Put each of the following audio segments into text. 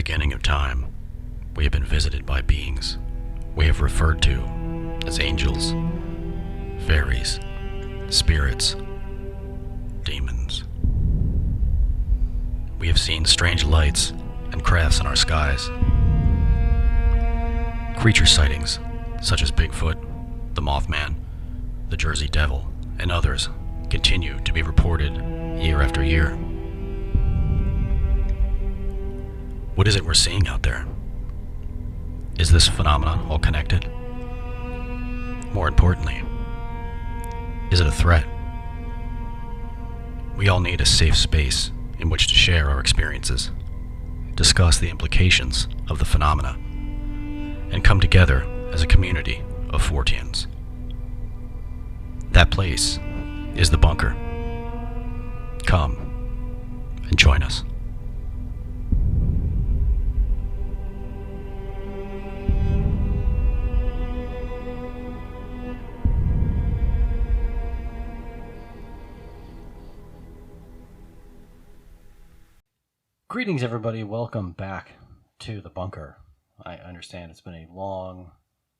beginning of time, we have been visited by beings we have referred to as angels, fairies, spirits, demons. We have seen strange lights and crafts in our skies. Creature sightings, such as Bigfoot, the Mothman, the Jersey Devil, and others, continue to be reported year after year. What is it we're seeing out there? Is this phenomenon all connected? More importantly, is it a threat? We all need a safe space in which to share our experiences, discuss the implications of the phenomena, and come together as a community of Forteans. That place is the bunker. Come and join us. Greetings, everybody. Welcome back to the bunker. I understand it's been a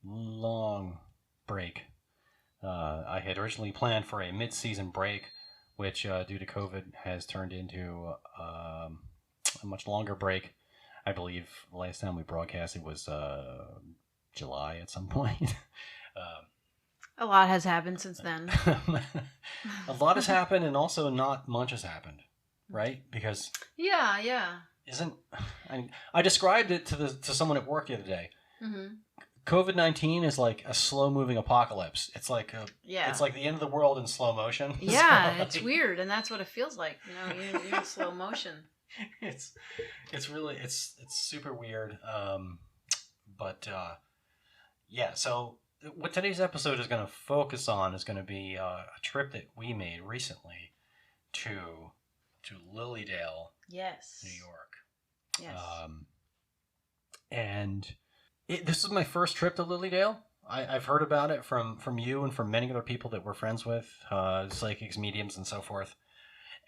long break. I had originally planned for a mid-season break, which, due to COVID, has turned into a much longer break. I believe the last time we broadcast it was July at some point. A lot has happened since then. A lot has happened, and also not much has happened. Right? Because yeah. I described it to someone at work the other day. Mm-hmm. COVID-19 is like a slow-moving apocalypse. It's like it's like the end of the world in slow motion. Yeah, so, it's weird, and that's what it feels like. You're in slow motion. It's really super weird. So what today's episode is going to focus on is going to be a trip that we made recently to Lilydale, yes, New York. Yes. This is my first trip to Lilydale. I've heard about it from you and from many other people that we're friends with, psychics, mediums, and so forth.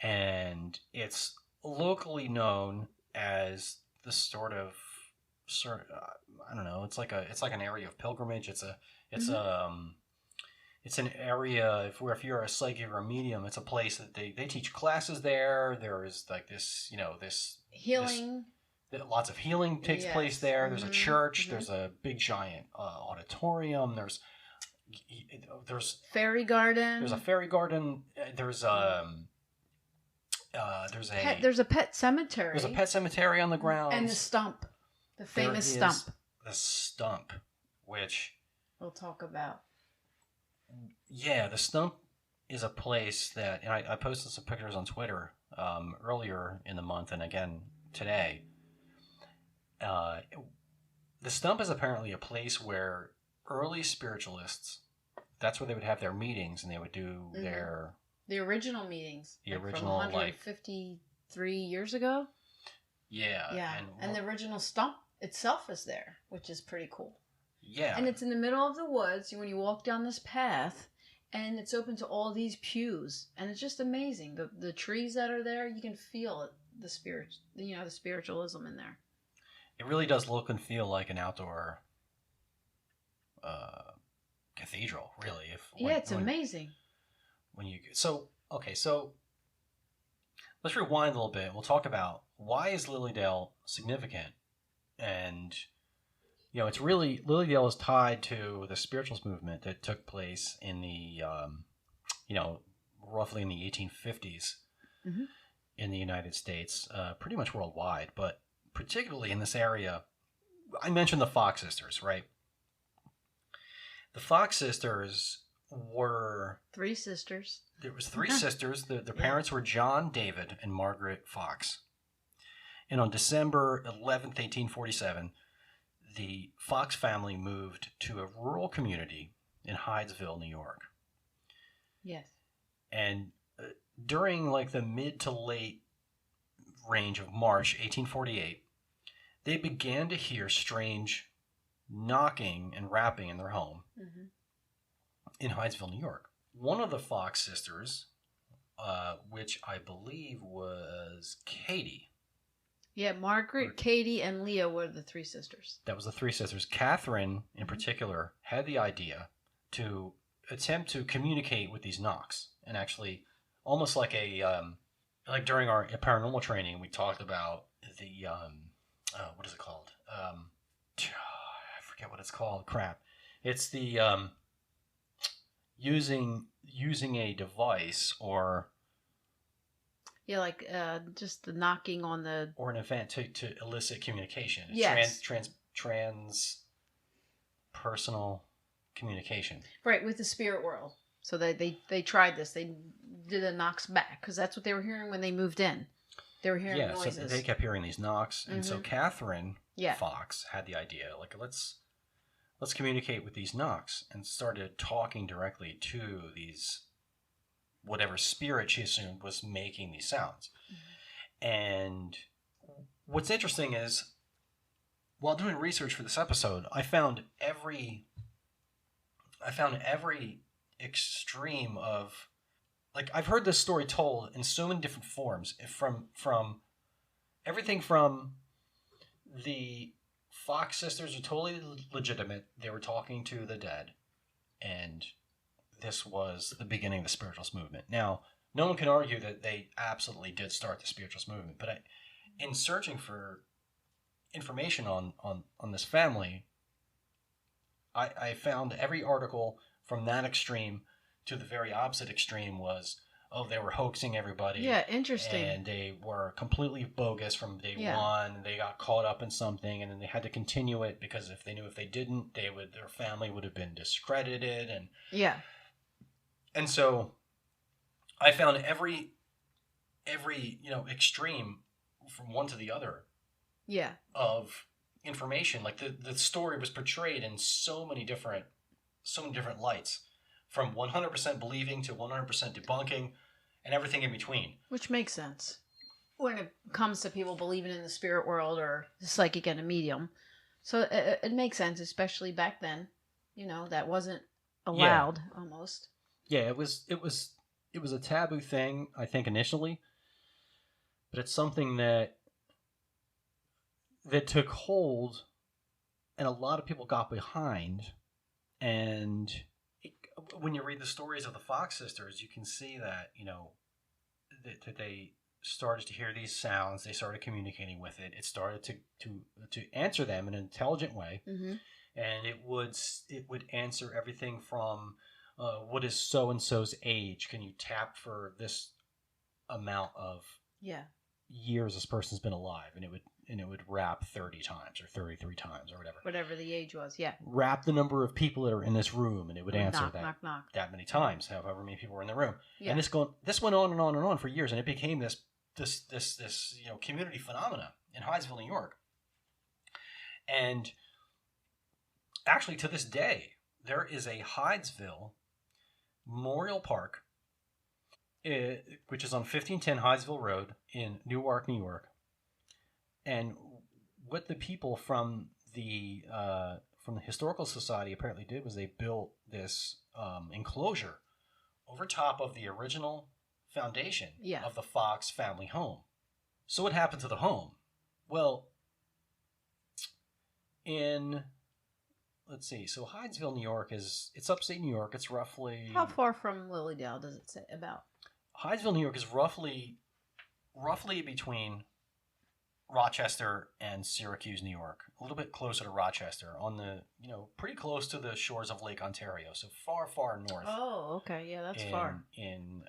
And it's locally known as the sort of I don't know. It's like an area of pilgrimage. It's an area if you're a psychic or a medium, it's a place that they teach classes there. There is like this, this healing. Lots of healing takes place there. There's a church. Mm-hmm. There's a big giant auditorium. There's fairy garden. There's a fairy garden. There's a pet cemetery. There's a pet cemetery on the grounds. And the stump, the famous stump. The stump, which we'll talk about. Yeah, the stump is a place that, and I posted some pictures on Twitter earlier in the month and again today. The stump is apparently a place where early spiritualists, that's where they would have their meetings and they would do the original meetings. From 153 years ago? Yeah. Yeah, and the original stump itself is there, which is pretty cool. Yeah. And it's in the middle of the woods when you walk down this path, and it's open to all these pews, and it's just amazing. The trees that are there, you can feel it, the spiritualism in there. It really does look and feel like an outdoor cathedral, really. It's amazing. So let's rewind a little bit. We'll talk about why is Lilydale significant, and it's really, Lilydale is tied to the spiritualist movement that took place in the, roughly in the 1850s mm-hmm. in the United States, pretty much worldwide, but particularly in this area. I mentioned the Fox sisters, right? The Fox sisters were... Three sisters. There was three sisters. Their parents were John, David, and Margaret Fox. And on December 11th, 1847... the Fox family moved to a rural community in Hydesville, New York. Yes. And during the mid to late range of March 1848, they began to hear strange knocking and rapping in their home mm-hmm. in Hydesville, New York. One of the Fox sisters, which I believe was Katie. Yeah, Margaret, Katie, and Leah were the three sisters. That was the three sisters. Catherine, in particular, had the idea to attempt to communicate with these knocks, and actually, almost like like during our paranormal training, we talked about the what is it called? I forget what it's called. Crap! It's the using a device or like just the knocking on the or an event to elicit communication. Yes. Trans personal communication. Right, with the spirit world. So they tried this. They did the knocks back because that's what they were hearing when they moved in. They were hearing noises. So they kept hearing these knocks, and so Catherine Fox had the idea, like let's communicate with these knocks, and started talking directly to these whatever spirit she assumed was making these sounds. And what's interesting is, while doing research for this episode, I found every extreme of, like, I've heard this story told in so many different forms, from everything from the Fox sisters are totally legitimate. They were talking to the dead, and this was the beginning of the spiritualist movement. Now, no one can argue that they absolutely did start the spiritualist movement, but in searching for information on this family, I found every article from that extreme to the very opposite extreme was, oh, they were hoaxing everybody. Yeah, interesting. And they were completely bogus from day one. They got caught up in something, and then they had to continue it because if they didn't, their family would have been discredited. And so I found every extreme from one to the other. Yeah. Of information. Like the story was portrayed in so many different lights, from 100% believing to 100% debunking, and everything in between. Which makes sense when it comes to people believing in the spirit world or the psychic and a medium. So it makes sense, especially back then. That wasn't allowed almost. Yeah, it was a taboo thing, I think, initially, but it's something that took hold, and a lot of people got behind. And when you read the stories of the Fox sisters, you can see that that they started to hear these sounds. They started communicating with it. It started to answer them in an intelligent way, and it would answer everything from what is so and so's age? Can you tap for this amount of years this person's been alive? And it would rap 30 times or 33 times or whatever the age was. Rap the number of people that are in this room, and it would answer knock. that many times, however many people were in the room. And this went on and on and on for years, and it became this community phenomena in Hyattsville, New York. And actually, to this day, there is a Hyattsville Memorial Park, which is on 1510 Hyattsville Road in Newark, New York. And what the people from the Historical Society apparently did was they built this enclosure over top of the original foundation of the Fox family home. So what happened to the home? Well, let's see. So Hyattsville, New York it's upstate New York. It's roughly... How far from Lilydale does it say about? Hyattsville, New York is roughly between Rochester and Syracuse, New York. A little bit closer to Rochester, on the, pretty close to the shores of Lake Ontario. So far, far north. Oh, okay. Yeah, that's far. In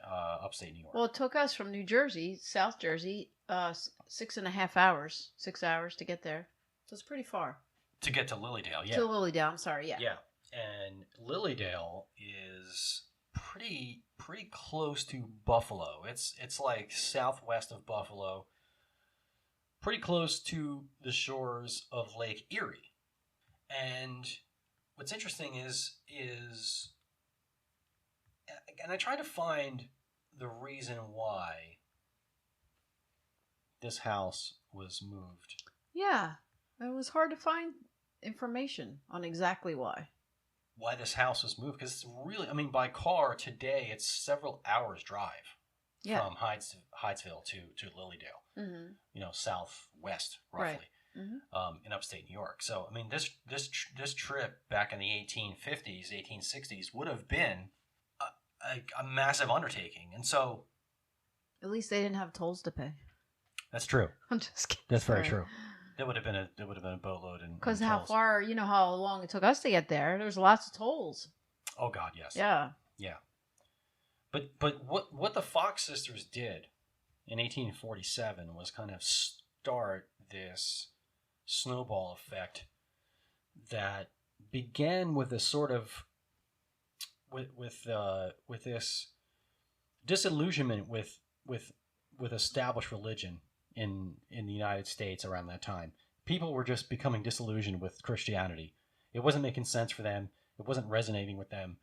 upstate New York. Well, it took us from New Jersey, South Jersey, 6.5 hours, 6 hours to get there. So it's pretty far. To get to Lilydale, yeah. To Lilydale, I'm sorry, yeah. Yeah. And Lilydale is pretty close to Buffalo. It's like southwest of Buffalo. Pretty close to the shores of Lake Erie. And what's interesting is and I tried to find the reason why this house was moved. Yeah, it was hard to find information on exactly why this house was moved, because it's really, by car today it's several hours drive. Yeah. from Hydesville to Lilydale. Mm-hmm. You know, southwest roughly, Right. Mm-hmm. In upstate New York. So I mean, this trip back in the 1850s, 1860s would have been a massive undertaking, and so At least they didn't have tolls to pay. that's true. I'm just kidding. That's very Sorry. true. There would have been a boatload in Because in how tolls. far, you know how long it took us to get there. There's lots of tolls. Oh God, yes. Yeah. Yeah. But what the Fox sisters did in 1847 was kind of start this snowball effect that began with a sort of with this disillusionment with established religion in the United States around that time. People were just becoming disillusioned with Christianity. It wasn't making sense for them. It wasn't resonating with them.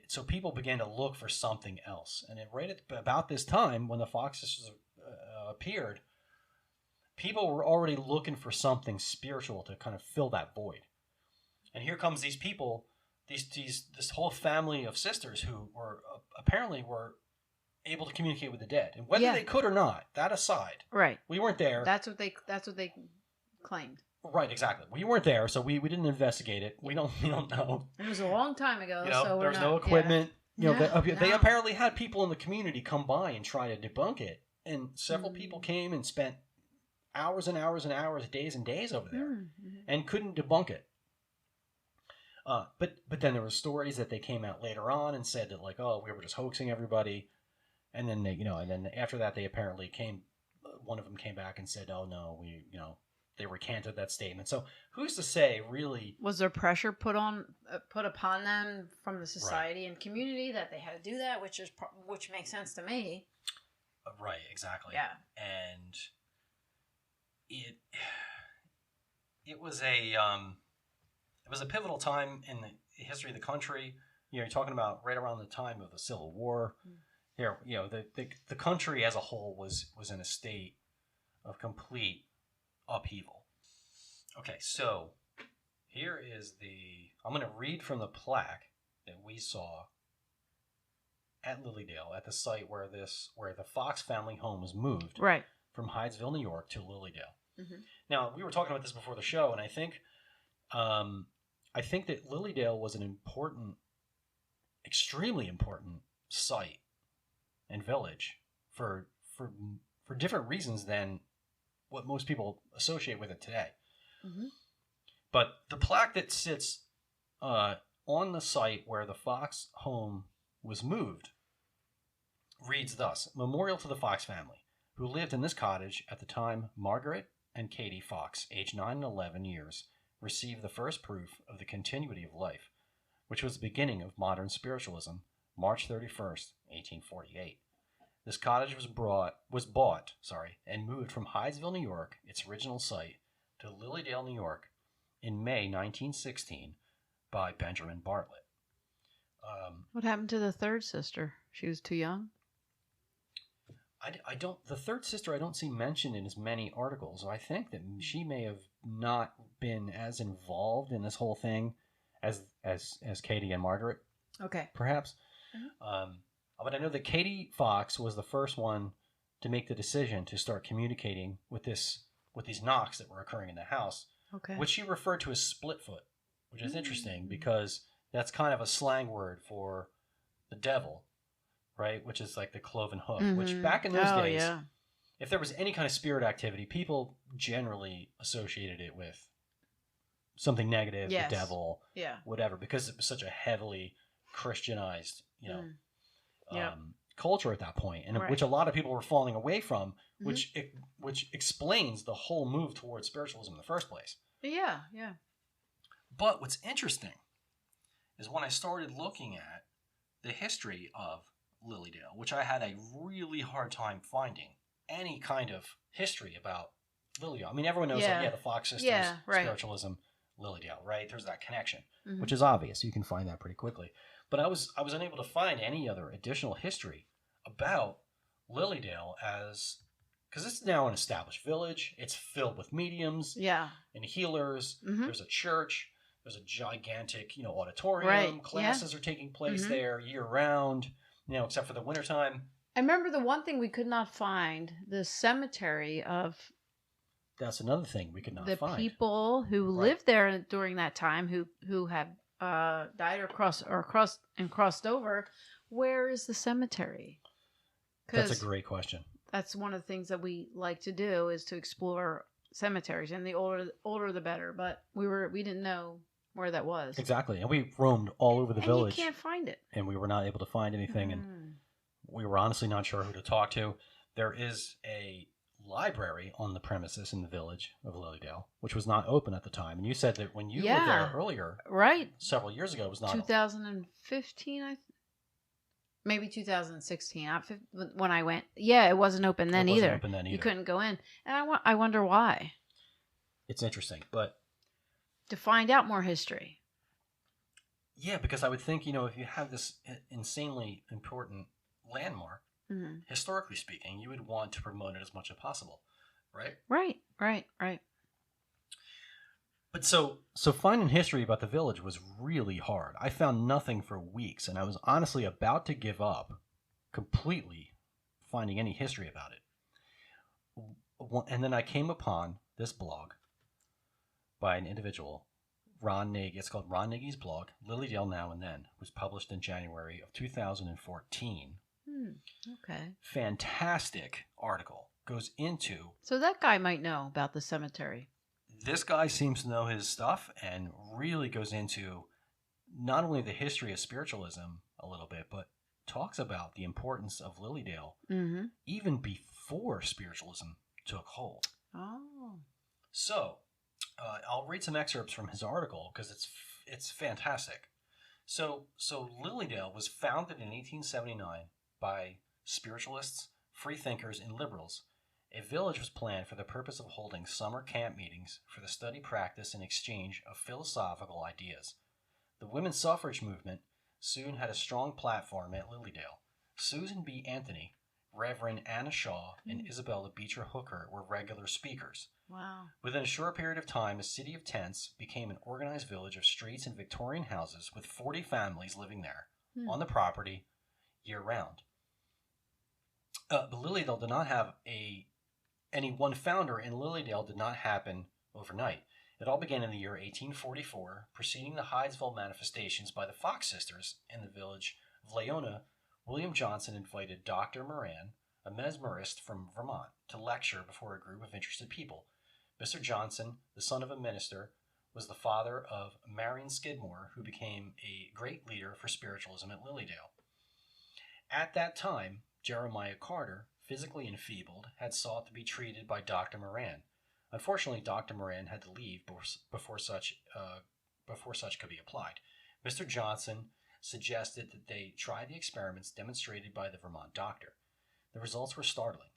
So people began to look for something else. And right at about this time, when the Fox sisters appeared, people were already looking for something spiritual to kind of fill that void. And here comes these people, this whole family of sisters who were apparently were able to communicate with the dead, and whether they could or not, that aside, Right. we weren't there. That's what they claimed. Right, exactly. We weren't there, so we didn't investigate it. We don't know. It was a long time ago, You know, so there's no equipment. Yeah. You know, they No. apparently had people in the community come by and try to debunk it, and several people came and spent hours and hours and hours, days and days over there, Mm-hmm. and couldn't debunk it. But then there were stories that they came out later on and said that, like, oh, we were just hoaxing everybody, and then and then after that they apparently one of them came back and said, oh no, they recanted that statement. So who's to say, really? Was there pressure put upon them from the society and community that they had to do that, which makes sense to me. Right, exactly. Yeah. And it was a pivotal time in the history of the country. You know, you're talking about right around the time of the Civil War. Here, the country as a whole was in a state of complete upheaval. Okay, so here is I'm going to read from the plaque that we saw at Lilydale, at the site where the Fox family home was moved from Hydesville, New York to Lilydale. Mm-hmm. Now, we were talking about this before the show, and I think that Lilydale was an important, extremely important site and village for different reasons than what most people associate with it today. Mm-hmm. But the plaque that sits on the site where the Fox home was moved reads thus: Memorial to the Fox family, who lived in this cottage at the time Margaret and Katie Fox, aged 9 and 11 years, received the first proof of the continuity of life, which was the beginning of modern spiritualism, March 31st, 1848. This cottage was bought and moved from Hydesville, New York, its original site, to Lilydale, New York, in May 1916 by Benjamin Bartlett. What happened to the third sister? She was too young? The third sister I don't see mentioned in as many articles. So I think that she may have not been as involved in this whole thing as Katie and Margaret. Okay. Perhaps. Mm-hmm. But I know that Katie Fox was the first one to make the decision to start communicating with these knocks that were occurring in the house, which she referred to as split foot, which is interesting because that's kind of a slang word for the devil, right? Which is like the cloven hoof, which back in those days, if there was any kind of spirit activity, people generally associated it with something negative, the devil, whatever, because it was such a heavily Christianized, culture at that point, and which a lot of people were falling away from, which explains the whole move towards spiritualism in the first place. Yeah. But what's interesting is when I started looking at the history of Lilydale, which I had a really hard time finding any kind of history about Lilydale. I mean, everyone knows the Fox sisters, spiritualism, Lilydale, right? There's that connection, which is obvious. You can find that pretty quickly. But I was unable to find any other additional history about Lilydale because it's now an established village. It's filled with mediums and healers. There's a church. There's a gigantic, auditorium. Classes are taking place there year round, except for the wintertime. I remember the one thing we could not find, the cemetery of That's another thing we could not the find. people who Right. lived there during that time, who have died or crossed over. Where is the cemetery? That's a great question. That's one of the things that we like to do, is to explore cemeteries, and the older the better. But we didn't know where that was. Exactly. And we roamed all over the and village. You can't find it. And we were not able to find anything. And we were honestly not sure who to talk to. There is a library on the premises in the village of Lilydale, which was not open at the time. And you said that when you were there earlier, right, several years ago, it was not 2015, maybe 2016. When I went, it wasn't open then either. You couldn't go in, and I wonder why. It's interesting, but to find out more history. Yeah, because I would think, if you have this insanely important landmark, historically speaking, you would want to promote it as much as possible, right? Right. But so finding history about the village was really hard. I found nothing for weeks, and I was honestly about to give up completely finding any history about it. And then I came upon this blog by an individual, Ron Nagy. It's called Ron Nagy's blog, Lilydale Now and Then. It was published in January of 2014. Okay. Fantastic article. Goes into... So that guy might know about the cemetery. This guy seems to know his stuff and really goes into not only the history of spiritualism a little bit, but talks about the importance of Lilydale even before spiritualism took hold. Oh. So, I'll read some excerpts from his article because it's fantastic. So Lilydale was founded in 1879 by spiritualists, freethinkers, and liberals. A village was planned for the purpose of holding summer camp meetings for the study, practice, and exchange of philosophical ideas. The women's suffrage movement soon had a strong platform at Lilydale. Susan B. Anthony, Reverend Anna Shaw, and Isabella Beecher Hooker were regular speakers. Wow. Within a short period of time, a city of tents became an organized village of streets and Victorian houses with 40 families living there on the property year-round. But Lilydale did not have any one founder, and Lilydale did not happen overnight. It all began in the year 1844, preceding the Hydesville manifestations by the Fox sisters in the village of Leona. William Johnson invited Dr. Moran, a mesmerist from Vermont, to lecture before a group of interested people. Mr. Johnson, the son of a minister, was the father of Marion Skidmore, who became a great leader for spiritualism at Lilydale. At that time, Jeremiah Carter, physically enfeebled, had sought to be treated by Dr. Moran. Unfortunately, Dr. Moran had to leave before such could be applied. Mr. Johnson suggested that they try the experiments demonstrated by the Vermont doctor. The results were startling.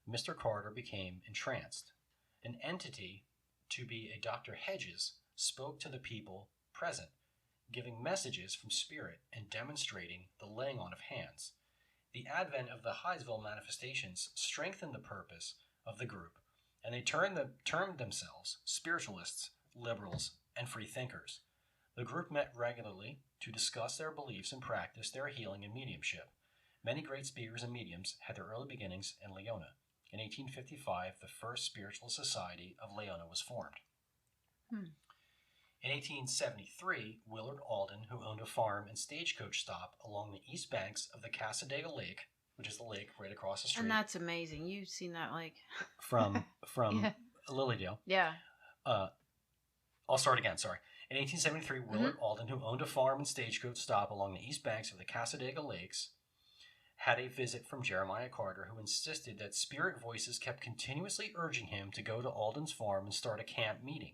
Mr. Carter became entranced. An entity, to be a Dr. Hedges, spoke to the people present, giving messages from spirit and demonstrating the laying on of hands. The advent of the Hydesville manifestations strengthened the purpose of the group, and they termed themselves spiritualists, liberals, and free thinkers. The group met regularly to discuss their beliefs and practice their healing and mediumship. Many great speakers and mediums had their early beginnings in Leona. In 1855, the first Spiritualist Society of Leona was formed. In 1873, Willard Alden, who owned a farm and stagecoach stop along the east banks of the Casadega Lake, which is the lake right across the street. And that's amazing. You've seen that lake. from Lilydale. Yeah. I'll start again, sorry. In 1873, Willard Alden, who owned a farm and stagecoach stop along the east banks of the Casadega Lakes, had a visit from Jeremiah Carter, who insisted that spirit voices kept continuously urging him to go to Alden's farm and start a camp meeting.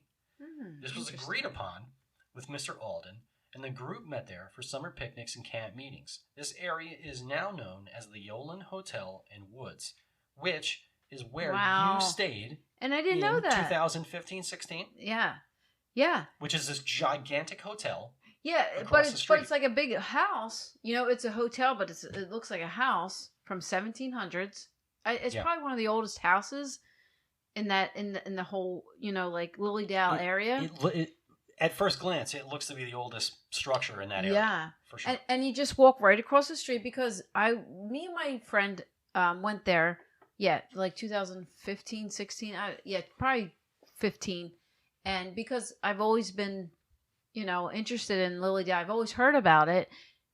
This was agreed upon with Mr. Alden, and the group met there for summer picnics and camp meetings. This area is now known as the Yolan Hotel and Woods, which is where you stayed. And I didn't know that. 2015-16. Yeah. Yeah. Which is this gigantic hotel. Yeah, but it's like a big house. It's a hotel, but it looks like a house from 1700s. It's probably one of the oldest houses in the whole, like Lilydale area. at first glance, it looks to be the oldest structure in that area. Yeah. For sure. And you just walk right across the street because me and my friend went there, like 2015, 16, probably 15. And because I've always been, interested in Lily Dale, I've always heard about it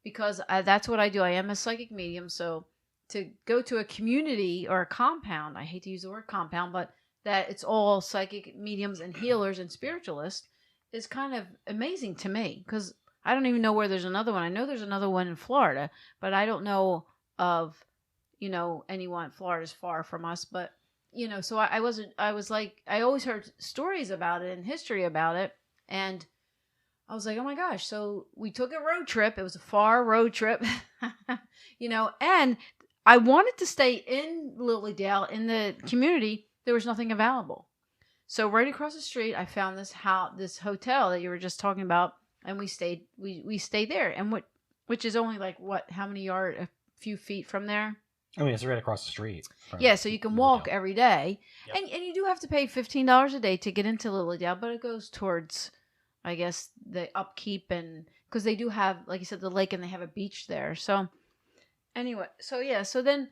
because that's what I do. I am a psychic medium. So to go to a community or a compound, I hate to use the word compound, but that it's all psychic mediums and healers and spiritualists is kind of amazing to me because I don't even know where there's another one. I know there's another one in Florida, but I don't know of, anyone. Florida's far from us, but, so I was like, I always heard stories about it and history about it. And I was like, oh my gosh. So we took a road trip. It was a far road trip, and I wanted to stay in Lilydale in the community. There was nothing available. So right across the street, I found this hotel that you were just talking about, and we stayed there, and which is only like how many yards, a few feet from there. I mean, it's right across the street. Yeah, so you can walk every day, Yep. and you do have to pay $15 a day to get into Lilydale, but it goes towards, I guess, the upkeep and because they do have, like you said, the lake, and they have a beach there. So anyway, so then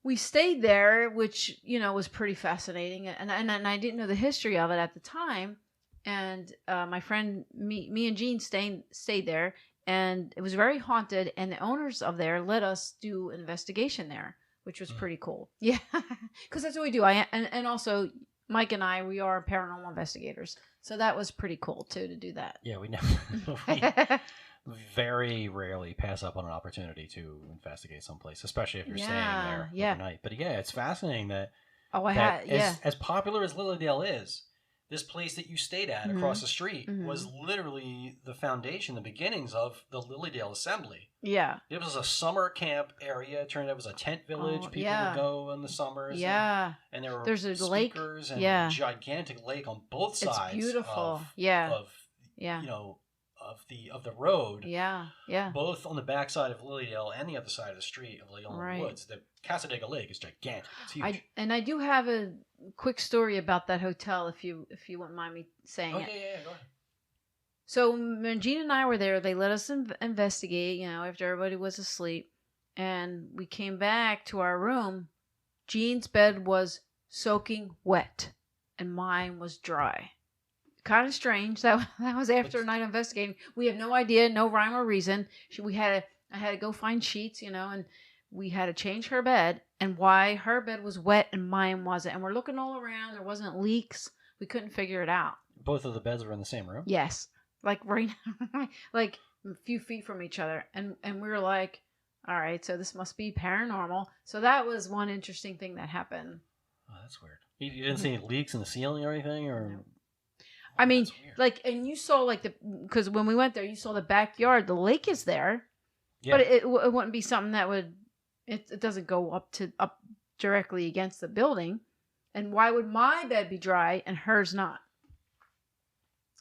we stayed there, which was pretty fascinating, and I didn't know the history of it at the time. And my friend, me and Jean stayed there, and it was very haunted. And the owners of there let us do an investigation there, which was pretty cool. Yeah, because that's what we do. And also Mike and I, we are paranormal investigators, so that was pretty cool too to do that. Yeah, we very rarely pass up on an opportunity to investigate someplace, especially if you're staying there overnight. But yeah, it's fascinating that as popular as Lilydale is, this place that you stayed at across the street was literally the foundation, the beginnings of the Lilydale Assembly. Yeah. It was a summer camp area. It turned out it was a tent village. People would go in the summers. Yeah. And there were There's a lake. And a gigantic lake on both sides. It's beautiful. Of the road. Yeah. Yeah. Both on the backside of Lilydale and the other side of the street of Leon Woods. The Casadega Lake is gigantic. It's huge. I do have a quick story about that hotel if you wouldn't mind me saying it. Yeah, go ahead. So when Jean and I were there, they let us investigate, after everybody was asleep. And we came back to our room. Jean's bed was soaking wet and mine was dry. Kind of strange. That was after a night investigating. We have no idea, no rhyme or reason. I had to go find sheets, and we had to change her bed, and why her bed was wet and mine wasn't. And we're looking all around. There wasn't leaks. We couldn't figure it out. Both of the beds were in the same room? Yes. Like right like a few feet from each other. And we were like, all right, so this must be paranormal. So that was one interesting thing that happened. Oh, that's weird. You didn't see any leaks in the ceiling or anything? Or... No. I mean, and you saw because when we went there, you saw the backyard. The lake is there, but it wouldn't be something that would. It doesn't go up directly against the building. And why would my bed be dry and hers not?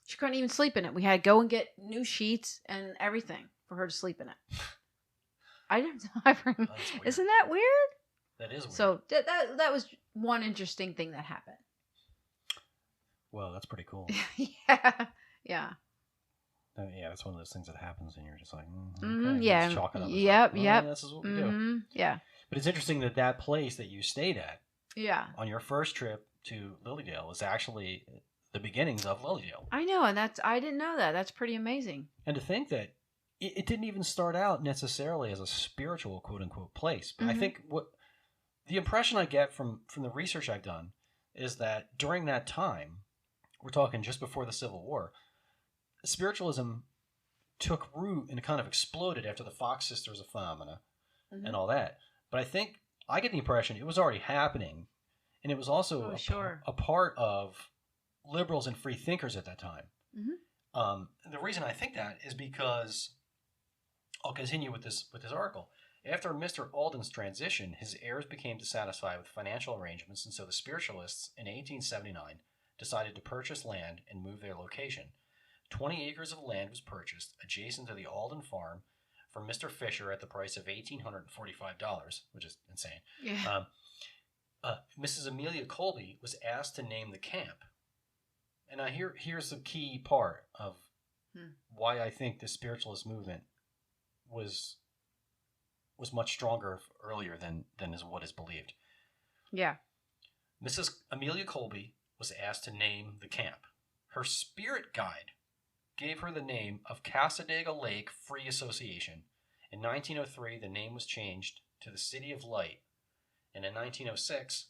She couldn't even sleep in it. We had to go and get new sheets and everything for her to sleep in it. I don't know. Isn't that weird? That is weird. So that was one interesting thing that happened. Well, that's pretty cool. Yeah. Yeah, that's one of those things that happens, and you're just like, yeah, chalk it up. Yep. This is what we do. Yeah. But it's interesting that place that you stayed at, on your first trip to Lilydale, is actually the beginnings of Lilydale. I know, and I didn't know that. That's pretty amazing. And to think that it didn't even start out necessarily as a spiritual quote unquote place, but I think what the impression I get from the research I've done is that during that time. We're talking just before the Civil War. Spiritualism took root and kind of exploded after the Fox Sisters phenomena and all that. But I think I get the impression it was already happening, and it was also a part of liberals and free thinkers at that time. The reason I think that is because I'll continue with this article. After Mr. Alden's transition, his heirs became dissatisfied with financial arrangements, and so the spiritualists in 1879 decided to purchase land and move their location. 20 acres of land was purchased adjacent to the Alden farm from Mr. Fisher at the price of $1,845, which is insane. Yeah. Mrs. Amelia Colby was asked to name the camp. And here's the key part of Hmm. why I think the spiritualist movement was much stronger earlier than is what is believed. Yeah. Mrs. Amelia Colby was asked to name the camp. Her spirit guide gave her the name of Cassadaga Lake Free Association. In 1903, the name was changed to the City of Light, and in 1906,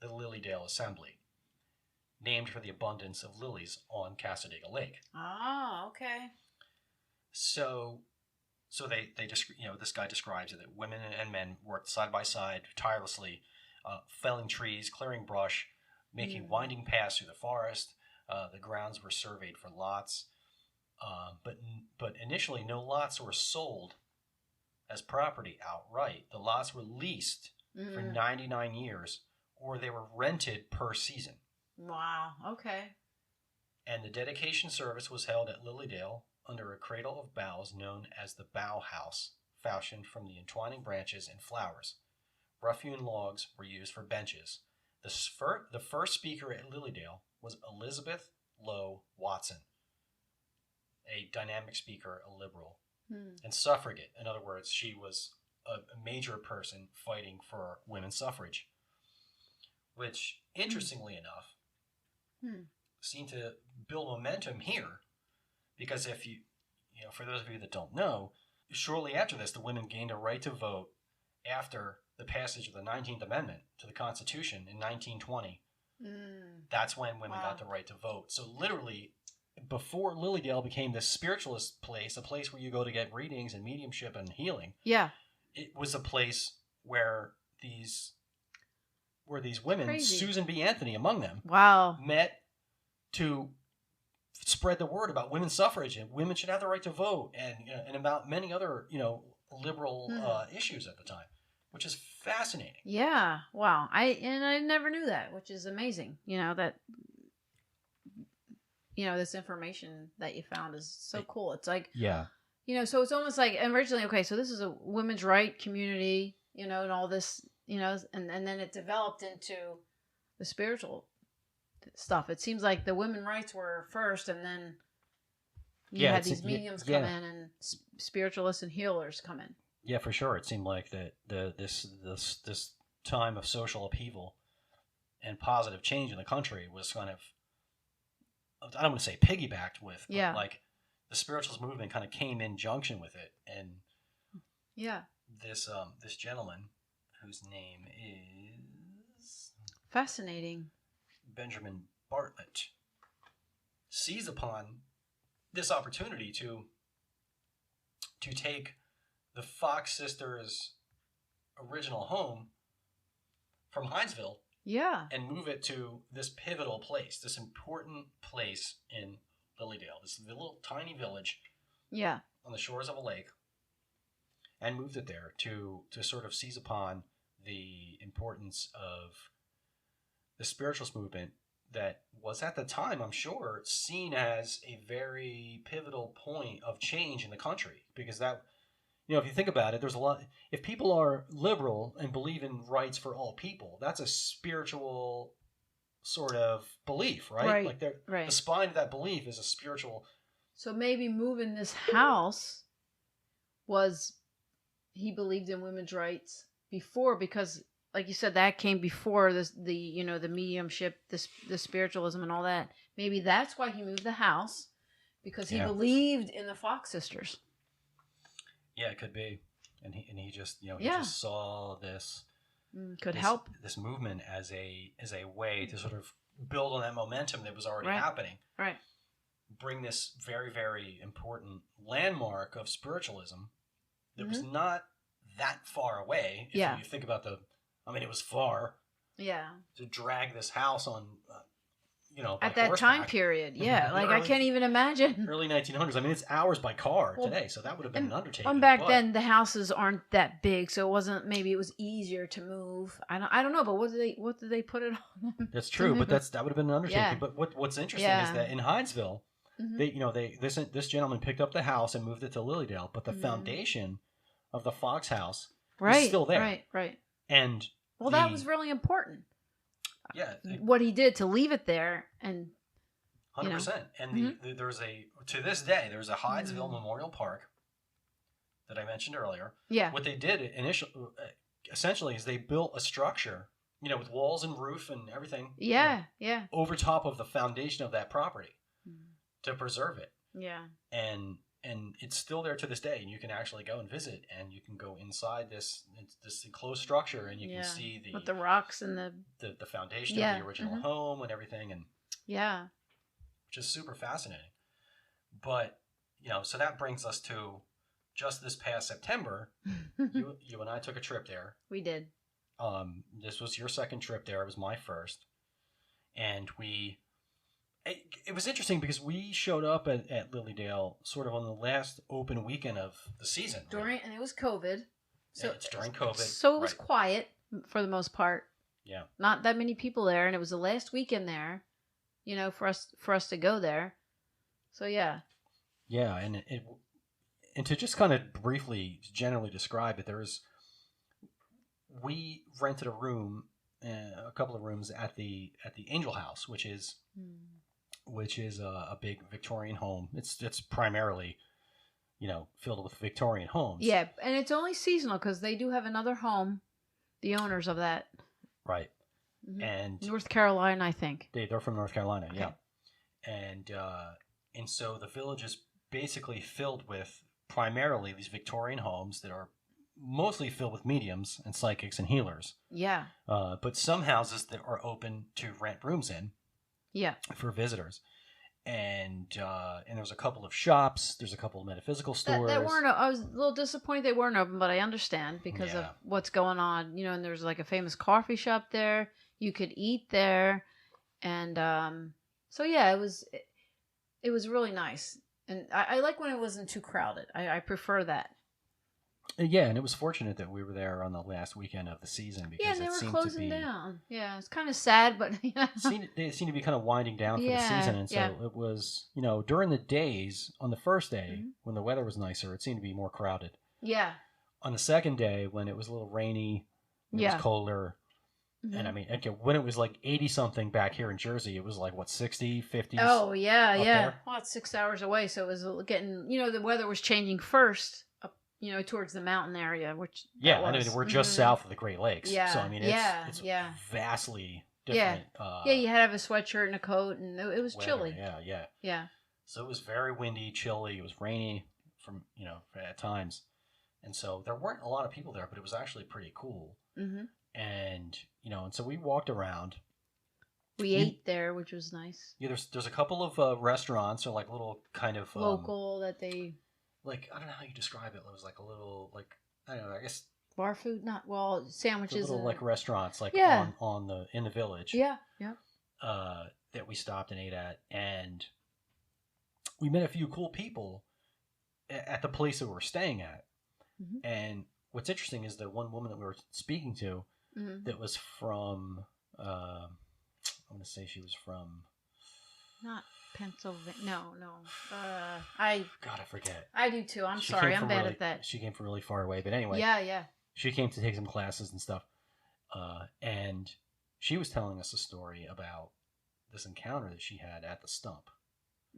the Lilydale Assembly, named for the abundance of lilies on Cassadaga Lake. Oh, okay. So they just, this guy describes it that women and men worked side by side tirelessly, felling trees, clearing brush, making winding paths through the forest. The grounds were surveyed for lots, but initially no lots were sold as property outright. The lots were leased for 99 years, or they were rented per season. Wow. Okay. And the dedication service was held at Lilydale under a cradle of boughs known as the bough house, fashioned from the entwining branches and flowers. Rough-hewn logs were used for benches. The first speaker at Lilydale was Elizabeth Lowe Watson, a dynamic speaker, a liberal, and suffragette. In other words, she was a major person fighting for women's suffrage, which, interestingly enough, seemed to build momentum here, because if for those of you that don't know, shortly after this, the women gained a right to vote after the passage of the 19th Amendment to the Constitution in 1920. That's when women got the right to vote. So literally, before Lilydale became this spiritualist place, a place where you go to get readings and mediumship and healing, it was a place where these women, Susan B. Anthony among them, met to spread the word about women's suffrage and women should have the right to vote, and about many other liberal issues at the time, which is fascinating. Yeah. Wow. I never knew that, which is amazing. This information that you found is so cool. It's like, so it's almost like originally, okay, so this is a women's right community, and all this, and then it developed into the spiritual stuff. It seems like the women's rights were first, and then you had these mediums come in, and spiritualists and healers come in. Yeah, for sure. It seemed like that this time of social upheaval and positive change in the country was kind of, I don't want to say piggybacked with, but like the spiritualist movement kind of came in junction with it. And this gentleman, whose name is fascinating, Benjamin Bartlett, seized upon this opportunity to take the Fox sisters' original home from Hinesville and move it to this pivotal place, this important place in Lilydale, this little tiny village on the shores of a lake, and moved it there to sort of seize upon the importance of the spiritualist movement that was at the time, I'm sure, seen as a very pivotal point of change in the country. Because that, if you think about it, there's a lot, if people are liberal and believe in rights for all people, that's a spiritual sort of belief, right? Like the spine of that belief is a spiritual. So maybe moving this house was, he believed in women's rights before, because like you said, that came before this, the mediumship, the spiritualism and all that. Maybe that's why he moved the house, because he believed in the Fox sisters. Yeah, it could be. And he just, he just saw this help this movement as a way to sort of build on that momentum that was already happening. Right. Bring this very, very important landmark of spiritualism that was not that far away. If you think about it was far. Yeah. To drag this house on, at that time period. Yeah. Like I can't even imagine. Early 1900s. It's hours by car today, so that would have been an undertaking. Back then, the houses aren't that big, so it wasn't. Maybe it was easier to move. I don't know, but what did they put it on? That's true, but that would have been an undertaking. Yeah. But what's interesting is that in Hinesville, this gentleman picked up the house and moved it to Lilydale, but the foundation of the Fox house is still there. Right. And that was really important. Yeah. What he did to leave it there, and 100%. And there's to this day, there's a Hydesville Memorial Park that I mentioned earlier. Yeah. What they did essentially is they built a structure, with walls and roof and everything. Yeah. Over top of the foundation of that property to preserve it. Yeah. And it's still there to this day, and you can actually go and visit, and you can go inside this enclosed structure, and you can see with the rocks and the foundation of the original home and everything, and which is super fascinating. But so that brings us to just this past September. you and I took a trip there. We did. This was your second trip there. It was my first, and it was interesting because we showed up at Lilydale sort of on the last open weekend of the season. And it was COVID. So it's during COVID. So it was quiet for the most part. Yeah. Not that many people there, and it was the last weekend there, for us to go there. So yeah. Yeah, and to just kind of briefly generally describe it, we rented a room, a couple of rooms at the Angel House, which is a big Victorian home. It's primarily, filled with Victorian homes. Yeah, and it's only seasonal because they do have another home, the owners of that. Right. Mm-hmm. And North Carolina, I think. They're from North Carolina, okay. Yeah. And so the village is basically filled with primarily these Victorian homes that are mostly filled with mediums and psychics and healers. Yeah. But some houses that are open to rent rooms in. Yeah. For visitors. And there's a couple of shops. There's a couple of metaphysical stores. That weren't. I was a little disappointed they weren't open, but I understand because of what's going on. And there's like a famous coffee shop there. You could eat there, and so yeah, it was really nice, and I like when it wasn't too crowded. I prefer that. Yeah, and it was fortunate that we were there on the last weekend of the season because they it were seemed closing to be, down. Yeah, it's kind of sad, but they seemed to be kind of winding down for the season, and so it was, during the days on the first day when the weather was nicer, it seemed to be more crowded. Yeah. On the second day when it was a little rainy, it was colder, and I mean, okay, when it was like 80 something back here in Jersey, it was like what 60, 50. Oh yeah, yeah. There? Well, it's 6 hours away, so it was getting. The weather was changing first. Towards the mountain area, which I mean, we're just south of the Great Lakes, so I mean, it's vastly different. Yeah, you had to have a sweatshirt and a coat, and it was chilly. Yeah. So it was very windy, chilly. It was rainy from at times, and so there weren't a lot of people there, but it was actually pretty cool. Mm-hmm. And and so we walked around. We ate there, which was nice. Yeah, there's a couple of restaurants or like little kind of local that they. Like, I don't know how you describe it. It was like a little, like, I don't know, I guess... Bar food? Sandwiches. Little, like, restaurants, like, in the village. Yeah. That we stopped and ate at. And we met a few cool people at the place that we were staying at. Mm-hmm. And what's interesting is the one woman that we were speaking to that was from... I'm going to say she was from... Not... Pennsylvania. No. I forget. I do too. I'm sorry. I'm bad at that. She came from really far away, but anyway. Yeah. She came to take some classes and stuff, and she was telling us a story about this encounter that she had at the stump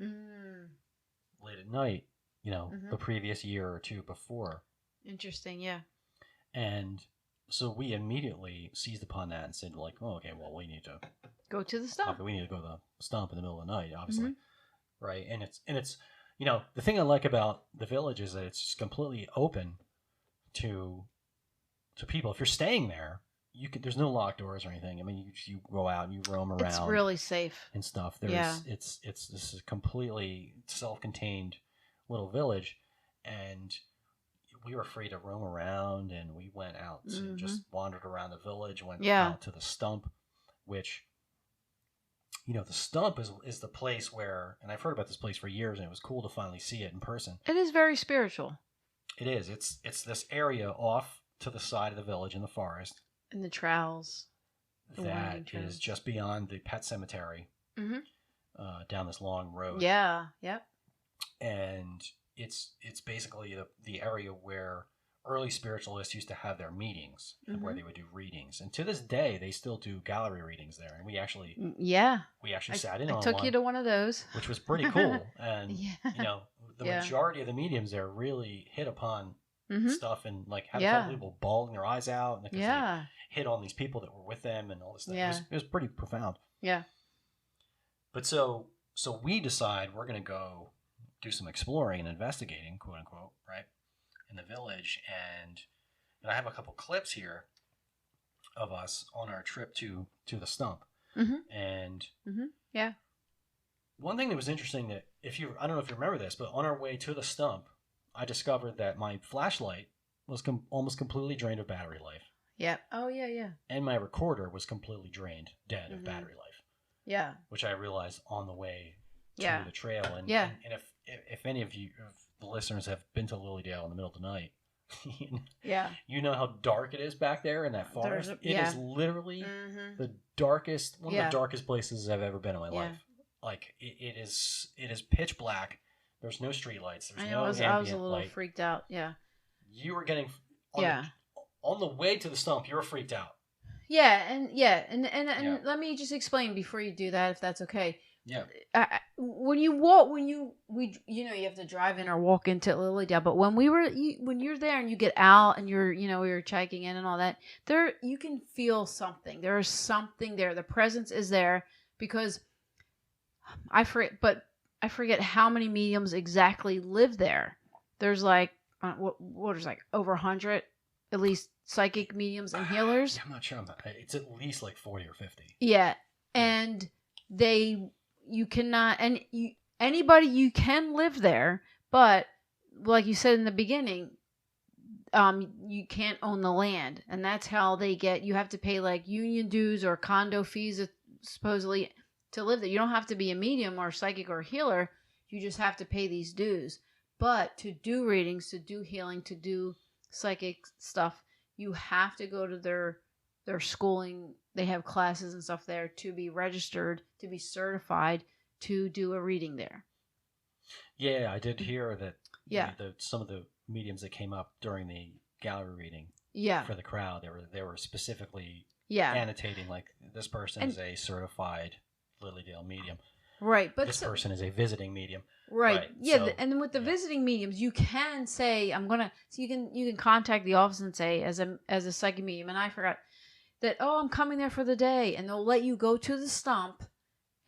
late at night. The previous year or two before. Interesting. Yeah. And so we immediately seized upon that and said, like, "Oh, okay, well, we need to." Go to the stump. We need to go to the stump in the middle of the night, obviously, right? And it's the thing I like about the village is that it's just completely open to people. If you're staying there, there's no locked doors or anything. I mean, you go out and you roam around. It's really safe and stuff. It's this is completely self-contained little village, and we were free to roam around, and we went out and just wandered around the village, went out to the stump, which. The stump is the place where, and I've heard about this place for years, and it was cool to finally see it in person. It is very spiritual. It is. It's this area off to the side of the village in the forest. And the trails. That is just beyond the pet cemetery. Down this long road. Yeah. Yep. And it's basically the area where early spiritualists used to have their meetings where they would do readings, and to this day they still do gallery readings there. And we actually sat in I on took one, you to one of those, which was pretty cool. And Yeah. the Yeah. majority of the mediums there really hit upon stuff, and like had a Yeah. couple people bawling their eyes out, and because Yeah. they hit on these people that were with them and all this stuff. Yeah. It was pretty profound. Yeah. But so we decide we're going to go do some exploring and investigating, quote unquote, right, in the village. And I have a couple clips here of us on our trip to the stump. And Yeah. one thing that was interesting, that I don't know if you remember this, but on our way to the stump, I discovered that my flashlight was almost completely drained of battery life. Yeah. Oh, yeah, yeah. And my recorder was completely drained, dead of battery life. Yeah. Which I realized on the way to Yeah. the trail. And, Yeah. and if any of you, if the listeners have been to Lilydale in the middle of the night, Yeah. you know how dark it is back there in that forest. It is literally the darkest, one of the darkest places I've ever been in my life. Like it is pitch black. There's no street lights. There's no ambient light. I was a little freaked out. Yeah. You were getting on the way to the stump. You were freaked out. Yeah, and let me just explain before you do that, if that's okay. Yeah. When you have to drive in or walk into Lilydale, but when when you're there and you get out and you're checking in and all that, there you can feel something. There is something there. The presence is there, because I forget how many mediums exactly live there. There's like there's like over 100 at least psychic mediums and healers. I'm not sure on that. It's at least like 40 or 50. Yeah, and you cannot, and anybody, you can live there, but like you said in the beginning, you can't own the land, and that's how you have to pay like union dues or condo fees supposedly to live there. You don't have to be a medium or psychic or healer. You just have to pay these dues. But to do readings, to do healing, to do psychic stuff, you have to go to their schooling. They have classes and stuff there to be registered, to be certified to do a reading there. Yeah, I did hear that. Yeah, some of the mediums that came up during the gallery reading. Yeah. For the crowd, they were specifically annotating like this person is a certified Lilydale medium. Right, but this person is a visiting medium. Right. Yeah, so, and with the visiting mediums, you can say you can contact the office and say as a psychic medium, and I forgot that I'm coming there for the day, and they'll let you go to the stump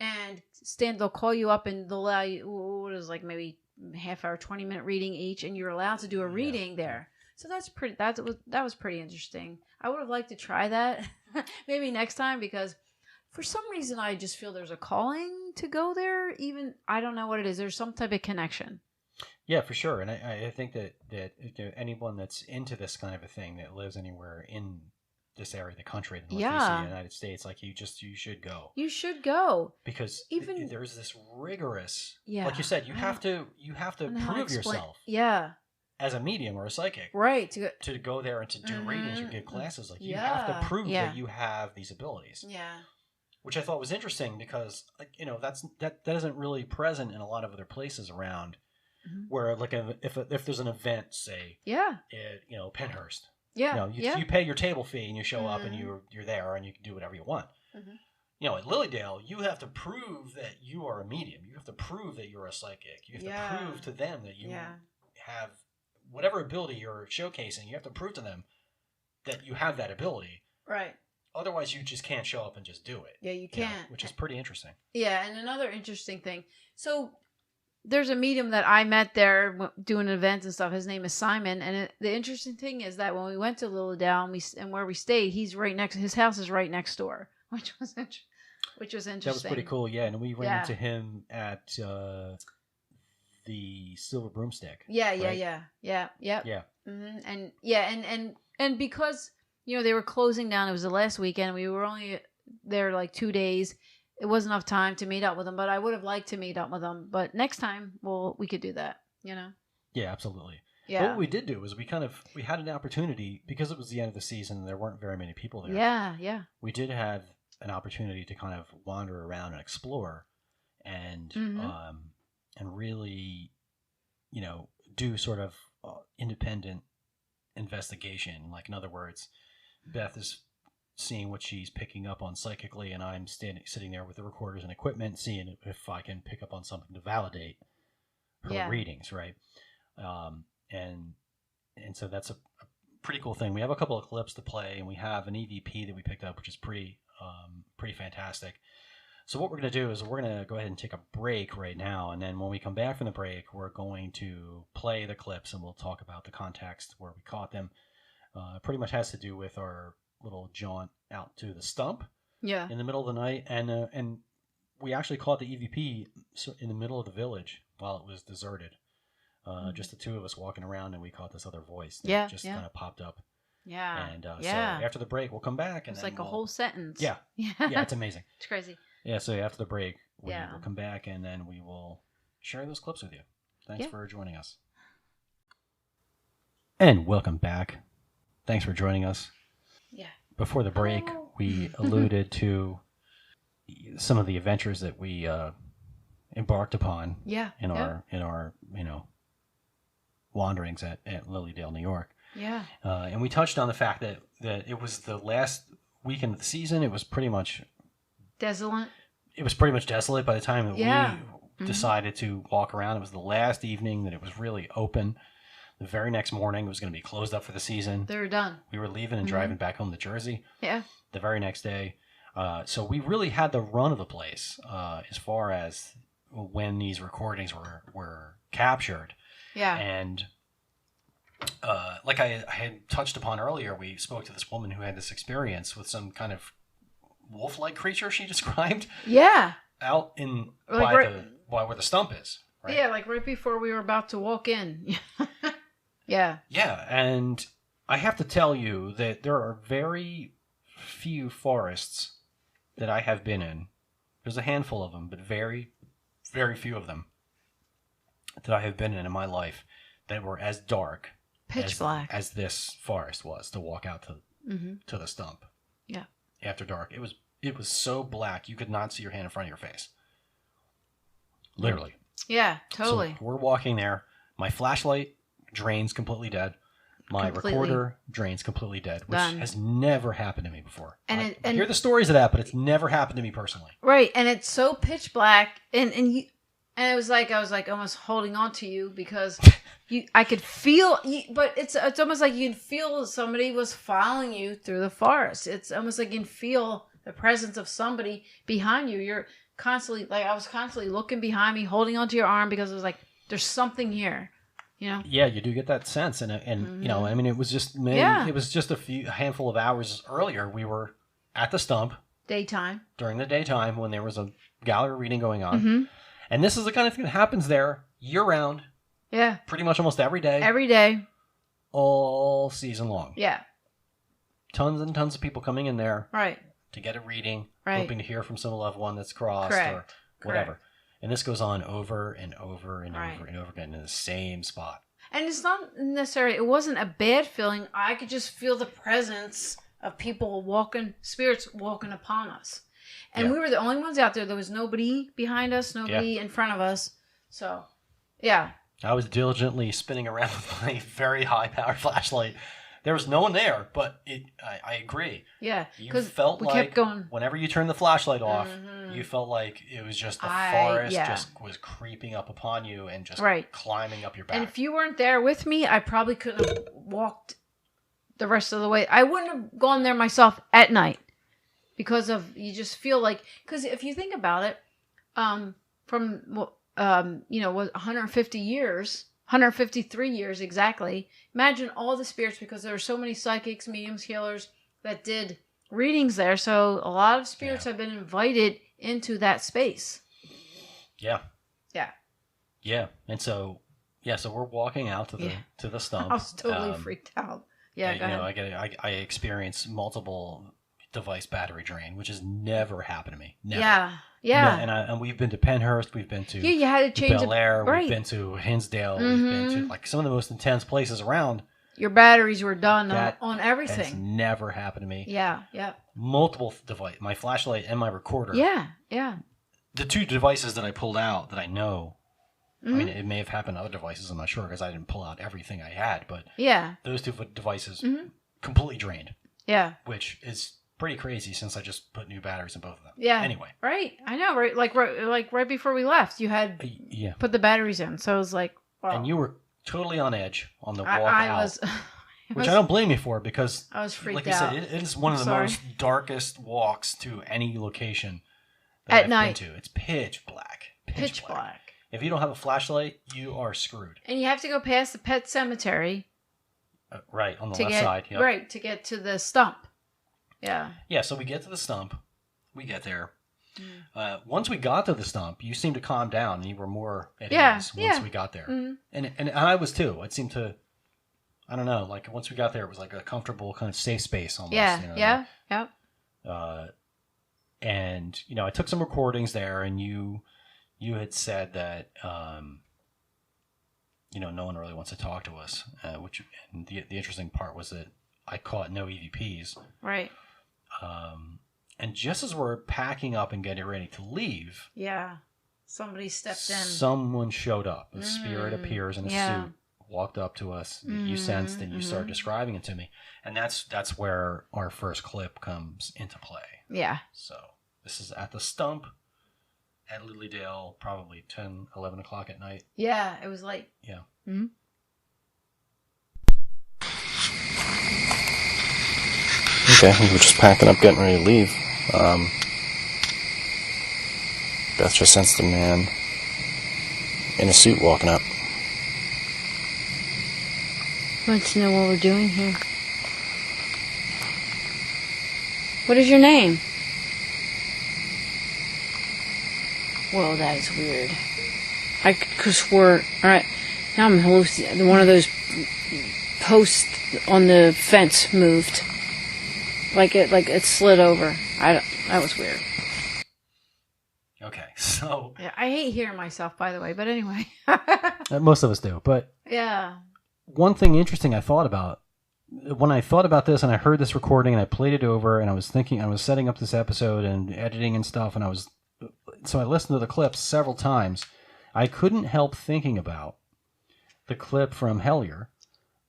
and they'll call you up and they'll allow you what is like maybe half hour 20-minute reading each, and you're allowed to do a reading there. So that was pretty interesting. I would have liked to try that maybe next time, because for some reason I just feel there's a calling to go there. Even I don't know what it is. There's some type of connection. Yeah, for sure. And I think that anyone that's into this kind of a thing, that lives anywhere in this area of the country, the Northeast of the United States, like you should go. You should go, because there's this rigorous, like you said, you have to prove yourself. Yeah. As a medium or a psychic, right? To go there and to do readings or get classes, like you have to prove that you have these abilities. Yeah. Which I thought was interesting, because that isn't really present in a lot of other places around, where like if there's an event, say Penhurst, you pay your table fee and you show up and you're there and you can do whatever you want. At Lilydale, you have to prove that you are a medium. You have to prove that you're a psychic. You have to prove to them that you have whatever ability you're showcasing. You have to prove to them that you have that ability. Right. Otherwise, you just can't show up and just do it. Yeah, you can't. Which is pretty interesting. Yeah, and another interesting thing. So there's a medium that I met there doing events and stuff. His name is Simon. And the interesting thing is that when we went to Lilydale and where we stayed, his house is right next door, which was interesting. That was pretty cool, yeah. And we ran into him at the Silver Broomstick. Yeah. Mm-hmm. And because they were closing down. It was the last weekend. We were only there like 2 days. It wasn't enough time to meet up with them, but I would have liked to meet up with them. But next time, we could do that. Yeah, absolutely. Yeah. But what we did do is we had an opportunity, because it was the end of the season and there weren't very many people there. Yeah. We did have an opportunity to kind of wander around and explore, and really, do sort of independent investigation. Like, in other words, Beth is seeing what she's picking up on psychically, and I'm sitting there with the recorders and equipment, seeing if I can pick up on something to validate her readings, right? And so that's a pretty cool thing. We have a couple of clips to play, and we have an EVP that we picked up, which is pretty fantastic. So what we're going to do is we're going to go ahead and take a break right now, and then when we come back from the break, we're going to play the clips, and we'll talk about the context where we caught them. Pretty much has to do with our little jaunt out to the stump in the middle of the night, and we actually caught the EVP in the middle of the village while it was deserted. Just the two of us walking around, and we caught this other voice that kind of popped up. Yeah. And so after the break, we'll come back. And it's like a whole sentence. Yeah. Yeah, it's amazing. It's crazy. Yeah, so after the break, we will come back, and then we will share those clips with you. Thanks for joining us. And welcome back. Thanks for joining us. Yeah. Before the break, we alluded to some of the adventures that we embarked upon in our wanderings at Lilydale, New York. Yeah. And we touched on the fact that it was the last weekend of the season. It was pretty much desolate. It was pretty much desolate by the time that we decided to walk around. It was the last evening that it was really open. The very next morning, it was going to be closed up for the season. They were done. We were leaving and driving back home to Jersey. Yeah. The very next day. So we really had the run of the place as far as when these recordings were captured. Yeah. And like I had touched upon earlier, we spoke to this woman who had this experience with some kind of wolf-like creature she described. Yeah. Out in by where the stump is. Right? Yeah, like right before we were about to walk in. Yeah. Yeah, and I have to tell you that there are very few forests that I have been in. There's a handful of them, but very, very few of them that I have been in my life that were as dark, pitch black, as this forest was to walk out to the stump. Yeah. After dark, it was so black you could not see your hand in front of your face. Literally. Yeah, totally. So we're walking there. My flashlight drains completely dead. My recorder drains completely dead, which has never happened to me before. I hear the stories of that, but it's never happened to me personally. Right, and it's so pitch black, and I was like almost holding on to you because I could feel, but it's almost like you can feel somebody was following you through the forest. It's almost like you can feel the presence of somebody behind you. You're constantly, like, I was constantly looking behind me, holding onto your arm because it was like, there's something here. You know? Yeah, you do get that sense, and you know, I mean, it was just it was just a handful of hours earlier. We were at the stump during the daytime when there was a gallery reading going on, and this is the kind of thing that happens there year round. Yeah, pretty much almost every day, all season long. Yeah, tons and tons of people coming in there, right, to get a reading, hoping to hear from some loved one that's crossed or whatever. Correct. And this goes on over and over and over and over again in the same spot. And it's not necessarily, it wasn't a bad feeling. I could just feel the presence of people spirits walking upon us. And we were the only ones out there. There was nobody behind us, nobody in front of us. So, yeah. I was diligently spinning around with my very high-powered flashlight. There was no one there, but I agree. Yeah. You felt like kept going. Whenever you turned the flashlight off, you felt like it was just the forest just was creeping up upon you and just climbing up your back. And if you weren't there with me, I probably couldn't have walked the rest of the way. I wouldn't have gone there myself at night because you just feel like, because if you think about it, from 150 years. 153 years exactly. Imagine all the spirits, because there were so many psychics, mediums, healers that did readings there. So a lot of spirits have been invited into that space. Yeah. Yeah. Yeah. And so we're walking out to the stump. I was totally freaked out. Yeah. Go ahead. I experienced multiple device battery drain, which has never happened to me. Never. Yeah. Yeah, and we've been to Penhurst, we've been to you had to change Bel Air, we've been to Hinsdale, we've been to like some of the most intense places around. Your batteries were done on everything. That's never happened to me. Yeah, yeah. Multiple devices, my flashlight and my recorder. Yeah, yeah. The two devices that I pulled out that I know I mean, it may have happened to other devices. I'm not sure because I didn't pull out everything I had. But Yeah. those two devices completely drained. Yeah. Which is pretty crazy since I just put new batteries in both of them. Yeah. Anyway. Right. I know. Right. Like right before we left, you had put the batteries in. So it was like, wow. And you were totally on edge on the walk I out. was. Which I don't blame you for because I was freaked like out. Like I said, it is one of the most darkest walks to any location that At I've night. been to. It's pitch black. Pitch black. If you don't have a flashlight, you are screwed. And you have to go past the pet cemetery. Right, on the left side. Yep. Right, to get to the stump. Yeah. Yeah, so we get to the stump. We get there. Once we got to the stump, you seemed to calm down and you were more at ease once we got there. And I was too. It seemed to, I don't know, like once we got there, it was like a comfortable kind of safe space almost. Yeah, you know? yeah. And, you know, I took some recordings there and you had said that, you know, no one really wants to talk to us, which and the interesting part was that I caught no EVPs. Right. And just as we're packing up and getting ready to leave, somebody stepped in. Someone showed up. A spirit appears in a suit, walked up to us. You sensed, and you started describing it to me, and that's where our first clip comes into play. Yeah. So this is at the stump at Lilydale, probably 10, 11 o'clock at night. Yeah, it was late. Yeah. Mm-hmm. Okay, we were just packing up, getting ready to leave. Beth just sensed a man in a suit walking up. Wants to know what we're doing here. What is your name? Whoa, that is weird. I could swear. All right, now I'm hallucinating. One of those posts on the fence moved. Like it slid over. That was weird. Okay, so Yeah, I hate hearing myself, by the way. But anyway. most of us do. But Yeah. one thing interesting I thought about when I thought about this and I heard this recording and I played it over and I was thinking I was setting up this episode and editing and stuff and I listened to the clips several times. I couldn't help thinking about the clip from Hellier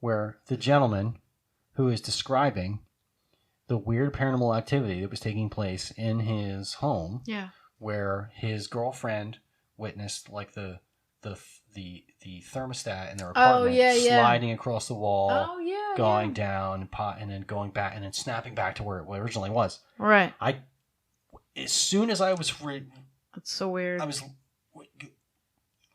where the gentleman who is describing the weird paranormal activity that was taking place in his home, where his girlfriend witnessed like the thermostat in their apartment sliding across the wall, going down and then going back and then snapping back to where it originally was. Right. As soon as I was That's so weird. I was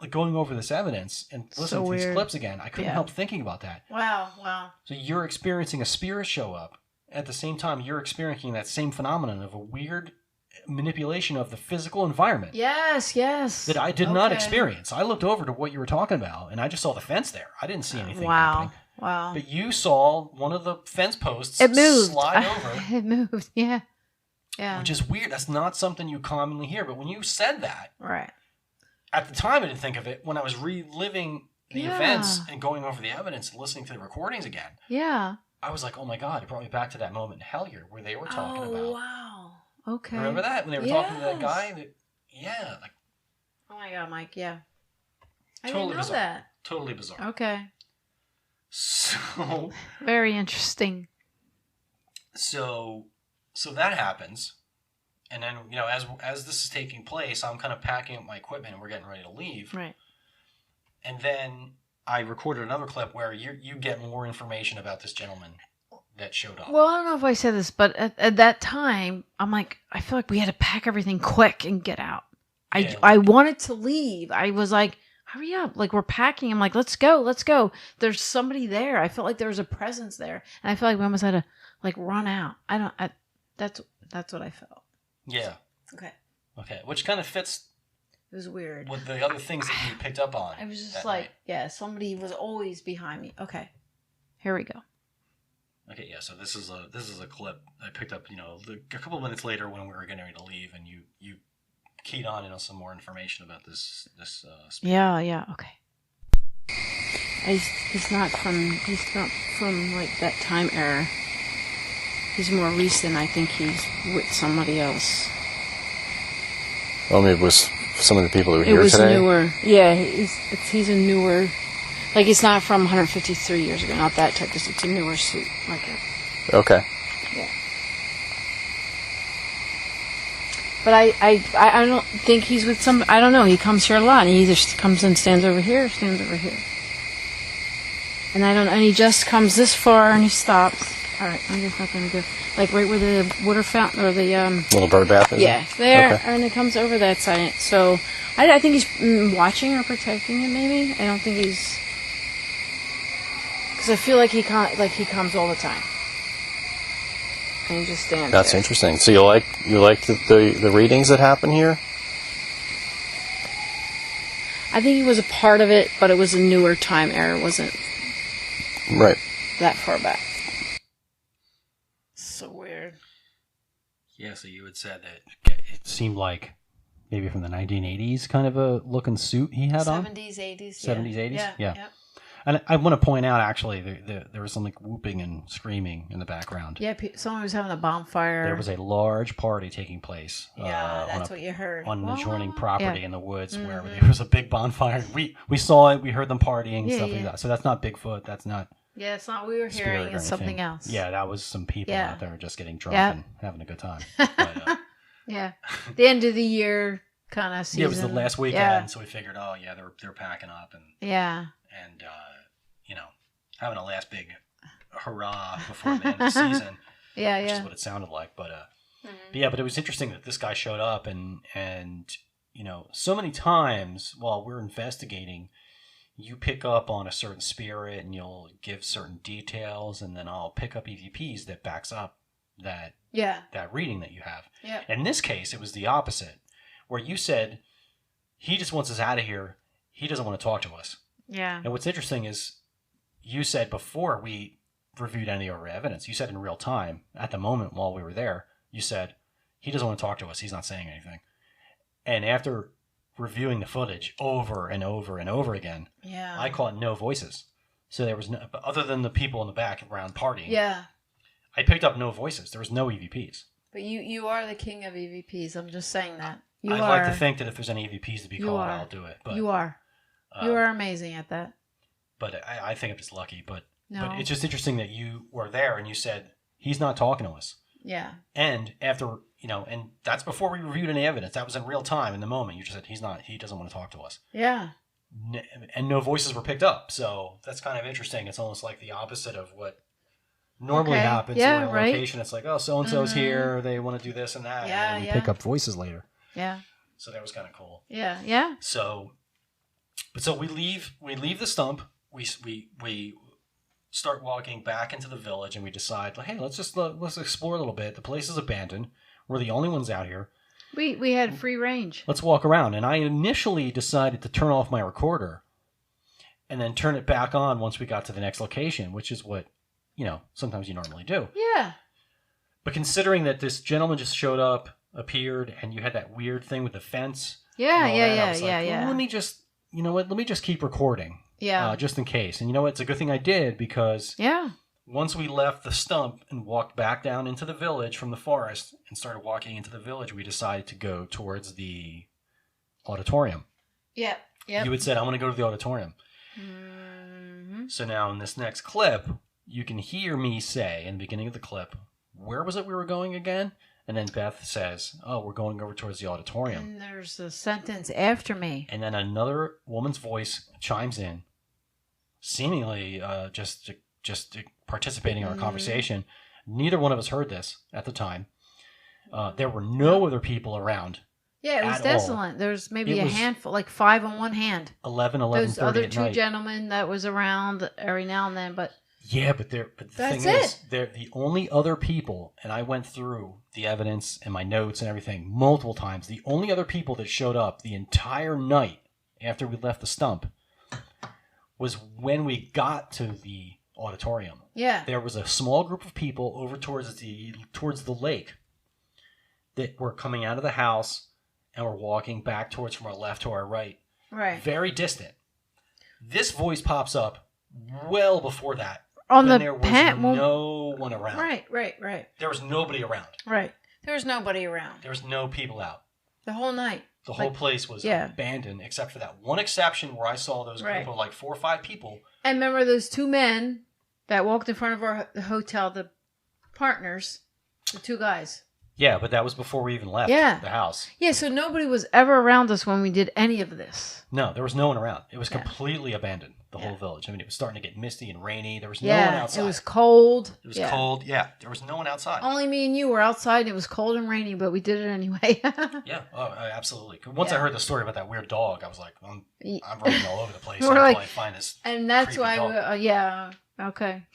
like going over this evidence and listening to these clips again. I couldn't help thinking about that. Wow. So you're experiencing a spirit show up. At the same time, you're experiencing that same phenomenon of a weird manipulation of the physical environment. Yes. That I did not experience. I looked over to what you were talking about, and I just saw the fence there. I didn't see anything happening. Wow. But you saw one of the fence posts slide over. It moved, yeah. Which is weird. That's not something you commonly hear. But when you said that, right. At the time I didn't think of it. When I was reliving the events and going over the evidence and listening to the recordings again. Yeah. I was like, oh my God, it brought me back to that moment in Hellier where they were talking about. Oh, wow. Okay. Remember that? When they were talking to that guy? Like. Oh my God, Mike, yeah. I Totally didn't know bizarre. that. Totally bizarre. Okay. So. Very interesting. So that happens. And then, you know, as this is taking place, I'm kind of packing up my equipment and we're getting ready to leave. Right. And then I recorded another clip where you get more information about this gentleman that showed up. Well, I don't know if I said this, but at that time, I'm like, I feel like we had to pack everything quick and get out. I wanted to leave. I was like, hurry up. Like, we're packing. I'm like, let's go. There's somebody there. I felt like there was a presence there. And I feel like we almost had to, like, run out. That's what I felt. Yeah. Okay. Which kind of fits. It was weird. With the other things that you picked up on. I was just like, somebody was always behind me. Okay. Here we go. Okay, yeah, so this is a clip I picked up, you know, a couple of minutes later when we were getting ready to leave, and you keyed on, you know, some more information about this speaker. Yeah, okay. He's not from like that time era. He's more recent. I think he's with somebody else. Well, maybe it was some of the people who are It here was today? newer. Yeah, he's a newer. Like, it's not from 153 years ago. Not that type. It's a newer suit. Okay. Yeah. But I don't think he's with some. I don't know. He comes here a lot. And he either comes and stands over here or stands over here. And I don't. And he just comes this far and he stops. All right, I'm just not going to go. Like right where the water fountain or the Little bird bath. Yeah, there, Okay. and it comes over that side. So I think he's watching or protecting it. Maybe I don't think he's. Because I feel like he comes all the time. And he just stands That's there. interesting. So you like the readings that happen here? I think he was a part of it, but it was a newer time era. It wasn't Right. that far back. So weird. Yeah, so you had said that it seemed like maybe from the 1980s kind of a looking suit he had on. 70s, 80s. 70s, 80s? Yeah. Yeah. And I want to point out, actually, there was some like whooping and screaming in the background. Yeah, someone was having a bonfire. There was a large party taking place. Yeah, that's what you heard. On an adjoining property in the woods where Mm-hmm. there was a big bonfire. We saw it. We heard them partying, Yeah, stuff yeah. like that. So that's not Bigfoot. That's not Yeah, it's not what we were spirit hearing. or It's something anything. else. Yeah, that was some people Yeah. out there just getting drunk Yeah. and having a good time. But, Yeah. The end of the year kind of season. yeah, it was the last weekend, Yeah. so we figured, oh yeah, they're packing up and Yeah. having a last big hurrah before the end of the season, Yeah, which is yeah. what it sounded like. But but it was interesting that this guy showed up and so many times while we're investigating, you pick up on a certain spirit and you'll give certain details, and then I'll pick up EVPs that backs up that reading that you have. Yeah. In this case, it was the opposite, where you said he just wants us out of here. He doesn't want to talk to us. Yeah. And what's interesting is you said before we reviewed any of our evidence, you said in real time, at the moment while we were there, you said, he doesn't want to talk to us. He's not saying anything. And after reviewing the footage over and over and over again, Yeah. I caught no voices. So there was no, other than the people in the back around partying, Yeah. I picked up no voices. There was no EVPs. But you are the king of EVPs. I'm just saying that. You I'd are. like to think that if there's any EVPs to be You called, are. I'll do it. But You are. You are amazing at that. But I think I'm just lucky. But No. it's just interesting that you were there and you said, he's not talking to us. Yeah. And after, and that's before we reviewed any evidence. That was in real time in the moment. You just said, he doesn't want to talk to us. Yeah. And no voices were picked up. So that's kind of interesting. It's almost like the opposite of what normally Okay. happens Yeah, in a right. location. It's like, oh, so-and-so's here. They want to do this and that. Yeah, and then we yeah. pick up voices later. Yeah. So that was kind of cool. Yeah. Yeah. So we leave the stump. We start walking back into the village, and we decide, hey, let's explore a little bit. The place is abandoned. We're the only ones out here. We had free range. Let's walk around. And I initially decided to turn off my recorder and then turn it back on once we got to the next location, which is what, sometimes you normally do. Yeah. But considering that this gentleman just showed up, appeared, and you had that weird thing with the fence. Yeah. and all Yeah. that, I Yeah. was Yeah. like, Yeah. well, let me just, let me just keep recording. Yeah. Just in case. And you know what? It's a good thing I did, because Yeah. once we left the stump and walked back down into the village from the forest and started walking into the village, we decided to go towards the auditorium. Yeah. Yeah. You had said, I want to go to the auditorium. Mm-hmm. So now in this next clip, you can hear me say in the beginning of the clip, where was it we were going again? And then Beth says, oh, we're going over towards the auditorium. And there's a sentence after me. And then another woman's voice chimes in, seemingly just participating in our conversation. Neither one of us heard this at the time. There were no other people around. Yeah, it was at desolate. There's maybe It a was handful, like 5 on one hand. 11:30 Those other at two night. gentlemen that was around every now and then, but Yeah, but the That's thing is, it. they're the only other people, and I went through the evidence and my notes and everything multiple times. The only other people that showed up the entire night after we left the stump was when we got to the auditorium. yeah. There was a small group of people over towards the lake that were coming out of the house and were walking back towards from our left to our right. Right. Very distant. This voice pops up well before that. On when the there was pan. no one around. Right. There was nobody around. Right. There was nobody around. There was no people out. The whole night. The whole place was abandoned, except for that one exception where I saw those group of like 4 or 5 people. And remember those 2 men that walked in front of our hotel, the partners, the 2 guys. Yeah, but that was before we even left the house. Yeah, so nobody was ever around us when we did any of this. No, there was no one around. It was completely abandoned, the whole village. I mean, it was starting to get misty and rainy. There was no one outside. It was cold. It was cold. Yeah, there was no one outside. Only me and you were outside, and it was cold and rainy, but we did it anyway. Absolutely. Once I heard the story about that weird dog, I was like, I'm running all over the place until I find this and that's why dog. Okay.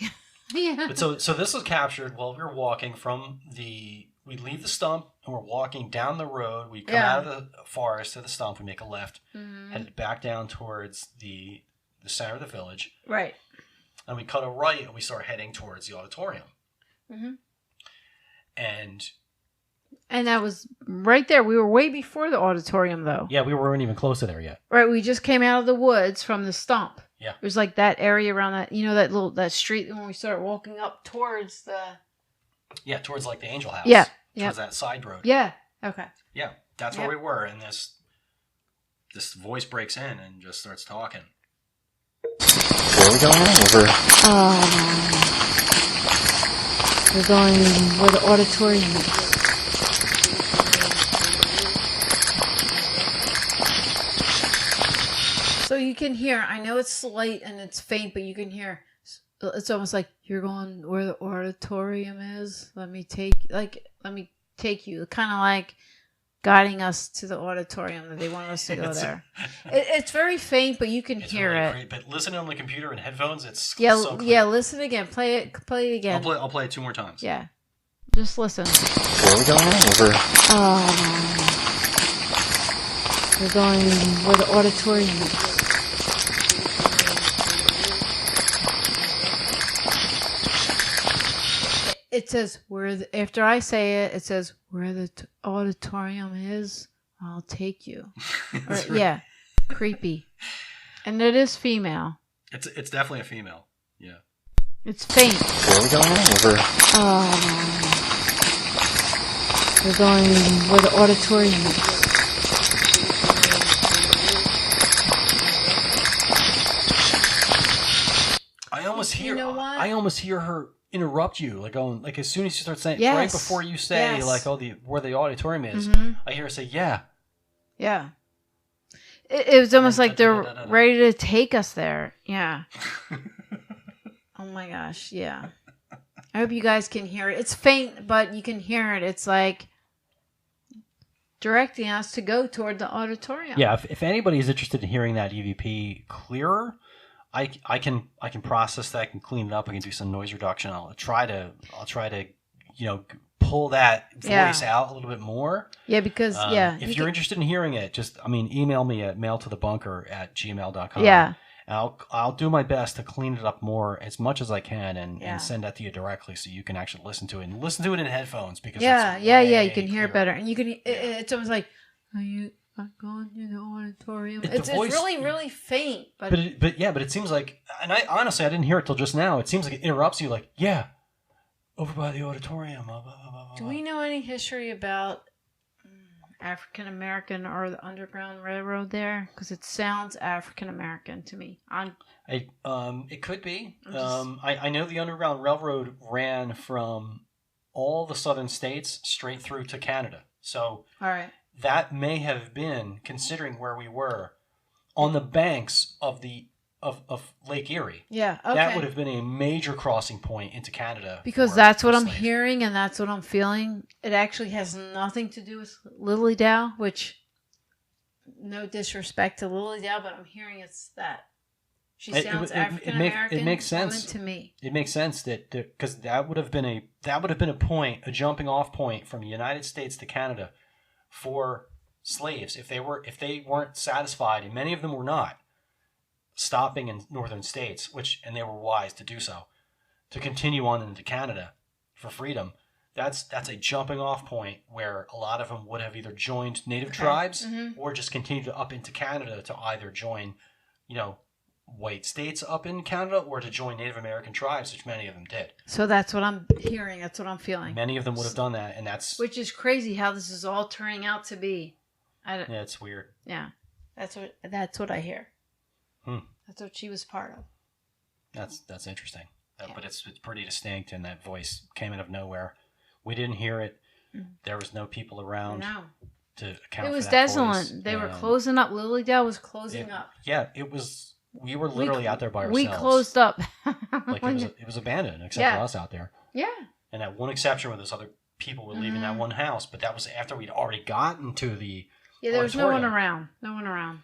But so this was captured while we were walking from the... We leave the stump and we're walking down the road. We come out of the forest to the stump. We make a left, headed back down towards the center of the village. Right. And we cut a right and we start heading towards the auditorium. Mm-hmm. And that was right there. We were way before the auditorium, though. Yeah, we weren't even close to there yet. Right. We just came out of the woods from the stump. Yeah. It was like that area around that, that street when we started walking up towards the... Yeah, towards like the Angel House. Yeah. Towards that side road. Yeah. Okay. Yeah, that's where we were, and this voice breaks in and just starts talking. Where are we going now? Over. We're going where the auditorium is. So you can hear. I know it's slight and it's faint, but you can hear. It's almost like you're going where the auditorium is. Let me take you. Kind of like guiding us to the auditorium that they want us to go there. It's very faint, but you can hear really it. Great. But listening on the computer and headphones, it's so clear. Yeah. Listen again. Play it again. I'll play it 2 more times. Yeah. Just listen. Where are we going now? Over. We're going where the auditorium is. It says after I say it, it says where the auditorium is. I'll take you. Yeah, creepy, and it is female. It's definitely a female. Yeah. It's faint. Where are we going now? Over. We're going where the auditorium is. I almost hear. You know what? I almost hear her interrupt you, like as soon as you start saying, right before you say where the auditorium is, I hear her say, yeah. It was almost like they're ready to take us there. Yeah. Oh my gosh. Yeah. I hope you guys can hear it. It's faint, but you can hear it. It's like directing us to go toward the auditorium. Yeah. If anybody is interested in hearing that EVP clearer, I can process that. I can clean it up. I can do some noise reduction. I'll try to pull that voice out a little bit more. Yeah, because if you're interested in hearing it, just email me at mailtothebunker@gmail.com. Yeah. And I'll do my best to clean it up more as much as I can and send that to you directly so you can actually listen to it and listen to it in headphones because you can hear it better and you can. It's almost like are you. I'm going to the auditorium. It's really, really faint. But it seems like, and I honestly, I didn't hear it till just now. It seems like it interrupts you like, over by the auditorium. Blah, blah, blah, blah. Do we know any history about African American or the Underground Railroad there? Because it sounds African American to me. It could be. I know the Underground Railroad ran from all the southern states straight through to Canada. So, all right. That may have been, considering where we were, on the banks of Lake Erie. Yeah, okay. That would have been a major crossing point into Canada. Because that's what I'm hearing and that's what I'm feeling. It actually has nothing to do with Lily Dow, which, no disrespect to Lily Dow, but I'm hearing it's that. She sounds African American. It makes sense to me. It makes sense that because that would have been a point, a jumping off point from the United States to Canada for slaves if they weren't satisfied, and many of them were not, stopping in northern states, and they were wise to do so, to continue on into Canada for freedom. That's a jumping off point where a lot of them would have either joined native tribes or just continued up into Canada to either join, white states up in Canada or to join Native American tribes, which many of them did. So that's what I'm hearing. That's what I'm feeling. Many of them would have done that, and which is crazy how this is all turning out to be. I don't, Yeah, it's weird. yeah, that's what I hear. Hmm. That's what she was part of. That's interesting. Yeah. But it's pretty distinct, and that voice came out of nowhere. We didn't hear it. Mm. There was no people around No, to account it for was that desolate. voice. They were And closing up. Lilydale was closing up. Yeah, it was. We were literally out there by ourselves. We closed up. Like it was abandoned, except Yeah. for us out there. Yeah. And that one exception where those other people were leaving that one house, but that was after we'd already gotten to the Yeah, there was no one auditorium. around. No one around.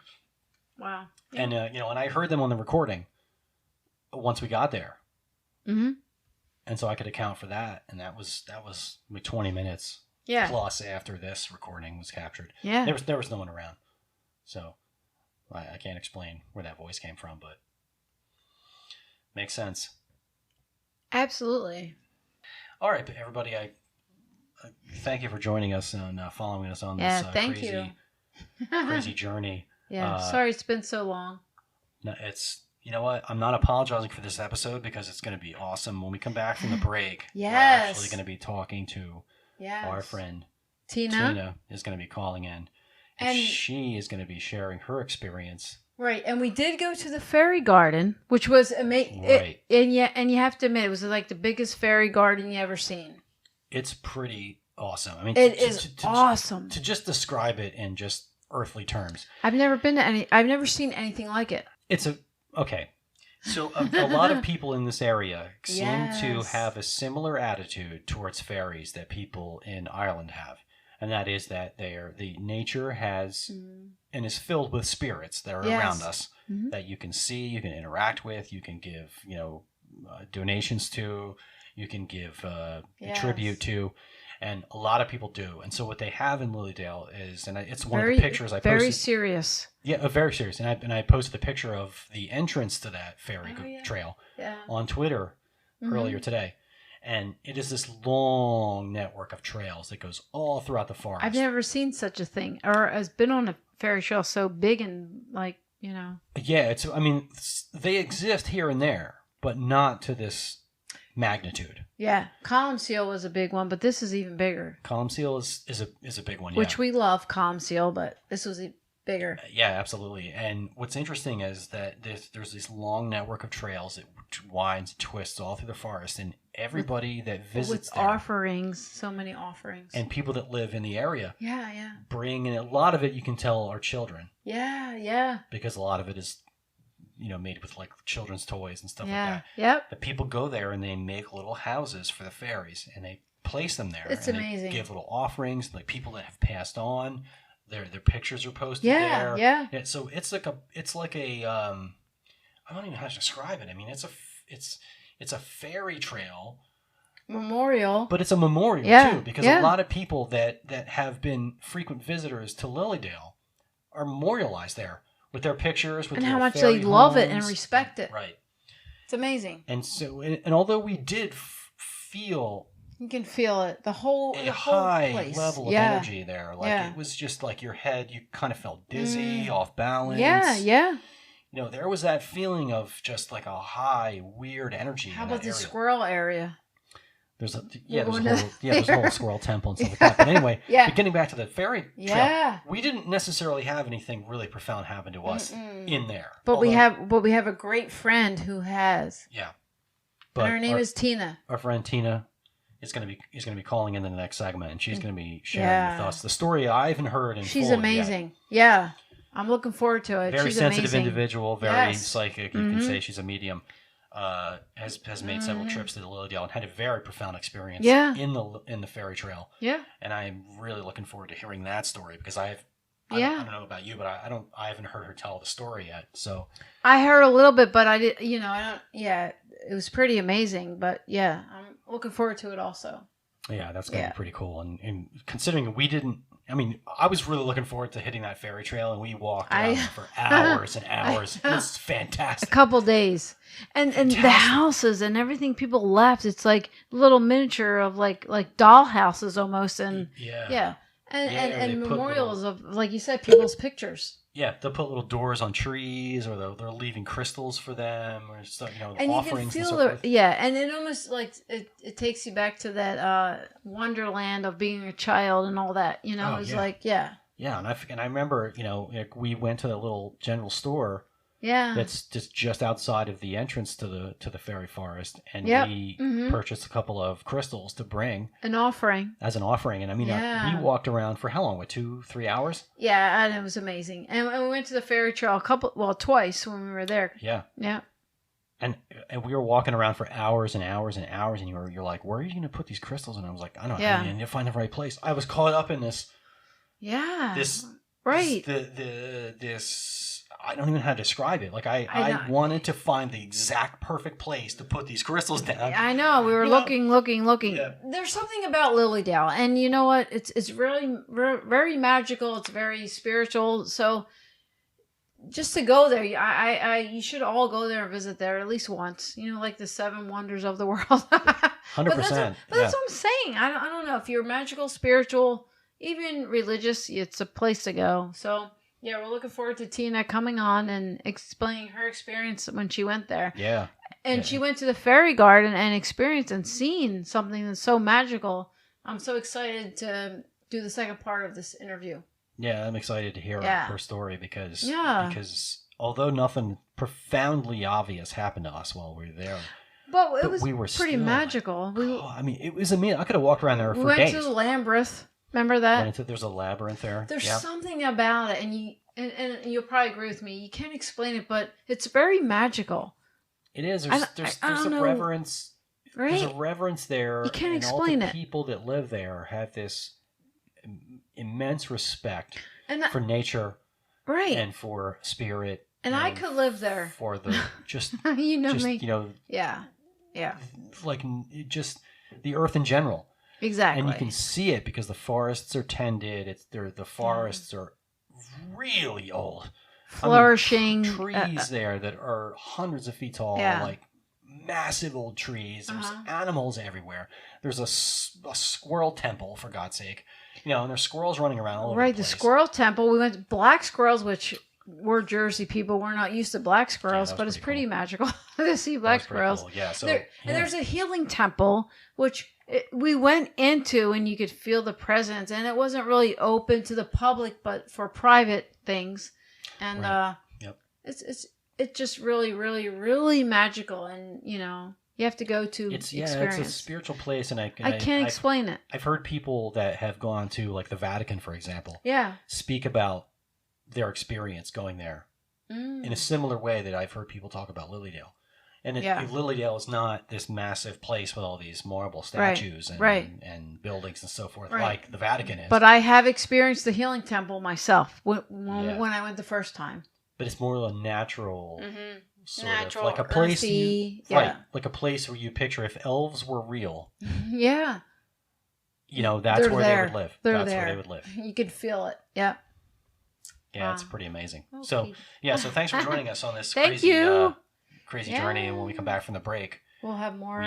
Wow. Yeah. And and I heard them on the recording once we got there. Mm-hmm. And so I could account for that, and that was like 20 minutes Yeah. plus after this recording was captured. Yeah. There was no one around, so I can't explain where that voice came from, but makes sense. Absolutely. All right, everybody, I thank you for joining us and following us on Yeah. this Thank crazy you. crazy journey. Yeah. Sorry it's been so long. No, it's you know what? I'm not apologizing for this episode because it's going to be awesome when we come back from the break. Yes. We're actually going to be talking to Yes. our friend Tina. Tina is going to be calling in, And- she is going to be sharing her experience. Right, and we did go to the fairy garden, which was amazing. Right. And you have to admit, it was like the biggest fairy garden you ever seen. It's pretty awesome. I mean, It is awesome. To just describe it in just earthly terms. I've never been to any. I've never seen anything like it. It's okay. So a lot of people in this area seem to Yes. have a similar attitude towards fairies that people in Ireland have, and that is that the nature has and is filled with spirits that are Yes. around us Mhm. that you can see, you can interact with, you can give donations to, you can give Yes. tribute to. And a lot of people do. And so what they have in Lilydale is, and it's one Very, of the pictures I posted. very serious. Yeah, very serious. And I posted a picture of the entrance to that fairy Oh, yeah. trail Yeah. on Twitter earlier today. And it is this long network of trails that goes all throughout the forest. I've never seen such a thing, or has been on a fairy trail so big and Yeah, they exist here and there, but not to this magnitude. Yeah, Column Seal was a big one, but this is even bigger. Column Seal is a big one, yeah. Which we love, Column Seal, but this was bigger. Yeah, absolutely. And what's interesting is that there's this long network of trails that winds and twists all through the forest, and everybody that visits With there, offerings, so many offerings. and people that live in the area yeah. bring, and a lot of it you can tell are children, Yeah. because a lot of it is made with like children's toys and stuff like Yeah. that. Yep. The people go there and they make little houses for the fairies, and they place them there. It's and amazing. They give little offerings, like people that have passed on. Their pictures are posted Yeah, there. yeah. So it's like a I don't even know how to describe it. I mean, it's a fairy trail, Memorial. but it's a memorial Yeah, too, because yeah. a lot of people that have been frequent visitors to Lilydale are memorialized there with their pictures, with And their how much fairy they love it and homes. respect it. Right. It's amazing. And so, and although we did feel You can feel it. The whole a the whole high place. level of Yeah. energy there, like Yeah. it was just like your head, you kind of felt dizzy, off balance. Yeah. There was that feeling of just like a high, weird energy. How in about that the area. squirrel area? There's a We're going to- there's a whole squirrel temple and stuff like that. But anyway, Yeah. getting back to the fairy trail, Yeah. we didn't necessarily have anything really profound happen to us in there. But we Although- have a great friend who has. yeah. And her name is Tina. Our friend Tina is going to be calling in the next segment, and she's going to be sharing Yeah. with us the story I haven't heard in She's full yet. amazing. Yeah. I'm looking forward to it. Very She's sensitive amazing. individual, very Yes. psychic. You can say she's a medium. Has made several trips to the Lilydale and had a very profound experience. Yeah. in the fairy trail. Yeah. And I'm really looking forward to hearing that story because I Yeah. don't know about you, but I haven't heard her tell the story yet. So I heard a little bit, but I did. It was pretty amazing. But yeah, I'm looking forward to it also. yeah, that's gonna be pretty cool. And considering we didn't. I mean, I was really looking forward to hitting that fairy trail, and we walked around for hours and hours. It's A fantastic. couple days, and the Fantastic. houses and everything people left. It's like little miniature of like doll houses almost, and Yeah. yeah, and Yeah, or and they put memorials of, like you said, people's pictures. Yeah, they'll put little doors on trees, or they're leaving crystals for them, or stuff, And you can offerings and feel so forth. yeah, and it almost like it takes you back to that wonderland of being a child and all that. Oh, It's yeah. like yeah, Yeah, and I remember, like we went to the little general store Yeah. that's just outside of the entrance to the fairy forest, and Yep. we Mhm. purchased a couple of crystals to bring An offering. as an offering. And I mean, Yeah. we walked around for how long? What, 2-3 hours? Yeah, and it was amazing. And we went to the fairy trail twice when we were there. Yeah. Yeah. And we were walking around for hours and hours and hours, and you're like, where are you going to put these crystals? And I was like, I don't know. Yeah. I need to find the right place. I was caught up in this. Yeah. This right. This I don't even know how to describe it. Like I wanted to find the exact perfect place to put these crystals down. I know. We were looking. Yeah. There's something about Lilydale, and you know what? It's really very magical. It's very spiritual. So just to go there, you should all go there and visit there at least once. Like the 7 wonders of the world. 100%. But that's what I'm saying. I don't know if you're magical, spiritual, even religious. It's a place to go. So yeah, we're looking forward to Tina coming on and explaining her experience when she went there. Yeah. And she went to the fairy garden and experienced and seen something that's so magical. I'm so excited to do the second part of this interview. Yeah, I'm excited to hear her story because although nothing profoundly obvious happened to us while we were there, but it was we were pretty still magical. I mean, it was amazing. I could have walked around there for days. We went to the Labyrinth. Remember that? There's a labyrinth there. There's something about it, and you'll probably agree with me. You can't explain it, but it's very magical. It is. There's a reverence. Right? There's a reverence there. You can't and explain all the it. People that live there have this immense respect for nature, right, and for spirit. And I could live there for the just me. Yeah. Like just the earth in general. Exactly. And you can see it because the forests are tended. The forests are really old. Flourishing. Trees there that are hundreds of feet tall, like massive old trees. There's animals everywhere. There's a squirrel temple, for God's sake. And there's squirrels running around all over the place. The squirrel temple. We went to black squirrels, which we're Jersey people. We're not used to black squirrels, but it's pretty magical to see black squirrels. Cool. Yeah. So and there's a healing temple, which we went into, and you could feel the presence, and it wasn't really open to the public, but for private things. And it's just really, really, really magical, and you have to go to experience. It's a spiritual place, and I can't explain it. I've heard people that have gone to like the Vatican, for example, speak about their experience going there in a similar way that I've heard people talk about Lilydale. And Lilydale is not this massive place with all these marble statues and buildings and so forth like the Vatican is. But I have experienced the healing temple myself when I went the first time. But it's more of a natural, sort of like a place, like a place where you picture if elves were real. Yeah. That's where they would live. That's where they would live. You could feel it. Yeah. Yeah, it's pretty amazing. Okay. So thanks for joining us on this crazy journey. And when we come back from the break, we'll have more.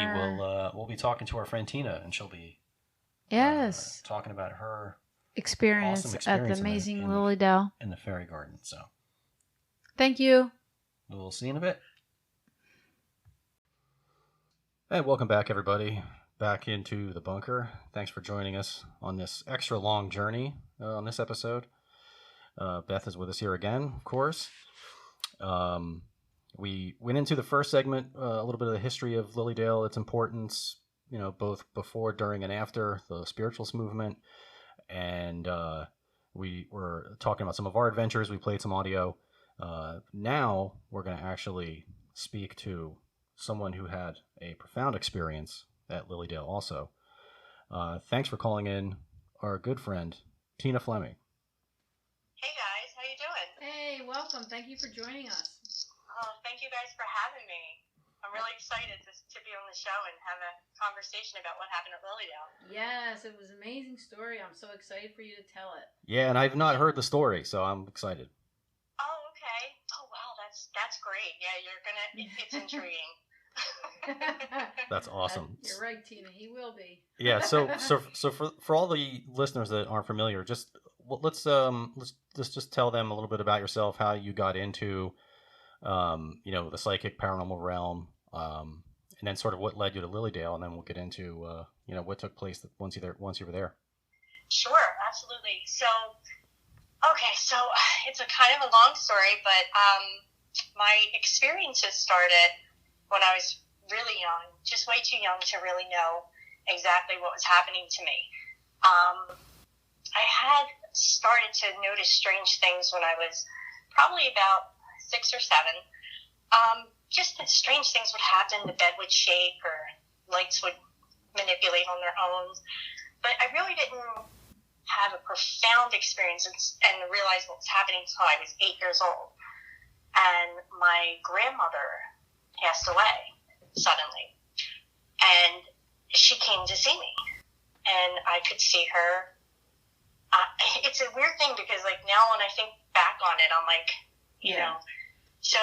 We'll be talking to our friend Tina, and she'll be talking about her experience at the amazing Lilydale in the fairy garden. So, thank you. We'll see you in a bit. And welcome back, everybody, back into the bunker. Thanks for joining us on this extra long journey on this episode. Beth is with us here again, of course. We went into the first segment, a little bit of the history of Lilydale, its importance, both before, during, and after the spiritualist movement. And we were talking about some of our adventures. We played some audio. Now we're going to actually speak to someone who had a profound experience at Lilydale also. Thanks for calling in our good friend, Tina Fleming. Hey guys, how you doing? Hey, welcome. Thank you for joining us. Oh, thank you guys for having me. I'm really excited to be on the show and have a conversation about what happened at Lilydale. Yes, it was an amazing story. I'm so excited for you to tell it. Yeah, and I've not heard the story, so I'm excited. Oh, okay. Oh, wow, that's great. Yeah, it's intriguing. That's awesome. You're right, Tina. He will be. Yeah. So for all the listeners that aren't familiar, let's just tell them a little bit about yourself, how you got into, the psychic paranormal realm, and then sort of what led you to Lilydale, and then we'll get into, what took place once you were there. Sure, absolutely. So Okay, so it's a kind of a long story, but my experiences started when I was really young, just way too young to really know exactly what was happening to me. I had started to notice strange things when I was probably about 6 or 7. Just that strange things would happen. The bed would shake or lights would manipulate on their own. But I really didn't have a profound experience and realize what was happening until I was 8 years old. And my grandmother passed away suddenly. And she came to see me. And I could see her. It's a weird thing because, like, now when I think back on it, I'm like, you know, so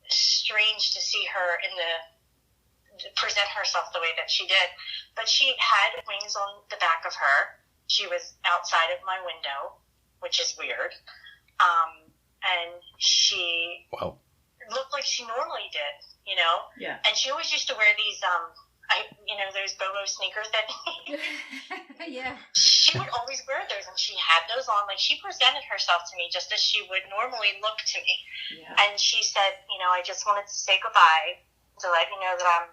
strange to see her present herself the way that she did. But she had wings on the back of her. She was outside of my window, which is weird. And she looked like she normally did, you know? Yeah. And she always used to wear these, those Bobo sneakers that Yeah. she would always wear those, and she had those on. Like, she presented herself to me just as she would normally look to me. Yeah. And she said, I just wanted to say goodbye to let you know that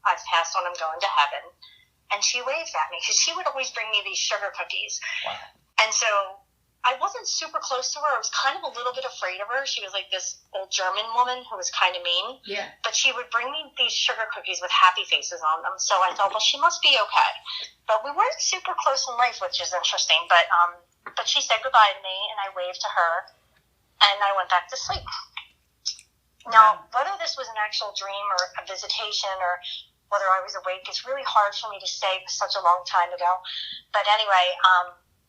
I've passed on, I'm going to heaven. And she waved at me because she would always bring me these sugar cookies. Wow. And so I wasn't super close to her. I was kind of a little bit afraid of her. She was like this old German woman who was kind of mean. Yeah. But she would bring me these sugar cookies with happy faces on them. So I thought, well, she must be okay. But we weren't super close in life, which is interesting. But she said goodbye to me, and I waved to her, and I went back to sleep. Now, whether this was an actual dream or a visitation or whether I was awake, it's really hard for me to say. It was such a long time ago. But anyway,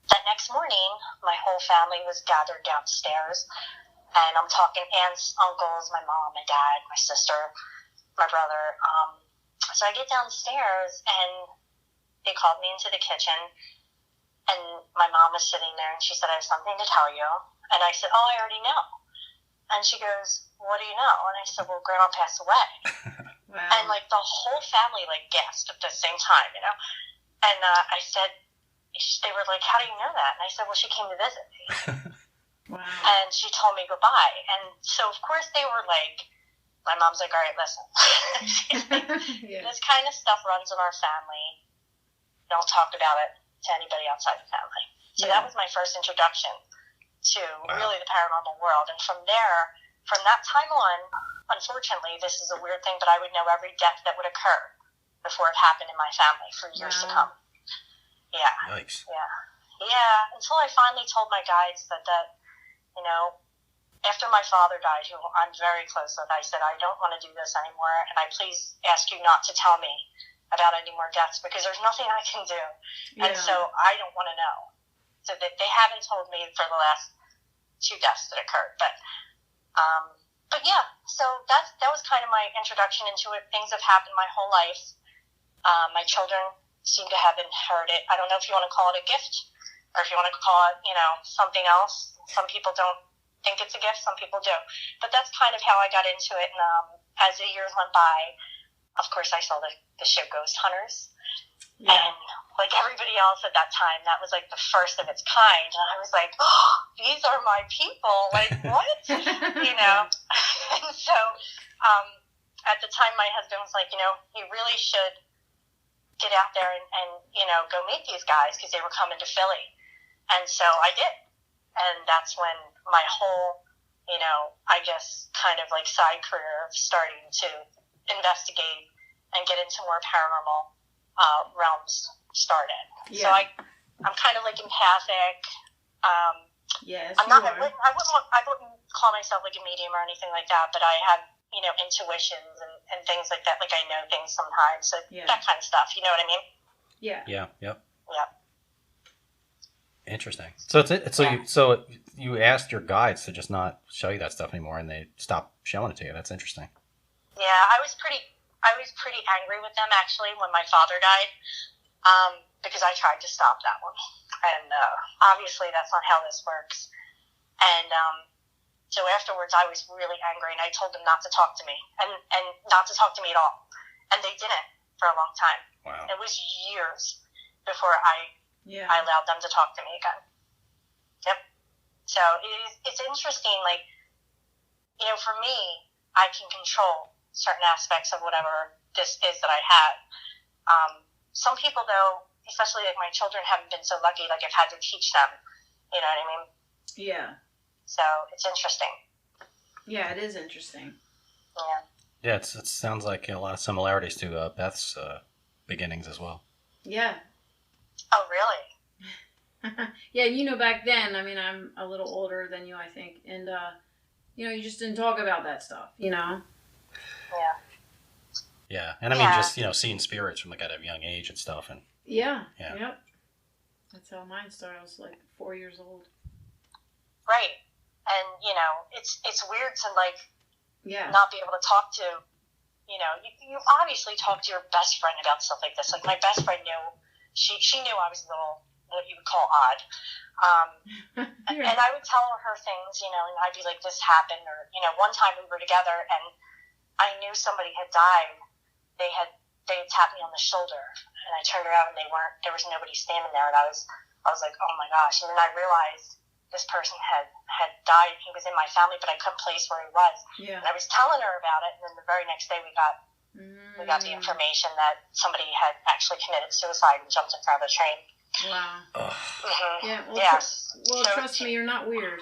that next morning, my whole family was gathered downstairs, and I'm talking aunts, uncles, my mom, my dad, my sister, my brother. So I get downstairs, and they called me into the kitchen, and my mom was sitting there, and she said, I have something to tell you. And I said, oh, I already know. And she goes, what do you know? And I said, well, Grandma passed away. Wow. And, like, the whole family, like, gasped at the same time, you know? And I said, they were like, how do you know that? And I said, well, she came to visit me. Wow. And she told me goodbye. And so, of course, they were like, my mom's like, all right, listen. She's like, Yeah. this kind of stuff runs in our family. Don't talk about it to anybody outside the family. So that was my first introduction to really the paranormal world. And from there, from that time on, unfortunately, this is a weird thing, but I would know every death that would occur before it happened in my family for years to come. Yeah. Yikes. Yeah. Until I finally told my guides that after my father died, who I'm very close with, I said, I don't want to do this anymore, and I please ask you not to tell me about any more deaths because there's nothing I can do. Yeah. And so I don't want to know. So they haven't told me for the last 2 deaths that occurred. But yeah, so that was kind of my introduction into it. Things have happened my whole life. My children seem to have inherited. I don't know if you want to call it a gift or if you want to call it, something else. Some people don't think it's a gift. Some people do. But that's kind of how I got into it. And as the years went by, of course, I saw the show Ghost Hunters. Yeah. And like everybody else at that time, that was like the first of its kind. And I was like, oh, these are my people. Like, what? And so at the time, my husband was like, you really should get out there and go meet these guys because they were coming to Philly. And so I did. And that's when my whole, I guess kind of like side career of starting to investigate and get into more paranormal realms started. Yeah. So I'm kind of like empathic. Yes, I wouldn't call myself like a medium or anything like that, but I have, intuitions and things like that. Like I know things sometimes, so that kind of stuff. You know what I mean? Yeah. Yeah. Yep. Yeah. Interesting. So you asked your guides to just not show you that stuff anymore, and they stopped showing it to you. That's interesting. Yeah, I was pretty angry with them actually when my father died, because I tried to stop that one, and obviously that's not how this works. And so afterwards, I was really angry, and I told them not to talk to me, and not to talk to me at all, and they didn't for a long time. Wow. It was years before I allowed them to talk to me again. Yep. So So it's interesting, like, for me, I can control certain aspects of whatever this is that I have. Some people, though, especially like my children, haven't been so lucky. Like, I've had to teach them. You know what I mean? Yeah. So it's interesting. Yeah, it is interesting. Yeah. Yeah, it sounds like a lot of similarities to Beth's beginnings as well. Yeah. Oh, really? Yeah, back then, I mean, I'm a little older than you, I think, and, you just didn't talk about that stuff, Yeah. Yeah, and I mean, just, seeing spirits from, like, at a young age and stuff. And Yeah. Yeah. Yep. That's how mine started. I was, like, 4 years old. Right. And, it's weird to, like, Yeah. not be able to talk to, you obviously talk to your best friend about stuff like this. Like, my best friend knew, she knew I was a little, what you would call odd. Yeah. And I would tell her things, and I'd be like, this happened. Or, one time we were together and I knew somebody had died. They had tapped me on the shoulder and I turned around and there was nobody standing there. And I was like, oh my gosh. And then I realized this person had died. He was in my family, but I couldn't place where he was. Yeah. And I was telling her about it. And then the very next day we got the information that somebody had actually committed suicide and jumped in front of a train. Wow. Mm-hmm. Yeah. Well, Yes. Trust me, you're not weird.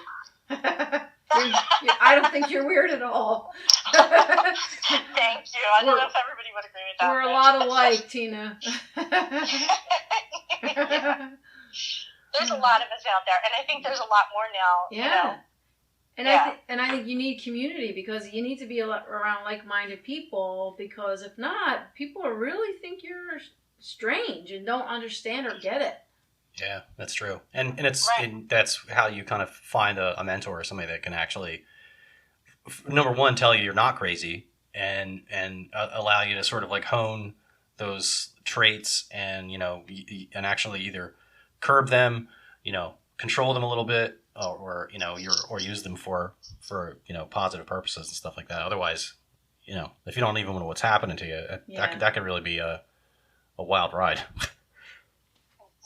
I don't think you're weird at all. Thank you. I don't know if everybody would agree with that. We're a lot alike, Tina. There's a lot of us out there, and I think there's a lot more now. Yeah. And I think you need community, because you need to be around like-minded people, because if not, people really think you're strange and don't understand or get it. Yeah, that's true. And it's Right. and that's how you kind of find a mentor or somebody that can actually, number one, tell you you're not crazy, and allow you to sort of like hone those traits and and actually either curb them, control them a little bit, or use them for positive purposes and stuff like that. Otherwise, if you don't even know what's happening to you, that could really be a wild ride.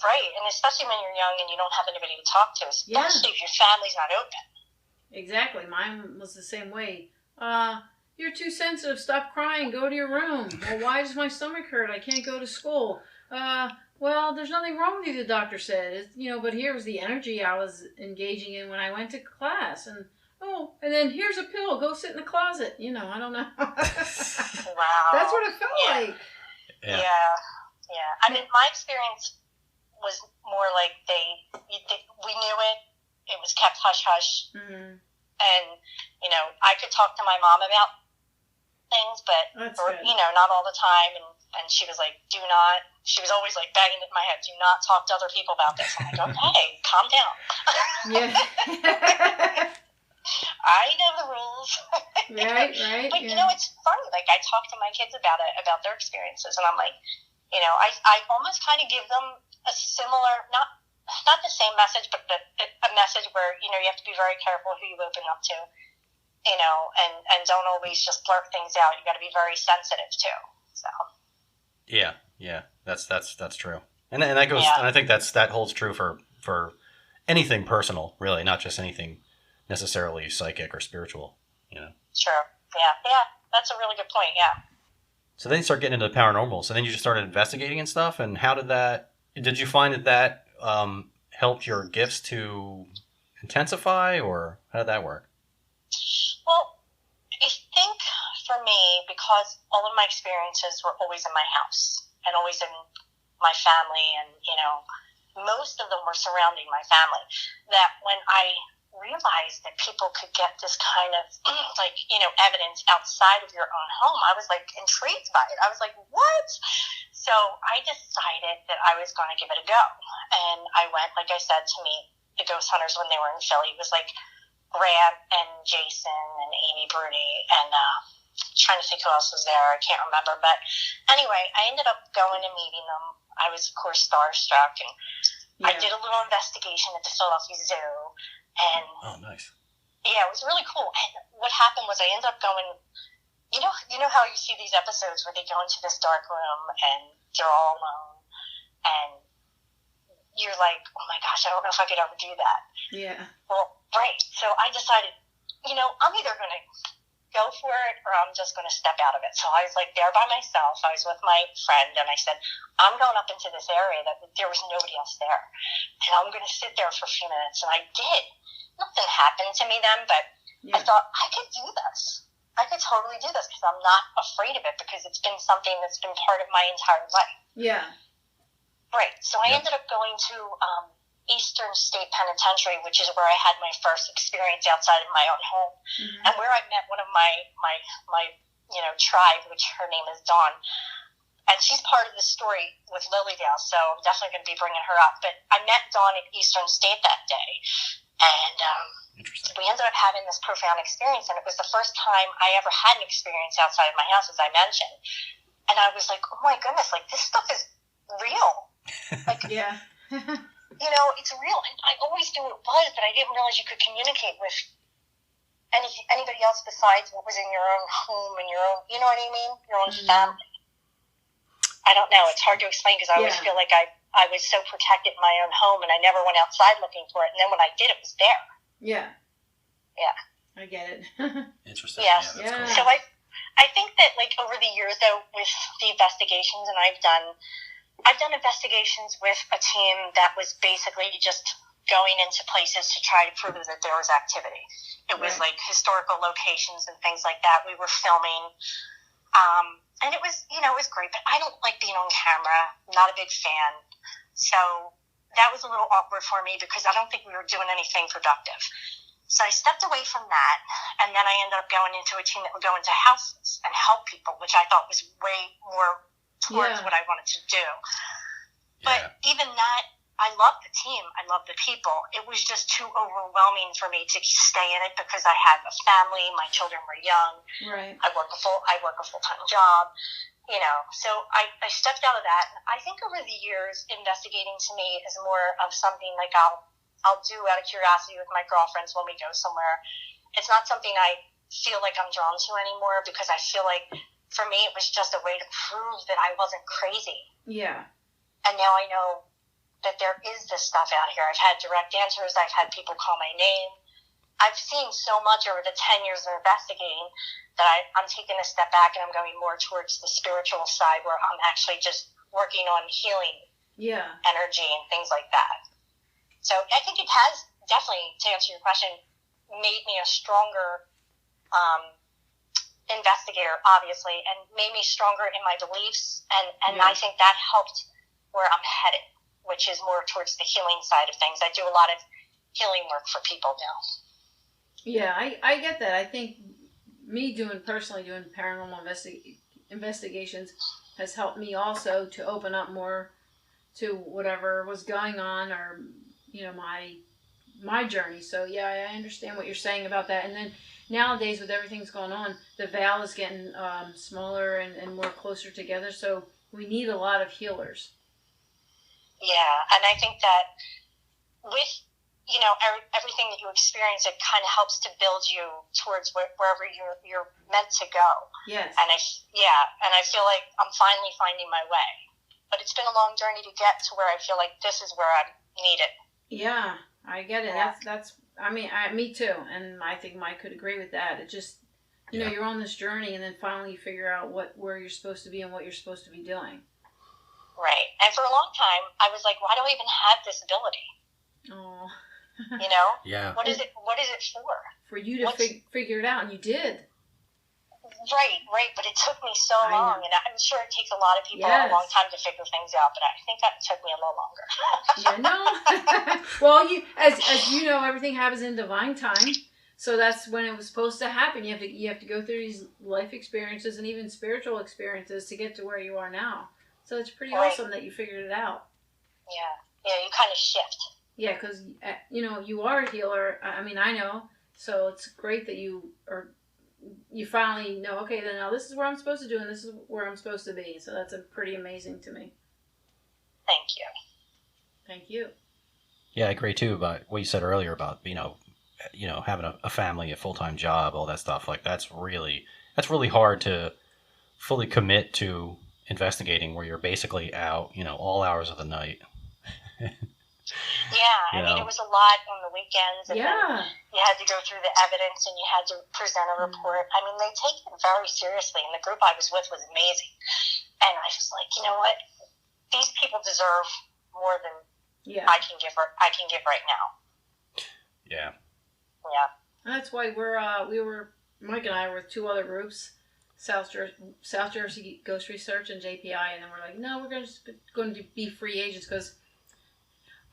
Right, and especially when you're young and you don't have anybody to talk to, especially if your family's not open. Exactly. Mine was the same way. You're too sensitive. Stop crying. Go to your room. Well, why does my stomach hurt? I can't go to school. Well, there's nothing wrong with you, the doctor said. But here was the energy I was engaging in when I went to class. And then here's a pill. Go sit in the closet. I don't know. Wow. That's what it felt like. Yeah. I mean, my experience was more like we knew it. It was kept hush-hush. Mm-hmm. And, I could talk to my mom about things, but, not all the time. And she was like, she was always like banging in my head, do not talk to other people about this. I'm like, okay, calm down. Yeah. I know the rules. Right. But, it's funny. Like, I talk to my kids about their experiences, and I'm like, I almost kind of give them a similar, not the same message, but a message where, you have to be very careful who you open up to, and don't always just blurt things out. You got to be very sensitive too. So. Yeah, that's true, and that goes, and I think that holds true for anything personal, really, not just anything necessarily psychic or spiritual. Sure. Yeah, that's a really good point. Yeah. So then you start getting into the paranormal. So then you just started investigating and stuff. And how did you find that helped your gifts to intensify, or how did that work? Well, I think for me, because all of my experiences were always in my house and always in my family, and, most of them were surrounding my family, that when I realized that people could get this kind of evidence outside of your own home, I was like intrigued by it. I was like, what? So I decided that I was going to give it a go. And I went, like I said, to meet the ghost hunters when they were in Philly. It was like Grant and Jason and Amy Bruni, and trying to think who else was there. I can't remember. But anyway, I ended up going and meeting them. I was, of course, starstruck, and I did a little investigation at the Philadelphia Zoo. And oh, nice. Yeah, it was really cool. And what happened was I ended up going, you know how you see these episodes where they go into this dark room and they're all alone, and you're like, oh my gosh, I don't know if I could ever do that. Yeah. Well, right. So I decided, I'm either going to go for it or I'm just going to step out of it. So I was like there by myself. I was with my friend and I said, I'm going up into this area that there was nobody else there. And I'm going to sit there for a few minutes. And I did. Nothing happened to me then, but I thought I could do this. I could totally do this because I'm not afraid of it because it's been something that's been part of my entire life. Yeah. Right. So I ended up going to Eastern State Penitentiary, which is where I had my first experience outside of my own home, and where I met one of my tribe, which her name is Dawn, and she's part of the story with Lilydale, so I'm definitely going to be bringing her up. But I met Dawn at Eastern State that day, and we ended up having this profound experience, and it was the first time I ever had an experience outside of my house, as I mentioned, and I was like, oh my goodness, like this stuff is real, like Yeah. it's real. And I always knew it was, but I didn't realize you could communicate with anybody else besides what was in your own home and your own, you know what I mean? Your own family. I don't know. It's hard to explain because I always feel like I was so protected in my own home and I never went outside looking for it. And then when I did, it was there. Yeah. Yeah. I get it. Interesting. Yes. Yeah, that's So cool. I think that like over the years though, with the investigations, and I've done investigations with a team that was basically just going into places to try to prove that there was activity. It was like historical locations and things like that. We were filming, and it was great, but I don't like being on camera. I'm not a big fan. So that was a little awkward for me because I don't think we were doing anything productive. So I stepped away from that, and then I ended up going into a team that would go into houses and help people, which I thought was way more towards what I wanted to do. But even that, I love the team. I love the people. It was just too overwhelming for me to stay in it because I had a family. My children were young. Right. I work a full-time job. So I stepped out of that. And I think over the years, investigating to me is more of something like I'll do out of curiosity with my girlfriends when we go somewhere. It's not something I feel like I'm drawn to anymore because I feel like for me it was just a way to prove that I wasn't crazy. Yeah. And now I know that there is this stuff out here. I've had direct answers. I've had people call my name. I've seen so much over the 10 years of investigating that I'm taking a step back and I'm going more towards the spiritual side where I'm actually just working on healing energy and things like that. So I think it has definitely, to answer your question, made me a stronger investigator, obviously, and made me stronger in my beliefs. And I think that helped where I'm headed, which is more towards the healing side of things. I do a lot of healing work for people now. Yeah, I get that. I think me personally doing paranormal investigations has helped me also to open up more to whatever was going on or, my journey. So, yeah, I understand what you're saying about that. And then nowadays with everything's going on, the veil is getting smaller and more closer together. So we need a lot of healers. Yeah, and I think that with, everything that you experience, it kind of helps to build you towards wherever you're meant to go. Yes. And I feel like I'm finally finding my way. But it's been a long journey to get to where I feel like this is where I'm needed. Yeah, I get it. Yeah. That's me too. And I think Mike could agree with that. It just, you're on this journey and then finally you figure out where you're supposed to be and what you're supposed to be doing. Right. And for a long time, I was like, why do I even have this ability? Oh. Yeah. What is it for? For you to figure it out, and you did. Right. But it took me so long, and I'm sure it takes a lot of people a long time to figure things out, but I think that took me a little longer. Yeah, no. Well, as you know, everything happens in divine time. So that's when it was supposed to happen. You have to go through these life experiences and even spiritual experiences to get to where you are now. So it's pretty awesome that you figured it out. Yeah, you kind of shift. Yeah, because, you are a healer. I mean, I know. So it's great that you finally know, okay, then now this is where I'm supposed to do and this is where I'm supposed to be. So that's pretty amazing to me. Thank you. Thank you. Yeah, I agree too about what you said earlier about, having a family, a full-time job, all that stuff. Like that's really hard to fully commit to investigating where you're basically out, all hours of the night. Yeah, I mean, it was a lot on the weekends, and then you had to go through the evidence, and you had to present a report. I mean, they take it very seriously, and the group I was with was amazing. And I was like, you know what? These people deserve more than I can give right now. Yeah. Yeah. That's why Mike and I were with two other groups, South Jersey Ghost Research and JPI, and then we're like, no, we're going to be free agents because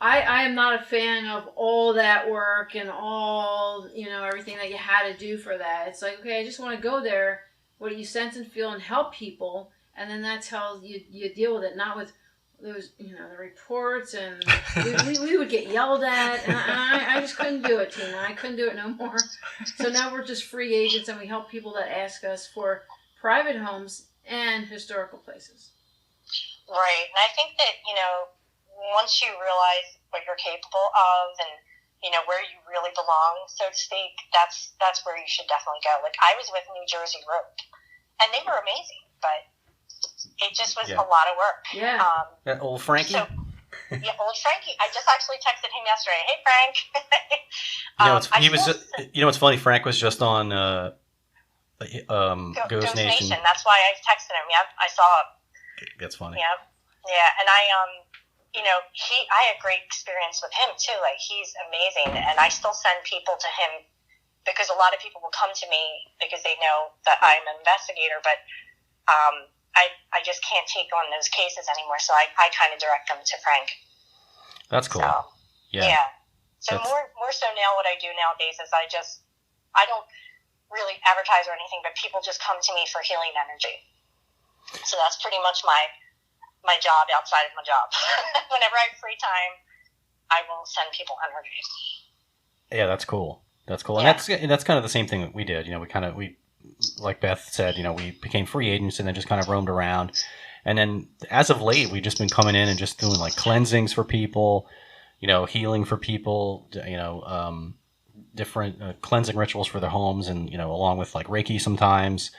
I am not a fan of all that work and all, everything that you had to do for that. It's like, okay, I just want to go there, what you sense and feel, and help people, and then that's how you deal with it, not with those, the reports, and we would get yelled at, and I just couldn't do it, Tina. I couldn't do it no more. So now we're just free agents, and we help people that ask us for private homes and historical places. Right, and I think that, once you realize what you're capable of and, where you really belong, so to speak, that's where you should definitely go. Like, I was with New Jersey Road, and they were amazing, but it just was a lot of work. Yeah. Old Frankie? Old Frankie. I just actually texted him yesterday. Hey, Frank. What's funny? Frank was just on Ghost Nation. That's why I texted him. Yep, I saw it. That's funny. Yeah, and I had great experience with him too. Like, he's amazing, and I still send people to him because a lot of people will come to me because they know that I'm an investigator, but I just can't take on those cases anymore, so I kind of direct them to Frank. That's cool. So, yeah. So more so now, what I do nowadays is I don't really advertise or anything, but people just come to me for healing energy. So that's pretty much my job outside of my job. Whenever I have free time, I will send people energy. Yeah, that's cool. That's cool. Yeah. And that's kind of the same thing that we did. We like Beth said, we became free agents and then just kind of roamed around. And then as of late, we've just been coming in and just doing like cleansings for people, healing for people, different cleansing rituals for their homes, and, along with like Reiki sometimes,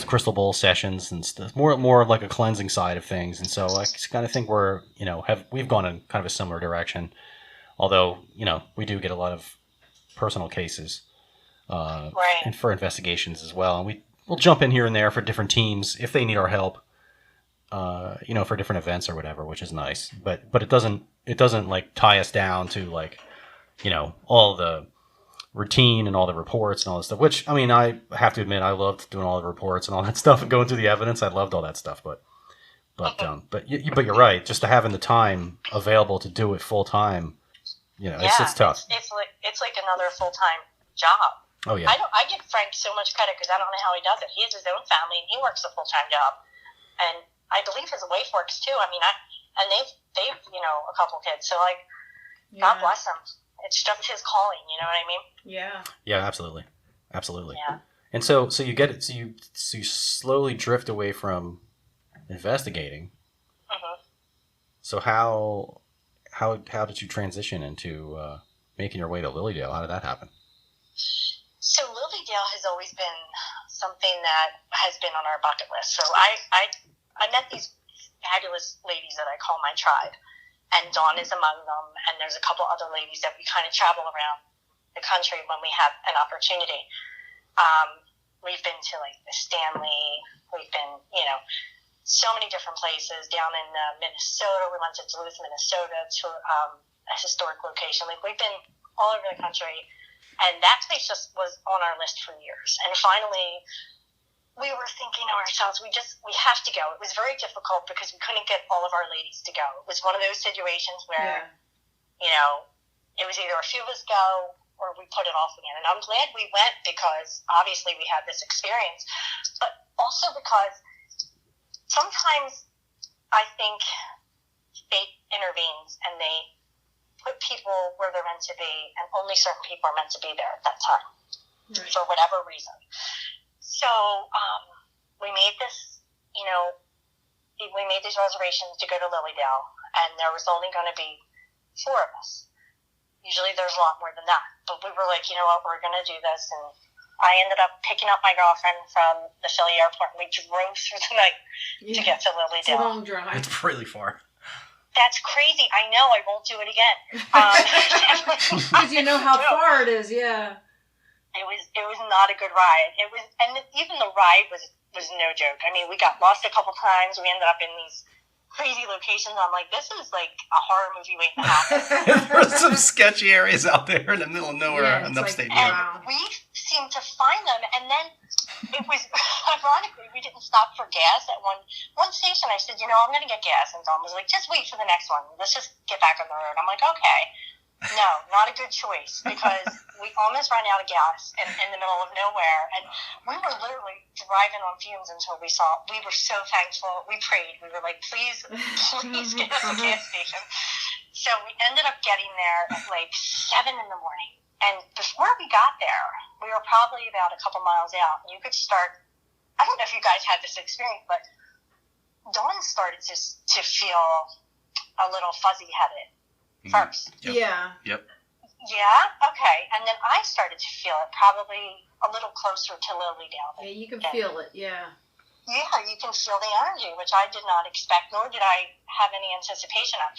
crystal bowl sessions and stuff, more of like a cleansing side of things. And so I kind of think we've gone in kind of a similar direction, although, we do get a lot of personal cases. And for investigations as well, and we'll jump in here and there for different teams if they need our help, for different events or whatever, which is nice. But it doesn't like tie us down to like, all the routine and all the reports and all this stuff. Which, I mean, I have to admit, I loved doing all the reports and all that stuff and going through the evidence. I loved all that stuff, but you're right. Just having the time available to do it full time, it's tough. It's like another full time job. Oh yeah. I give Frank so much credit because I don't know how he does it. He has his own family and he works a full time job, and I believe his wife works too. I mean, they've a couple kids, so like, God bless him. It's just his calling. You know what I mean? Yeah. Yeah, absolutely. Yeah. And so you get it. So you slowly drift away from investigating. Mm-hmm. So how did you transition into making your way to Lilydale? How did that happen? So Lilydale has always been something that has been on our bucket list. So I met these fabulous ladies that I call my tribe, and Dawn is among them, and there's a couple other ladies that we kind of travel around the country when we have an opportunity. We've been to like the Stanley, we've been, so many different places down in Minnesota. We went to Duluth, Minnesota to a historic location. Like, we've been all over the country. And that place just was on our list for years. And finally, we were thinking to ourselves, we have to go. It was very difficult because we couldn't get all of our ladies to go. It was one of those situations where, it was either a few of us go or we put it off again. And I'm glad we went because obviously we had this experience, but also because sometimes I think fate intervenes and they put people where they're meant to be, and only certain people are meant to be there at that time, for whatever reason. So we made this, we made these reservations to go to Lilydale, and there was only going to be 4 of us. Usually there's a lot more than that, but we were like, you know what, we're going to do this, and I ended up picking up my girlfriend from the Philly airport, and we drove through the night to get to Lilydale. It's a long drive. It's really far. That's crazy. I know. I won't do it again. Because you know how far it is, yeah. It was not a good ride. It was, and even the ride was no joke. I mean, we got lost a couple times. We ended up in these crazy locations. I'm like, this is like a horror movie waiting to happen. There's some sketchy areas out there in the middle of nowhere in upstate New York. And we seemed to find them, and then it was ironically we didn't stop for gas at one station. I said, I'm going to get gas, and Dawn was like, just wait for the next one. Let's just get back on the road. I'm like, okay. No, not a good choice, because we almost ran out of gas in the middle of nowhere, and we were literally driving on fumes until we were so thankful. We prayed. We were like, please get us a gas station. So we ended up getting there at like 7 in the morning, and before we got there, we were probably about a couple miles out, and you could start, I don't know if you guys had this experience, but Dawn started to feel a little fuzzy-headed. First. Yep. Yeah. Yep. Yeah? Okay. And then I started to feel it probably a little closer to Lily down. Yeah, you can feel it, yeah. Yeah, you can feel the energy, which I did not expect, nor did I have any anticipation of.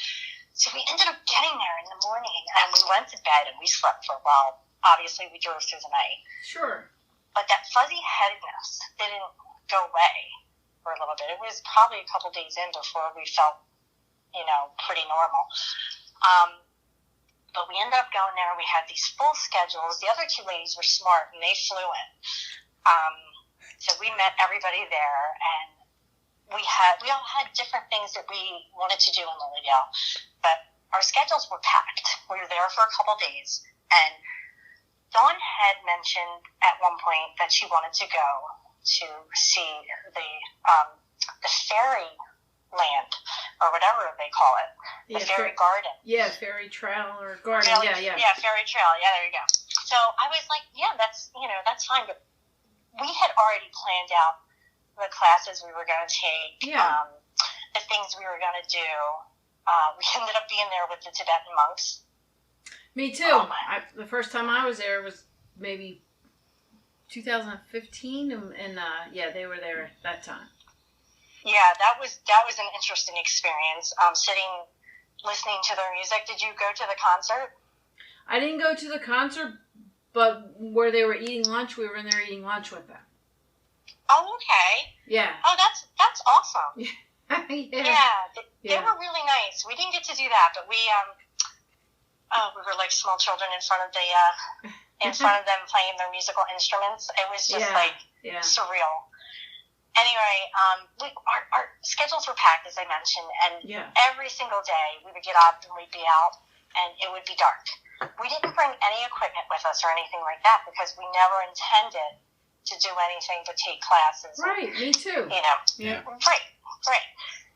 So we ended up getting there in the morning, and we went to bed, and we slept for a while. Obviously, we drove through the night. Sure. But that fuzzy-headedness didn't go away for a little bit. It was probably a couple days in before we felt, pretty normal. But we ended up going there, and we had these full schedules. The other two ladies were smart, and they flew in. So we met everybody there, and we all had different things that we wanted to do in Lilydale, but our schedules were packed. We were there for a couple days, and Dawn had mentioned at one point that she wanted to go to see the fairy land, or whatever they call it, the fairy garden. Yeah, fairy trail or garden. Yeah, fairy trail. Yeah, there you go. So I was like, yeah, that's fine. But we had already planned out the classes we were going to take, the things we were going to do. We ended up being there with the Tibetan monks. Me too. The first time I was there was maybe 2015, and they were there at that time. Yeah, that was an interesting experience. Sitting, listening to their music. Did you go to the concert? I didn't go to the concert, but where they were eating lunch, we were in there eating lunch with them. Oh, okay. Yeah. Oh, that's awesome. Yeah. They were really nice. We didn't get to do that, but we were like small children in front of them playing their musical instruments. It was just surreal. Anyway, our schedules were packed, as I mentioned, and every single day we would get up and we'd be out, and it would be dark. We didn't bring any equipment with us or anything like that, because we never intended to do anything but take classes. Right, me too. Yeah. Right.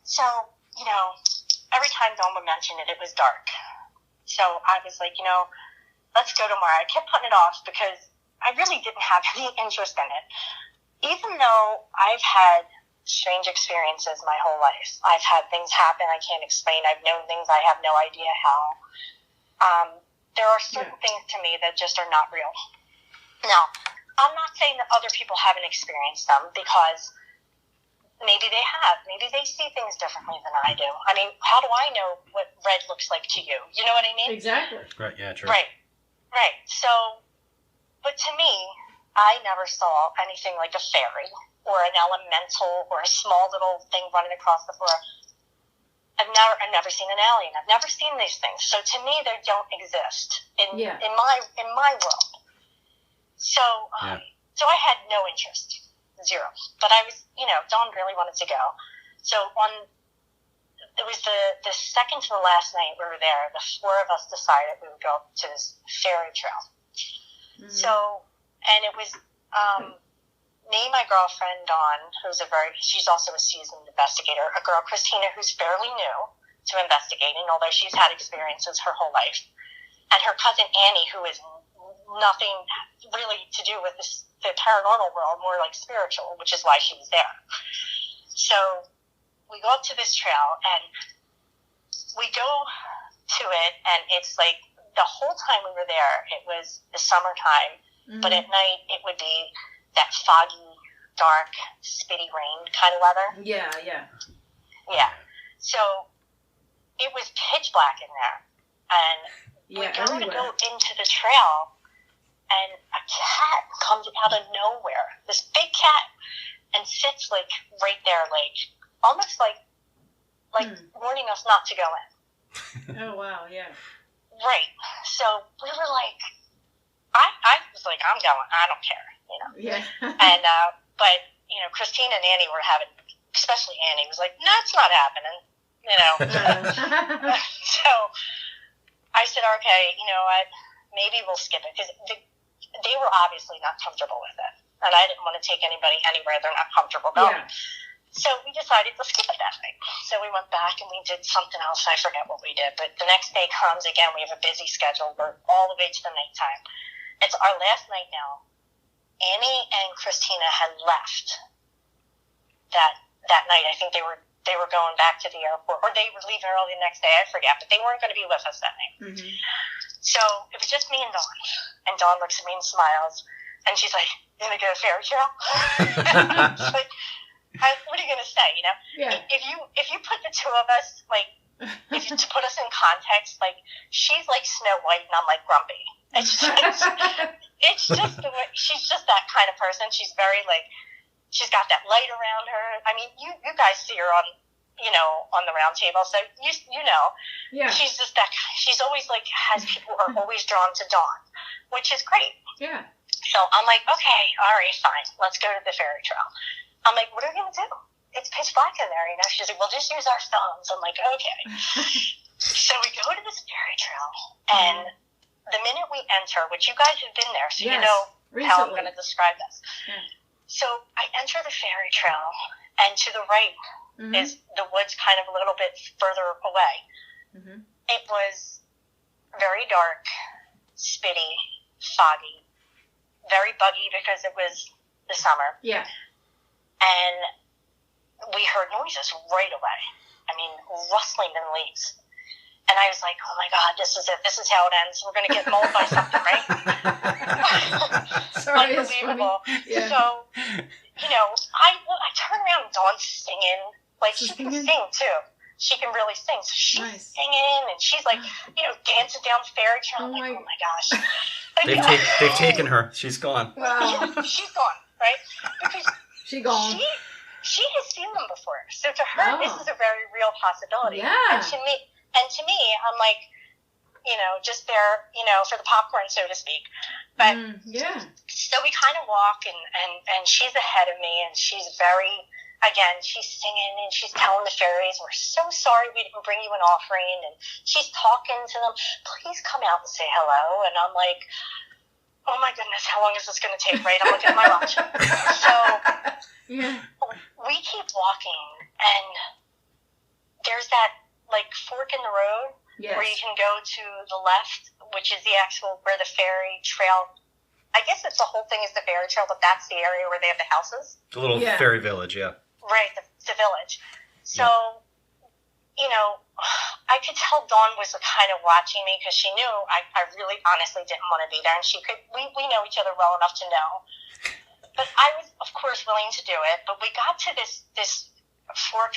So, every time Dawn would mention it, it was dark. So I was like, let's go tomorrow. I kept putting it off because I really didn't have any interest in it. Even though I've had strange experiences my whole life, I've had things happen I can't explain. I've known things I have no idea how. There are certain things to me that just are not real. Now, I'm not saying that other people haven't experienced them, because maybe they have. Maybe they see things differently than I do. I mean, how do I know what red looks like to you? You know what I mean? Exactly. Right, yeah, true. Right. So, but to me, I never saw anything like a fairy or an elemental or a small little thing running across the floor. I've never seen an alien. I've never seen these things. So to me, they don't exist in my world. So so I had no interest, zero. But I was, Dawn really wanted to go. So it was the second to the last night we were there. The four of us decided we would go to this fairy trail. Mm-hmm. So. And it was me, my girlfriend, Dawn, she's also a seasoned investigator, a girl, Christina, who's fairly new to investigating, although she's had experiences her whole life, and her cousin Annie, who is nothing really to do with the paranormal world, more like spiritual, which is why she was there. So we go up to this trail, and we go to it, and it's like the whole time we were there, it was the summertime. Mm-hmm. But at night, it would be that foggy, dark, spitty rain kind of weather. Yeah. Yeah. So it was pitch black in there. And we go to go into the trail, and a cat comes out of nowhere. This big cat, and sits like right there, like almost like warning us not to go in. Oh wow, yeah. Right. So we were like, I was like, I'm going. I don't care, you know. Yeah. And but you know, Christine and Annie were having, especially Annie was like, no, it's not happening, you know. So I said, okay, you know what? Maybe we'll skip it, because they were obviously not comfortable with it, and I didn't want to take anybody anywhere they're not comfortable going. Yeah. So we decided to skip it that night. So we went back and we did something else. I forget what we did, but the next day comes again. We have a busy schedule. We're all the way to the nighttime. It's our last night now. Annie and Christina had left that night. I think they were going back to the airport, or they were leaving early the next day. I forget, but they weren't going to be with us that night. Mm-hmm. So it was just me and Dawn. And Dawn looks at me and smiles, and she's like, "You gonna go fairy trail?" She's like, what are you gonna say? You know, yeah. If you put the two of us, like, to put us in context, like, she's like Snow White and I'm like Grumpy. It's just the way, she's just that kind of person. She's very like, she's got that light around her. I mean, you guys see her on, you know, on the round table, so you know, yeah. She's just that. She's always like, has people are always drawn to Dawn, which is great. Yeah. So I'm like, okay, all right, fine, let's go to the fairy trail. I'm like, what are we going to do? It's pitch black in there, you know? She's like, well, just use our phones. I'm like, okay. So we go to this fairy trail, and the minute we enter, which you guys have been there, so yes, you know recently how I'm going to describe this. Yeah. So I enter the fairy trail, and to the right is the woods kind of a little bit further away. Mm-hmm. It was very dark, spitty, foggy, very buggy because it was the summer. Yeah. And we heard noises right away. I mean, rustling in leaves. And I was like, oh my God, this is it. This is how it ends. We're going to get mauled by something, right? Sorry, unbelievable. Yeah. So, you know, I turn around and Dawn's singing. Like, she can sing, too. She can really sing. So she's singing, and she's like, you know, dancing down the fairy trail. I'm like, oh my gosh. They've taken her. She's gone. Wow. She's gone, right? Because she gone. She has seen them before. So to her, this is a very real possibility. Yeah. And to me, I'm like, you know, just there, you know, for the popcorn, so to speak. But yeah. So we kind of walk, and she's ahead of me, and she's very, again, she's singing, and she's telling the fairies, we're so sorry we didn't bring you an offering, and she's talking to them, please come out and say hello. And I'm like, oh my goodness, how long is this going to take, right? I'm looking at my watch. So yeah. We keep walking, and there's that, like, fork in the road, yes, where you can go to the left, which is the actual, where the fairy trail, I guess it's the whole thing is the fairy trail, but that's the area where they have the houses. The little fairy village, yeah. Right, the village. So, you know, I could tell Dawn was kind of watching me, because she knew I really honestly didn't want to be there, and we know each other well enough to know. But I was, of course, willing to do it. But we got to this fork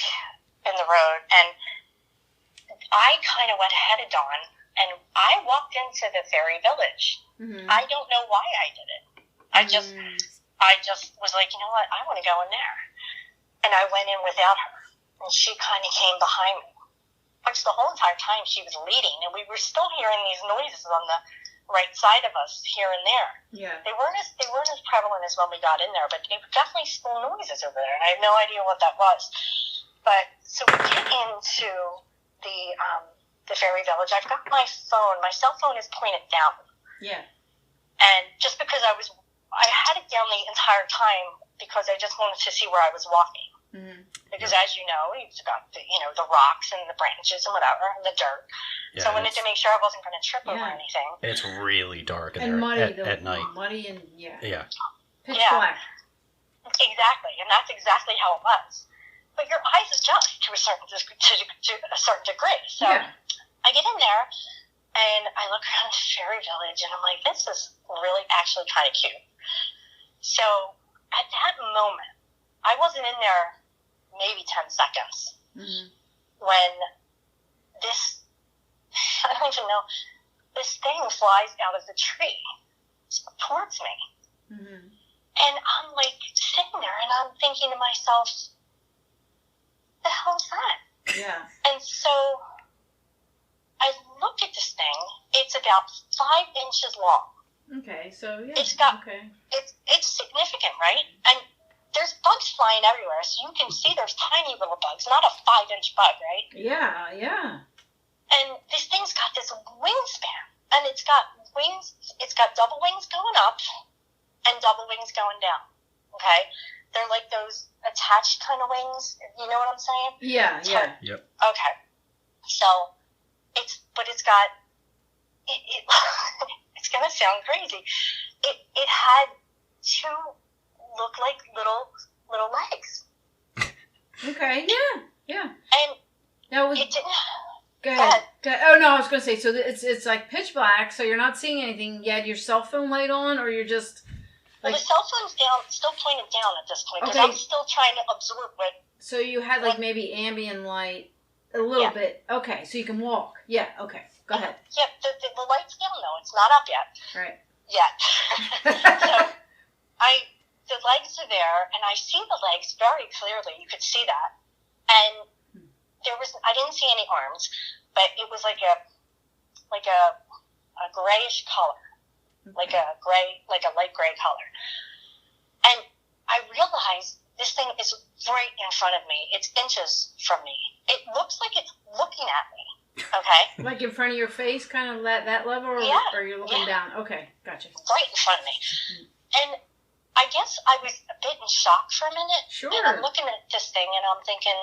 in the road, and I kind of went ahead of Dawn, and I walked into the fairy village. Mm-hmm. I don't know why I did it. I just was like, you know what? I want to go in there. And I went in without her, and she kind of came behind me. Which the whole entire time she was leading, and we were still hearing these noises on the right side of us here and there. Yeah. They weren't as prevalent as when we got in there, but they were definitely still noises over there, and I have no idea what that was. But so we get into the fairy village. I've got my phone. My cell phone is pointed down. Yeah. And just because I had it down the entire time because I just wanted to see where I was walking. Mm-hmm. Because as you know, you've got the rocks and the branches and whatever and the dirt. Yeah, so I wanted to make sure I wasn't going to trip over anything. It's really dark in and there muddy, at night. Muddy and pitch black. Exactly, and that's exactly how it was. But your eyes adjust to a certain degree. So I get in there and I look around the fairy village, and I'm like, this is really actually kind of cute. So at that moment, I wasn't in there maybe 10 seconds when this, I don't even know, this thing flies out of the tree towards me. Mm-hmm. And I'm like sitting there and I'm thinking to myself, the hell is that? Yeah. And so I look at this thing. It's about 5 inches long. Okay, so yeah. It's got, okay. it's significant, right? And there's bugs flying everywhere, so you can see there's tiny little bugs, not a 5-inch bug, right? Yeah, yeah. And this thing's got this wingspan, and it's got wings. It's got double wings going up and double wings going down. Okay, they're like those attached kind of wings. You know what I'm saying? Yeah, yeah. Yep. Okay, so it's got it it's gonna sound crazy. It had 2 look like little legs. Okay, yeah, yeah. And Now was it didn't. go ahead. Oh no, I was gonna say, so it's like pitch black, so you're not seeing anything. You had your cell phone light on, or you're just Well, like, the cell phone's down, still pointed down at this point, because Okay. I'm still trying to absorb what. so you had like maybe ambient light a little Yeah. bit. Okay, so you can walk. Yeah. Okay. Go ahead. Yeah, the light's down though. It's not up yet. Right. Yet. So the legs are there, and I see the legs very clearly. You could see that, and I didn't see any arms, but it was like a grayish color, like a light gray color, and I realized this thing is right in front of me. It's inches from me. It looks like it's looking at me. Okay. Like in front of your face, kind of that level, or, Yeah, or you're looking yeah. down. Okay, gotcha. Right in front of me. And I guess I was a bit in shock for a minute. Sure. And I'm looking at this thing and I'm thinking,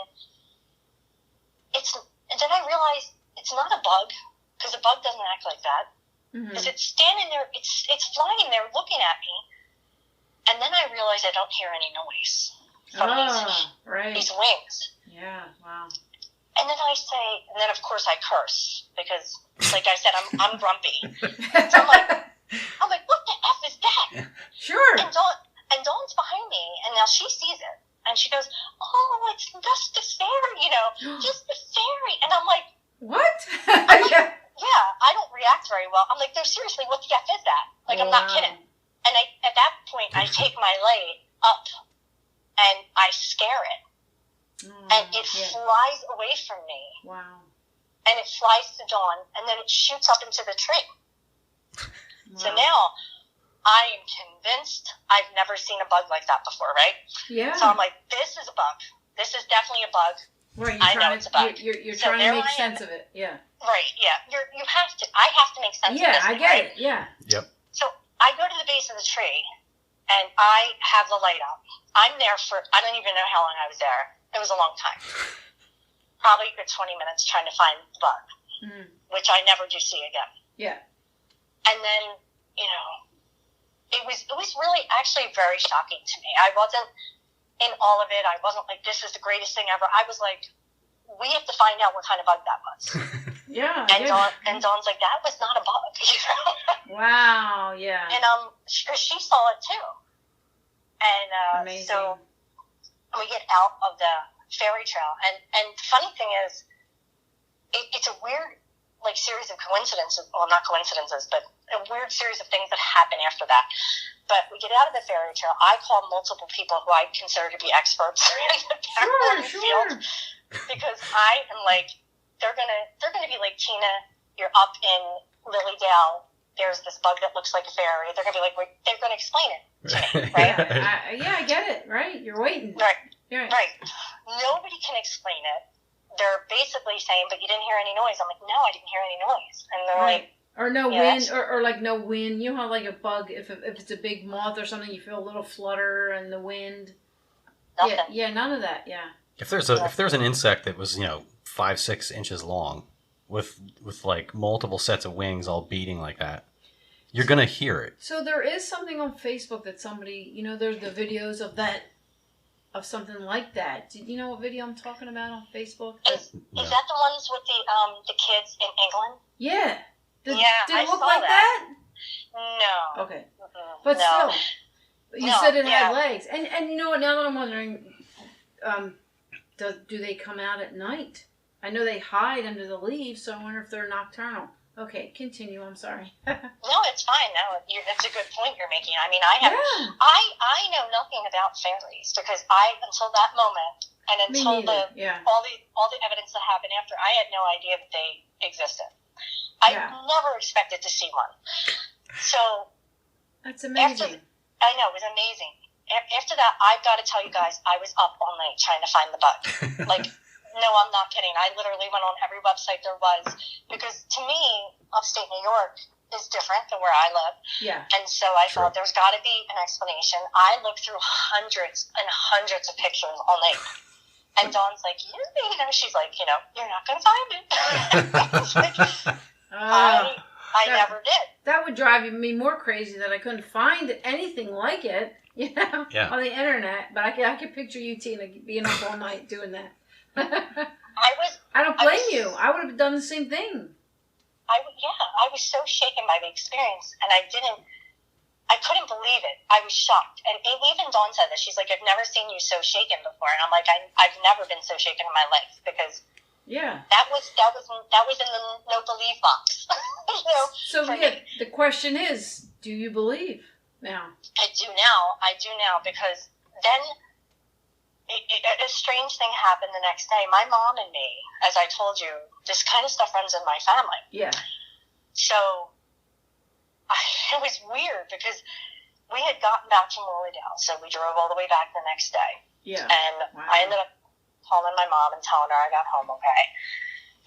and then I realized it's not a bug, because a bug doesn't act like that. Mm-hmm. Because it's standing there, it's flying there looking at me. And then I realized I don't hear any noise from Right. these wings. Yeah. Wow. And then and then of course I curse, because like I said, I'm grumpy. So I'm like, what the F is that? Sure. And Dawn's behind me, and now she sees it, and she goes, "Oh, it's just the fairy, just the fairy." And I'm like, What? yeah, I don't react very well. I'm like, no, seriously, what the F is that? Like, I'm not kidding. And at that point, I take my light up, and I scare it, and it flies away from me. Wow. And it flies to Dawn, and then it shoots up into the tree. Wow. So now I am convinced I've never seen a bug like that before, right? Yeah. So I'm like, this is a bug. This is definitely a bug. Right, I know it's a bug. You're So trying to there make I am. sense of it. Yeah. Right, yeah. You have to. I have to make sense of this. Yeah, I get right? it. Yeah. Yep. So I go to the base of the tree, and I have the light up. I'm there for, I don't even know how long I was there. It was a long time. Probably a good 20 minutes trying to find the bug, which I never do see again. Yeah. And then, it was really actually very shocking to me. I wasn't in all of it. I wasn't like, this is the greatest thing ever. I was like, we have to find out what kind of bug that was. Yeah. And Dawn's like, that was not a bug. Wow. Yeah. And she saw it too. And Amazing. so we get out of the fairy trail, and the funny thing is, it's a weird series of coincidences. Well, not coincidences, but a weird series of things that happen after that. But we get out of the fairy trail. I call multiple people who I consider to be experts in the paranormal field, because I am like, they're gonna be like, Tina, you're up in Lilydale. There's this bug that looks like a fairy. They're gonna be like, they're gonna explain it to me, right? I get it. Right. You're waiting. Right. Yeah. Right. Nobody can explain it. They're basically saying, but you didn't hear any noise. I'm like, no, I didn't hear any noise. And they're like, or no wind, or like no wind. You know how like a bug, if it's a big moth or something, you feel a little flutter and the wind. nothing. Yeah, none of that. Yeah. If there's an insect that was 5-6 inches long, with like multiple sets of wings all beating like that, you're gonna hear it. So there is something on Facebook that somebody, there's the videos of that. Of something like that. Do you know what video I'm talking about on Facebook? Is that the ones with the kids in England? Yeah. Did I it look saw like that? No. Okay. But no. still, you said it had legs. And you know what, now that I'm wondering, do they come out at night? I know they hide under the leaves, so I wonder if they're nocturnal. Okay, continue. I'm sorry. No, it's fine. No, that's a good point you're making. I mean, Yeah. I know nothing about fairies because until that moment, and Me until neither. Yeah. all the evidence that happened after, I had no idea that they existed. I never expected to see one. So That's amazing. I know, it was amazing. After that, I've got to tell you guys, I was up all night trying to find the bug. Like, no, I'm not kidding. I literally went on every website there was because to me, upstate New York is different than where I live. Yeah. And so I thought there's got to be an explanation. I looked through hundreds and hundreds of pictures all night. And Dawn's like, she's like, you're not going to find it. I never did. That would drive me more crazy that I couldn't find anything like it, on the internet. But I could picture you, Tina, being up all night doing that. I don't blame you. I would have done the same thing. I was so shaken by the experience, and I couldn't believe it. I was shocked. And even Dawn said that. She's like, I've never seen you so shaken before. And I'm like, I've never been so shaken in my life because that was in the no believe box. So the question is, do you believe now? I do now because then a strange thing happened the next day. My mom and me, as I told you, this kind of stuff runs in my family. Yeah. So it was weird because we had gotten back from Lilydale, so we drove all the way back the next day. Yeah. And I ended up calling my mom and telling her I got home okay.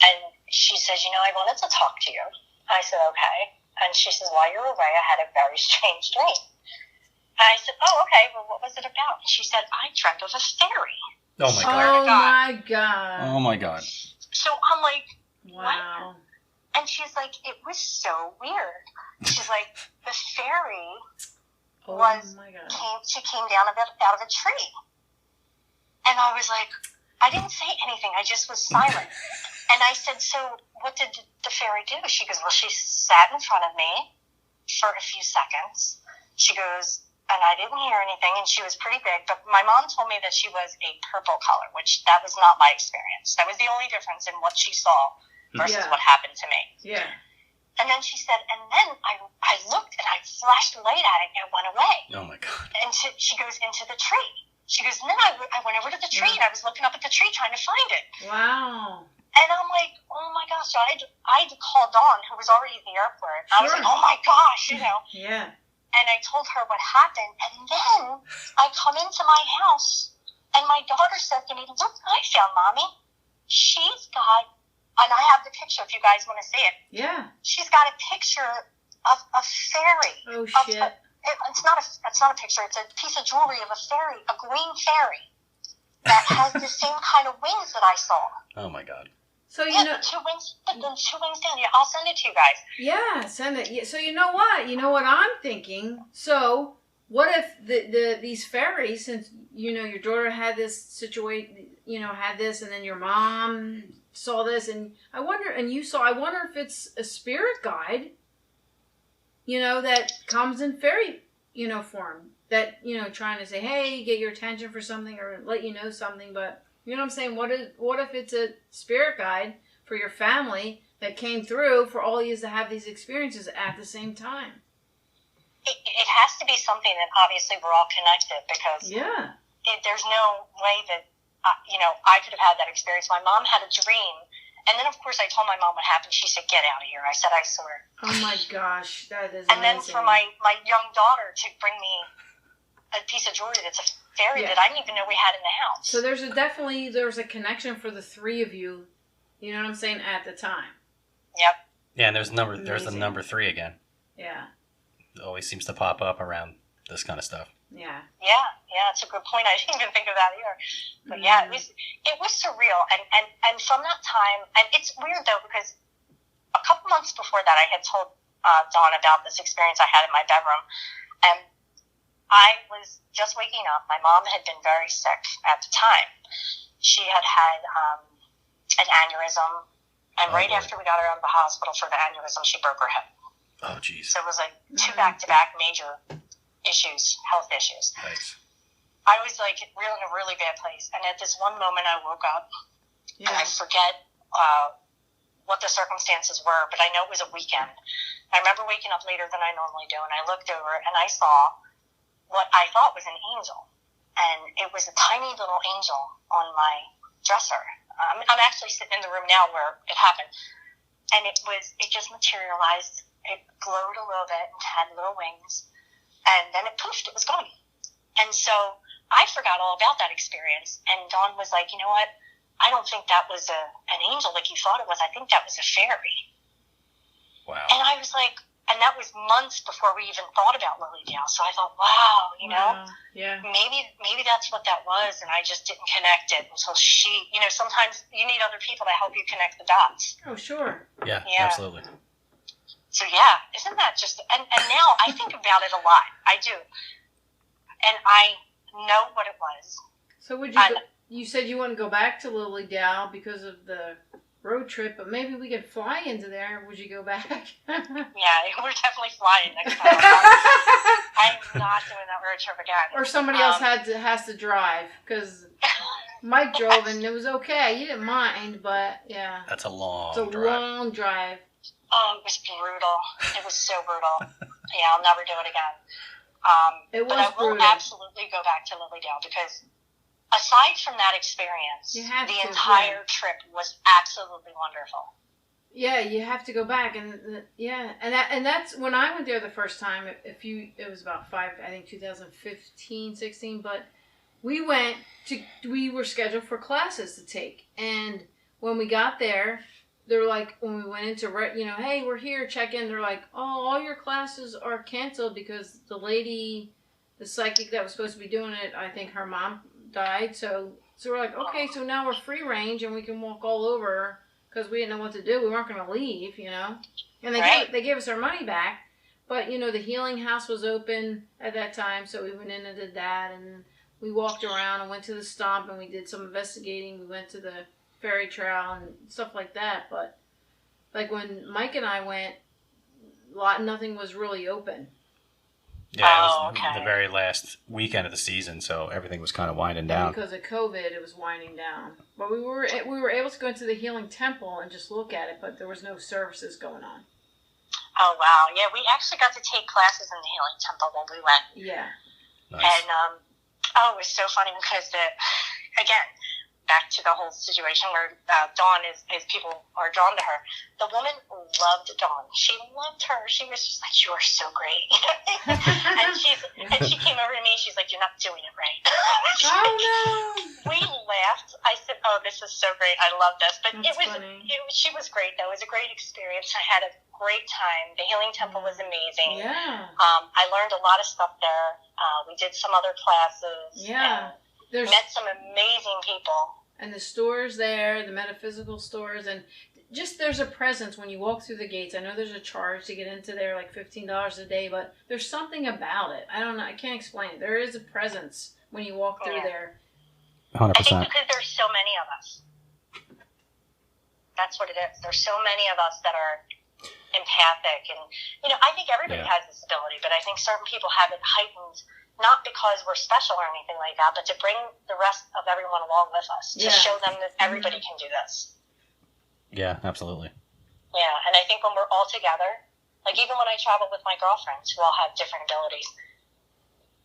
And she says, I wanted to talk to you. I said, okay. And she says, while you were away, I had a very strange dream. And I said, oh, okay, well, what was it about? And she said, I dreamt of a fairy. Oh, my God. Oh, my God. So I'm like, wow. What? And she's like, it was so weird. She's like, the fairy came down out of a tree. And I was like, I didn't say anything. I just was silent. And I said, so what did the fairy do? She goes, well, she sat in front of me for a few seconds. She goes, and I didn't hear anything, and she was pretty big. But my mom told me that she was a purple color, which that was not my experience. That was the only difference in what she saw versus what happened to me. Yeah. And then she said, and then I looked, and I flashed a light at it, and it went away. Oh, my God. And she goes, into the tree. She goes, and then I went over to the tree, and I was looking up at the tree trying to find it. Wow. And I'm like, oh, my gosh. So I called Dawn, who was already at the airport. I was like, oh, my gosh, Yeah. And I told her what happened. And then I come into my house, and my daughter said to me, look what I found, Mommy. She's got, and I have the picture if you guys want to see it. Yeah. She's got a picture of a fairy. Oh, shit. It's not a picture. It's a piece of jewelry of a fairy, a green fairy, that has the same kind of wings that I saw. Oh, my God. So the two wings down. Yeah, I'll send it to you guys. Yeah, send it. Yeah, so you know what? You know what I'm thinking? So what if these fairies, since your daughter had this situation, had this, and then your mom saw this, and I wonder if it's a spirit guide, that comes in fairy, form, that trying to say, hey, get your attention for something or let you know something, but. You know what I'm saying? What if it's a spirit guide for your family that came through for all of you to have these experiences at the same time? It has to be something that obviously we're all connected because there's no way that, I could have had that experience. My mom had a dream. And then, of course, I told my mom what happened. She said, get out of here. I said, I swear. Oh, my gosh. That is amazing. And then for my young daughter to bring me a piece of jewelry that's a fairy that I didn't even know we had in the house. So there's a connection for the three of you, you know what I'm saying, at the time. Yep. Yeah, and there's the number 3 again. Yeah. It always seems to pop up around this kind of stuff. Yeah. Yeah, that's a good point. I didn't even think of that either. But yeah, it was surreal. And from that time, and it's weird though, because a couple months before that I had told Dawn about this experience I had in my bedroom. And I was just waking up. My mom had been very sick at the time. She had an aneurysm, and right after we got her out of the hospital for the aneurysm, she broke her hip. Oh, jeez. So it was like 2 back-to-back major issues, health issues. Nice. I was like in a really bad place. And at this one moment, I woke up, and I forget what the circumstances were, but I know it was a weekend. I remember waking up later than I normally do, and I looked over and I saw what I thought was an angel. And it was a tiny little angel on my dresser. I'm actually sitting in the room now where it happened. And it just materialized. It glowed a little bit and had little wings. And then it poofed, it was gone. And so I forgot all about that experience. And Dawn was like, you know what? I don't think that was an angel like you thought it was. I think that was a fairy. Wow. And I was like, and that was months before we even thought about Lilydale. So I thought, wow, you know, maybe that's what that was. And I just didn't connect it until she, you know, sometimes you need other people to help you connect the dots. Oh, sure. Yeah, absolutely. So yeah, isn't that just, and now I think about it a lot. I do. And I know what it was. So you said you want to go back to Lilydale because of the road trip, but maybe we could fly into there. Would you go back? Yeah, we're definitely flying next time. I'm not doing that road trip again. Or somebody else has to drive, because Mike drove and it was okay. He didn't mind, but yeah. That's a long drive. It's a long drive. Oh, it was brutal. It was so brutal. Yeah, I'll never do it again. But I will absolutely go back to Lilydale because aside from that experience, the entire trip was absolutely wonderful. Yeah, you have to go back, and that's when I went there the first time. It was about 2015, 16, but we were scheduled for classes to take, and when we got there, they're like, when we went into, hey, we're here, check in. They're like, oh, all your classes are canceled because the psychic that was supposed to be doing it, I think her mom died. So we're like, okay, so now we're free range and we can walk all over because we didn't know what to do. We weren't going to leave, And they gave us our money back. But, the healing house was open at that time, so we went in and did that. And we walked around and went to the stomp and we did some investigating. We went to the fairy trail and stuff like that. But like when Mike and I went, nothing was really open. Yeah, it was the very last weekend of the season, so everything was kind of winding down. And because of COVID, it was winding down. But we were able to go into the Healing Temple and just look at it, but there was no services going on. Oh, wow. Yeah, we actually got to take classes in the Healing Temple when we went. Yeah. Nice. And, it was so funny because, again, back to the whole situation where Dawn is people are drawn to her. The woman loved Dawn. She loved her. She was just like, you are so great. and she came over to me. She's like, you're not doing it right. Oh, no. We laughed. I said, oh, this is so great. I love this. But funny. She was great, though. It was a great experience. I had a great time. The Healing Temple was amazing. Yeah. I learned a lot of stuff there. We did some other classes. Yeah. Met some amazing people. And the stores there, the metaphysical stores, and just there's a presence when you walk through the gates. I know there's a charge to get into there, like $15 a day, but there's something about it. I don't know. I can't explain it. There is a presence when you walk through there. 100%. I think because there's so many of us. That's what it is. There's so many of us that are empathic. And, I think everybody has this ability, but I think certain people have it heightened. Not because we're special or anything like that, but to bring the rest of everyone along with us, to show them that everybody can do this. Yeah, absolutely. Yeah, and I think when we're all together, like even when I travel with my girlfriends who all have different abilities,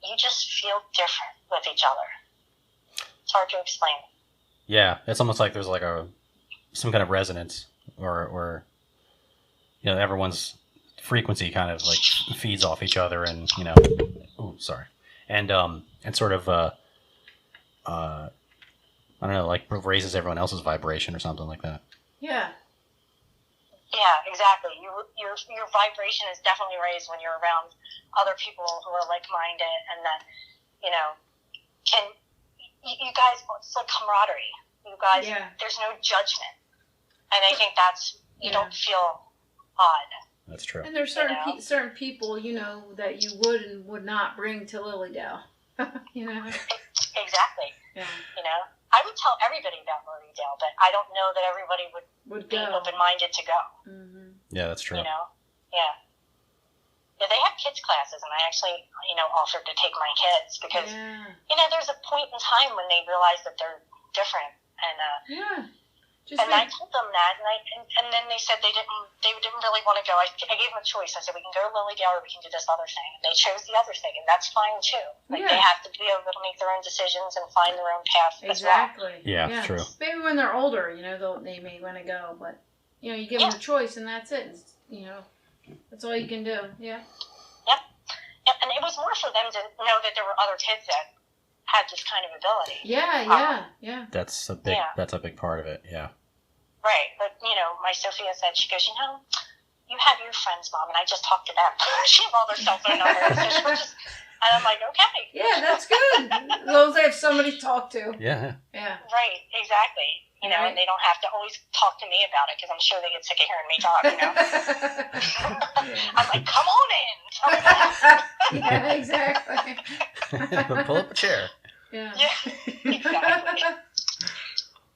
you just feel different with each other. It's hard to explain. Yeah, it's almost like there's like some kind of resonance or everyone's frequency kind of like feeds off each other and, and sort of, I don't know, like raises everyone else's vibration or something like that. Yeah. Yeah, exactly. Your vibration is definitely raised when you're around other people who are like-minded and that, you guys, it's like camaraderie. You guys, there's no judgment. And I think that's, you don't feel odd. That's true. And there's certain people, that you would and would not bring to Lilydale. Exactly. Yeah. I would tell everybody about Lilydale, but I don't know that everybody would be open-minded to go. Mm-hmm. Yeah, that's true. Yeah. Yeah, they have kids classes, and I actually, offered to take my kids because, there's a point in time when they realize that they're different, and And I told them that, and then they said they didn't really want to go. I gave them a choice. I said, we can go to Lilydale or we can do this other thing. And they chose the other thing, and that's fine too. Like, they have to be able to make their own decisions and find their own path as well. Exactly. Yeah, true. Maybe when they're older, they may want to go, but you give them a choice, and that's it. That's all you can do. Yeah. Yep. And it was more for them to know that there were other kids that had this kind of ability. Yeah. That's a big part of it. Yeah. Right, but my Sophia said, she goes, you have your friends, Mom, and I just talked to them. She have all their cell phone numbers, and I'm like, okay. Yeah, that's good. As long as they have somebody to talk to. Yeah. Right, exactly. And they don't have to always talk to me about it, because I'm sure they get sick of hearing me talk. I'm like, come on in. Yeah, exactly. Pull up a chair. Yeah, exactly.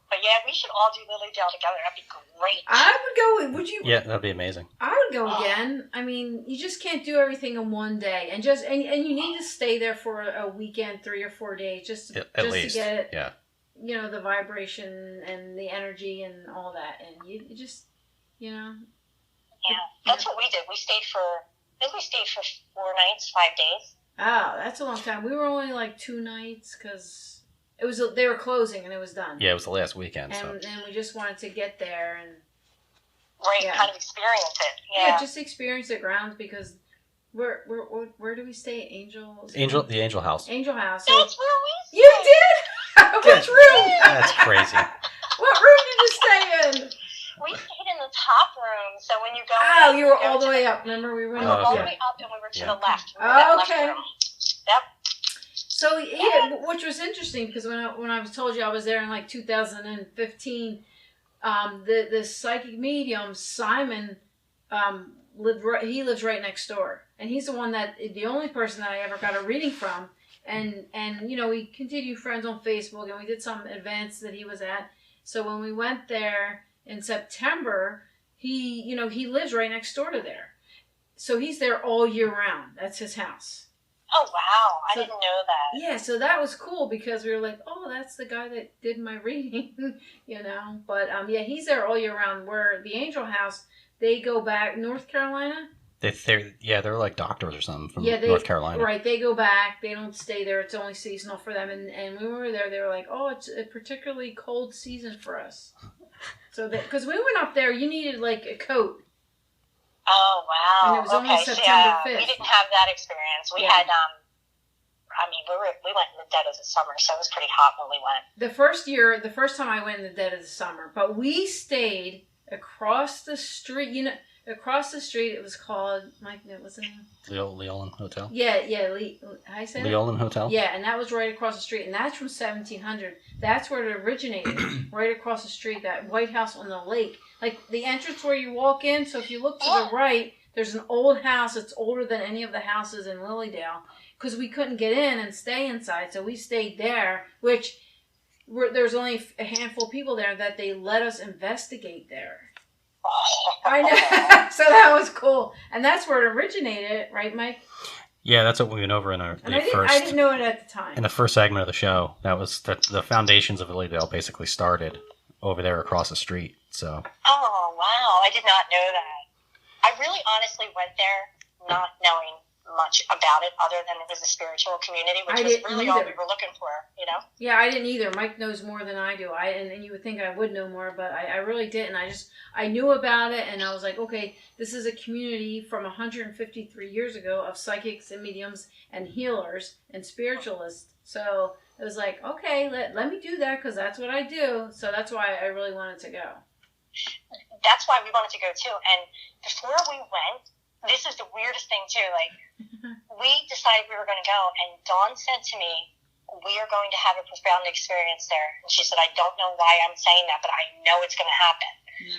But yeah, we should all do Lilydale together. That'd be great. I would go. Would you? Yeah, that'd be amazing. I would go again. I mean, you just can't do everything in one day, and you need to stay there for a weekend, 3 or 4 days, just to get it. Yeah. The vibration and the energy and all that, and you just, Yeah, that's what we did. We stayed for 4 nights, 5 days. Oh, that's a long time. We were only like 2 nights because they were closing and it was done. Yeah, it was the last weekend. And we just wanted to get there and kind of experience it. Yeah, just experience the grounds because where do we stay? The Angel House. Angel House. So, that's where we stayed. You did? Which room? That's crazy. What room did you stay in? We stayed in the top room, so when you go in, you were all the way up. Remember, we went all the way up, and we were to the left. Okay. Left room. Yep. So which was interesting because when I was told you I was there in like 2015, the psychic medium Simon he lives right next door, and he's the only person that I ever got a reading from, and we continued friends on Facebook, and we did some events that he was at. So when we went there in September, he lives right next door to there. So he's there all year round. That's his house. Oh, wow. I didn't know that. Yeah, so that was cool because we were like, oh, that's the guy that did my reading, But, he's there all year round. Where the Angel House, they go back, North Carolina? They're like doctors or something from North Carolina. Right, they go back. They don't stay there. It's only seasonal for them. And when we were there, they were like, oh, it's a particularly cold season for us. So because we went up there, you needed like a coat. Oh, wow. And it was only September 5th. We didn't have that experience. We had, we went in the dead of the summer, so it was pretty hot when we went. The first time I went in the dead of the summer, but we stayed across the street, across the street, it was called, Mike, what's the name? Leolin Hotel? Yeah, how you say that? Leolin Hotel? Yeah, and that was right across the street, and that's from 1700. That's where it originated, right across the street, that White House on the lake. Like, the entrance where you walk in, so if you look to the right, there's an old house that's older than any of the houses in Lilydale, because we couldn't get in and stay inside, so we stayed there, which there's only a handful of people there that they let us investigate there. I know. So that was cool. And that's where it originated, right, Mike? Yeah, that's what we went over in I didn't know it at the time. In the first segment of the show, that was the foundations of Lilydale basically started over there across the street. So. Oh, wow. I did not know that. I really honestly went there not knowing much about it other than it was a spiritual community, which was really all we were looking for, Yeah, I didn't either. Mike knows more than I do. And you would think I would know more, but I really didn't. I knew about it, and I was like, okay, this is a community from 153 years ago of psychics and mediums and healers and spiritualists. So it was like, okay, let me do that because that's what I do. So that's why I really wanted to go. That's why we wanted to go too. And before we went, this is the weirdest thing too. Like, we decided we were going to go, and Dawn said to me, "We are going to have a profound experience there." And she said, "I don't know why I'm saying that, but I know it's going to happen."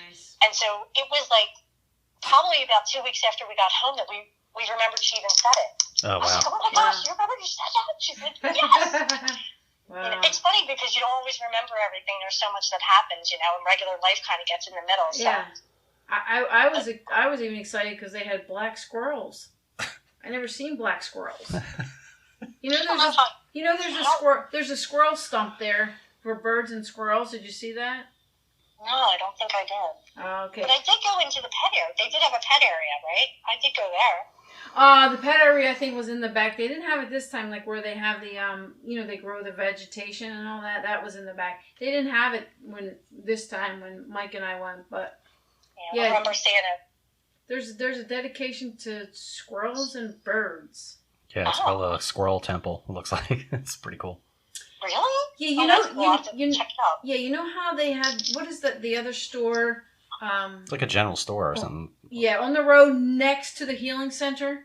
Nice. And so it was like probably about 2 weeks after we got home that we remembered she even said it. Oh, wow. I was like, "Oh my gosh, you remember you said that?" She said, "Yes." Wow. It's funny because you don't always remember everything. There's so much that happens, and regular life kind of gets in the middle. So. Yeah. I was even excited because they had black squirrels. I never seen black squirrels. There's a squirrel stump there for birds and squirrels. Did you see that? No, I don't think I did. Okay. But I did go into the pet area. They did have a pet area, right? I did go there. The pet area I think was in the back. They didn't have it this time, like where they have the they grow the vegetation and all that. That was in the back. They didn't have it when Mike and I went, but yeah, I remember seeing it. There's a dedication to squirrels and birds. Yeah, it's called a squirrel temple. It looks like it's pretty cool. Really? Yeah, check it out. Yeah, you know how they have what is the other store? It's like a general store or something. Yeah, on the road next to the healing center.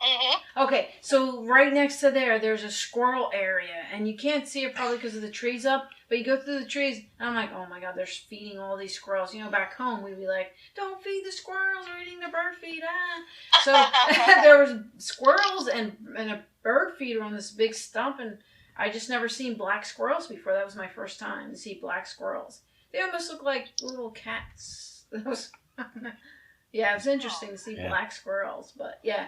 Mm-hmm. Okay, so right next to there's a squirrel area, and you can't see it probably because of the trees up, but you go through the trees, and I'm like, oh my god, they're feeding all these squirrels. You know, back home, we'd be like, don't feed the squirrels, we're eating the bird feed, So there was squirrels and a bird feeder on this big stump, and I just never seen black squirrels before. That was my first time to see black squirrels. They almost look like little cats. Yeah, it was interesting to see black squirrels, but yeah.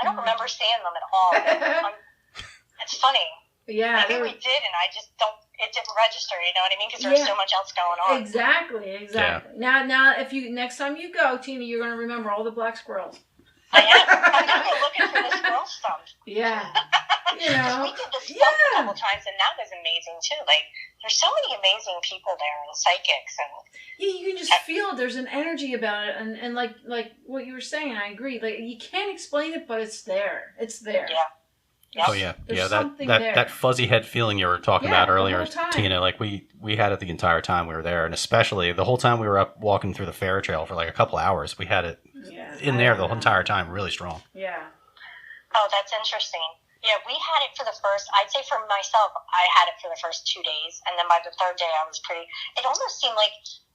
I don't remember seeing them at all. It's funny. Yeah. Maybe we did, and I just don't. It didn't register. You know what I mean? Because there was so much else going on. Exactly. Yeah. Now, if you next time you go, Tina, you're gonna remember all the black squirrels. I am. I'm gonna go looking for the squirrel stump. Yeah. We did the stump a couple times, and that was amazing too. Like, there's so many amazing people there, and psychics, and you can just feel there's an energy about it, and like what you were saying, I agree. Like, you can't explain it, but it's there. It's there. Yeah. Oh yeah, There's that fuzzy head feeling you were talking about earlier, Tina. Like we had it the entire time we were there, and especially the whole time we were up walking through the fair trail for like a couple hours. We had it in there the whole entire time, really strong. Yeah. Oh, that's interesting. Yeah, we had it for the first. I'd say for myself, I had it for the first 2 days, and then by the third day, I was pretty. It almost seemed like.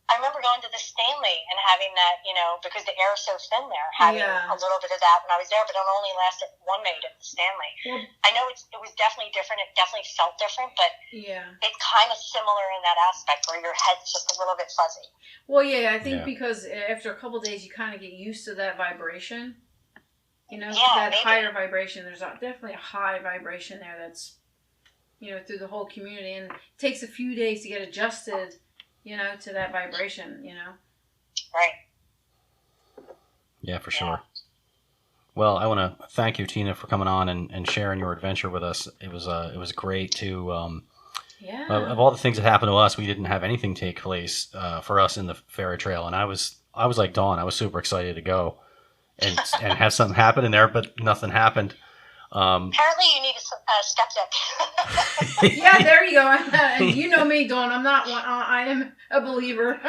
I remember going to the Stanley and having that, because the air is so thin there, having a little bit of that when I was there, but it only lasted one night at the Stanley. Yeah. I know it was definitely different. It definitely felt different, but it's kind of similar in that aspect where your head's just a little bit fuzzy. Well, yeah, I think because after a couple of days, you kind of get used to that vibration. That maybe. Higher vibration. There's definitely a high vibration there that's, through the whole community, and it takes a few days to get adjusted. To that vibration, Right. Yeah, for sure. Well, I want to thank you, Tina, for coming on and sharing your adventure with us. It was great to, of all the things that happened to us, we didn't have anything take place for us in the fairy trail. And I was like Dawn. I was super excited to go and have something happen in there, but nothing happened. Apparently you need a skeptic. Yeah, there you go. And you know me, Dawn. I'm not one. I am a believer.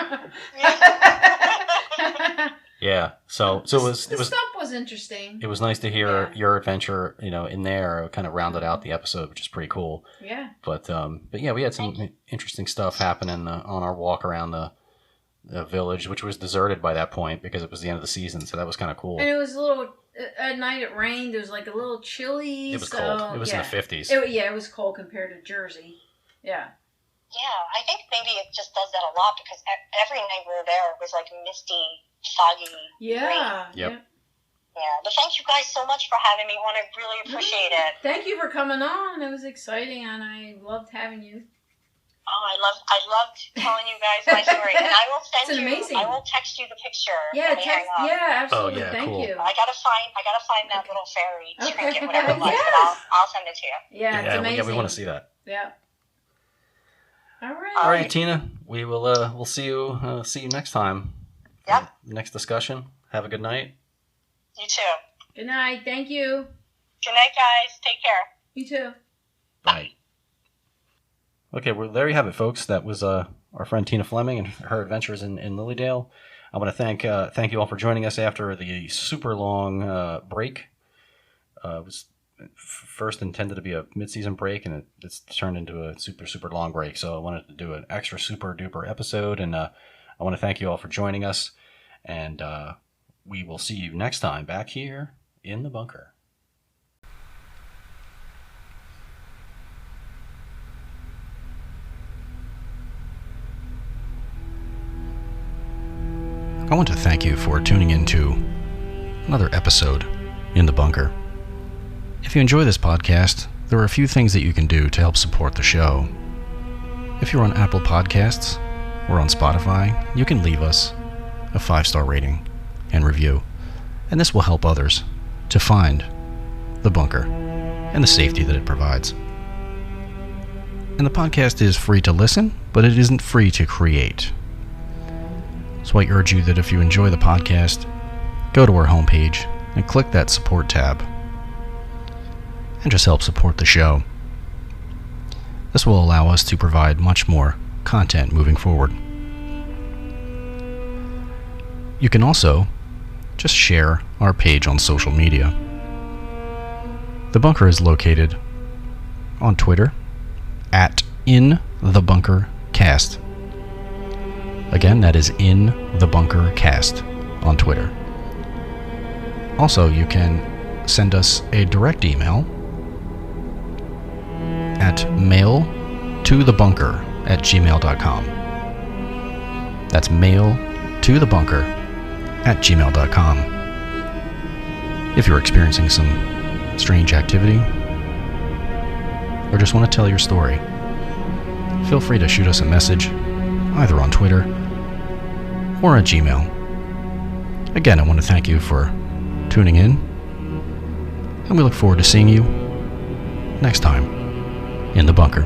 Yeah. So it was. The stump was interesting. It was nice to hear your adventure. In there, it kind of rounded out the episode, which is pretty cool. Yeah. But yeah, we had some interesting stuff happening on our walk around the village, which was deserted by that point because it was the end of the season. So that was kind of cool. And it was a little. At night it rained. It was like a little chilly. It was cold. It was in the 50s. It was cold compared to Jersey. Yeah. Yeah, I think maybe it just does that a lot because every night we were there, it was like misty, foggy. Yeah. Yep. Yeah, but thank you guys so much for having me on. I really appreciate it. Thank you for coming on. It was exciting, and I loved having you. Oh, I loved telling you guys my story, and I will send amazing. I will text you the picture. Yeah, absolutely. Oh, yeah, thank cool. you. I gotta find that little fairy trinket, whatever it was, but I'll send it to you. Yeah, it's amazing. Yeah, we want to see that. Yeah. All right, Tina. We will. We'll see you. See you next time. Yep. Next discussion. Have a good night. You too. Good night. Thank you. Good night, guys. Take care. You too. Bye. Okay, well, there you have it, folks. That was our friend Tina Fleming and her adventures in Lilydale. I want to thank you all for joining us after the super long break. It was first intended to be a mid-season break, and it's turned into a super long break. So I wanted to do an extra super duper episode, and I want to thank you all for joining us. And we will see you next time back here in the bunker. I want to thank you for tuning in to another episode in the bunker. If you enjoy this podcast, there are a few things that you can do to help support the show. If you're on Apple Podcasts, or on Spotify, you can leave us a 5-star rating and review, and this will help others to find the bunker and the safety that it provides. And the podcast is free to listen, but it isn't free to create. So I urge you that if you enjoy the podcast, go to our homepage and click that support tab and just help support the show. This will allow us to provide much more content moving forward. You can also just share our page on social media. The Bunker is located on Twitter at InTheBunkerCast. Again, that is InTheBunkerCast on Twitter. Also, you can send us a direct email at mailtothebunker@gmail.com. That's mailtothebunker@gmail.com. If you're experiencing some strange activity or just want to tell your story, feel free to shoot us a message either on Twitter or at Gmail. Again, I want to thank you for tuning in, and we look forward to seeing you next time in the bunker.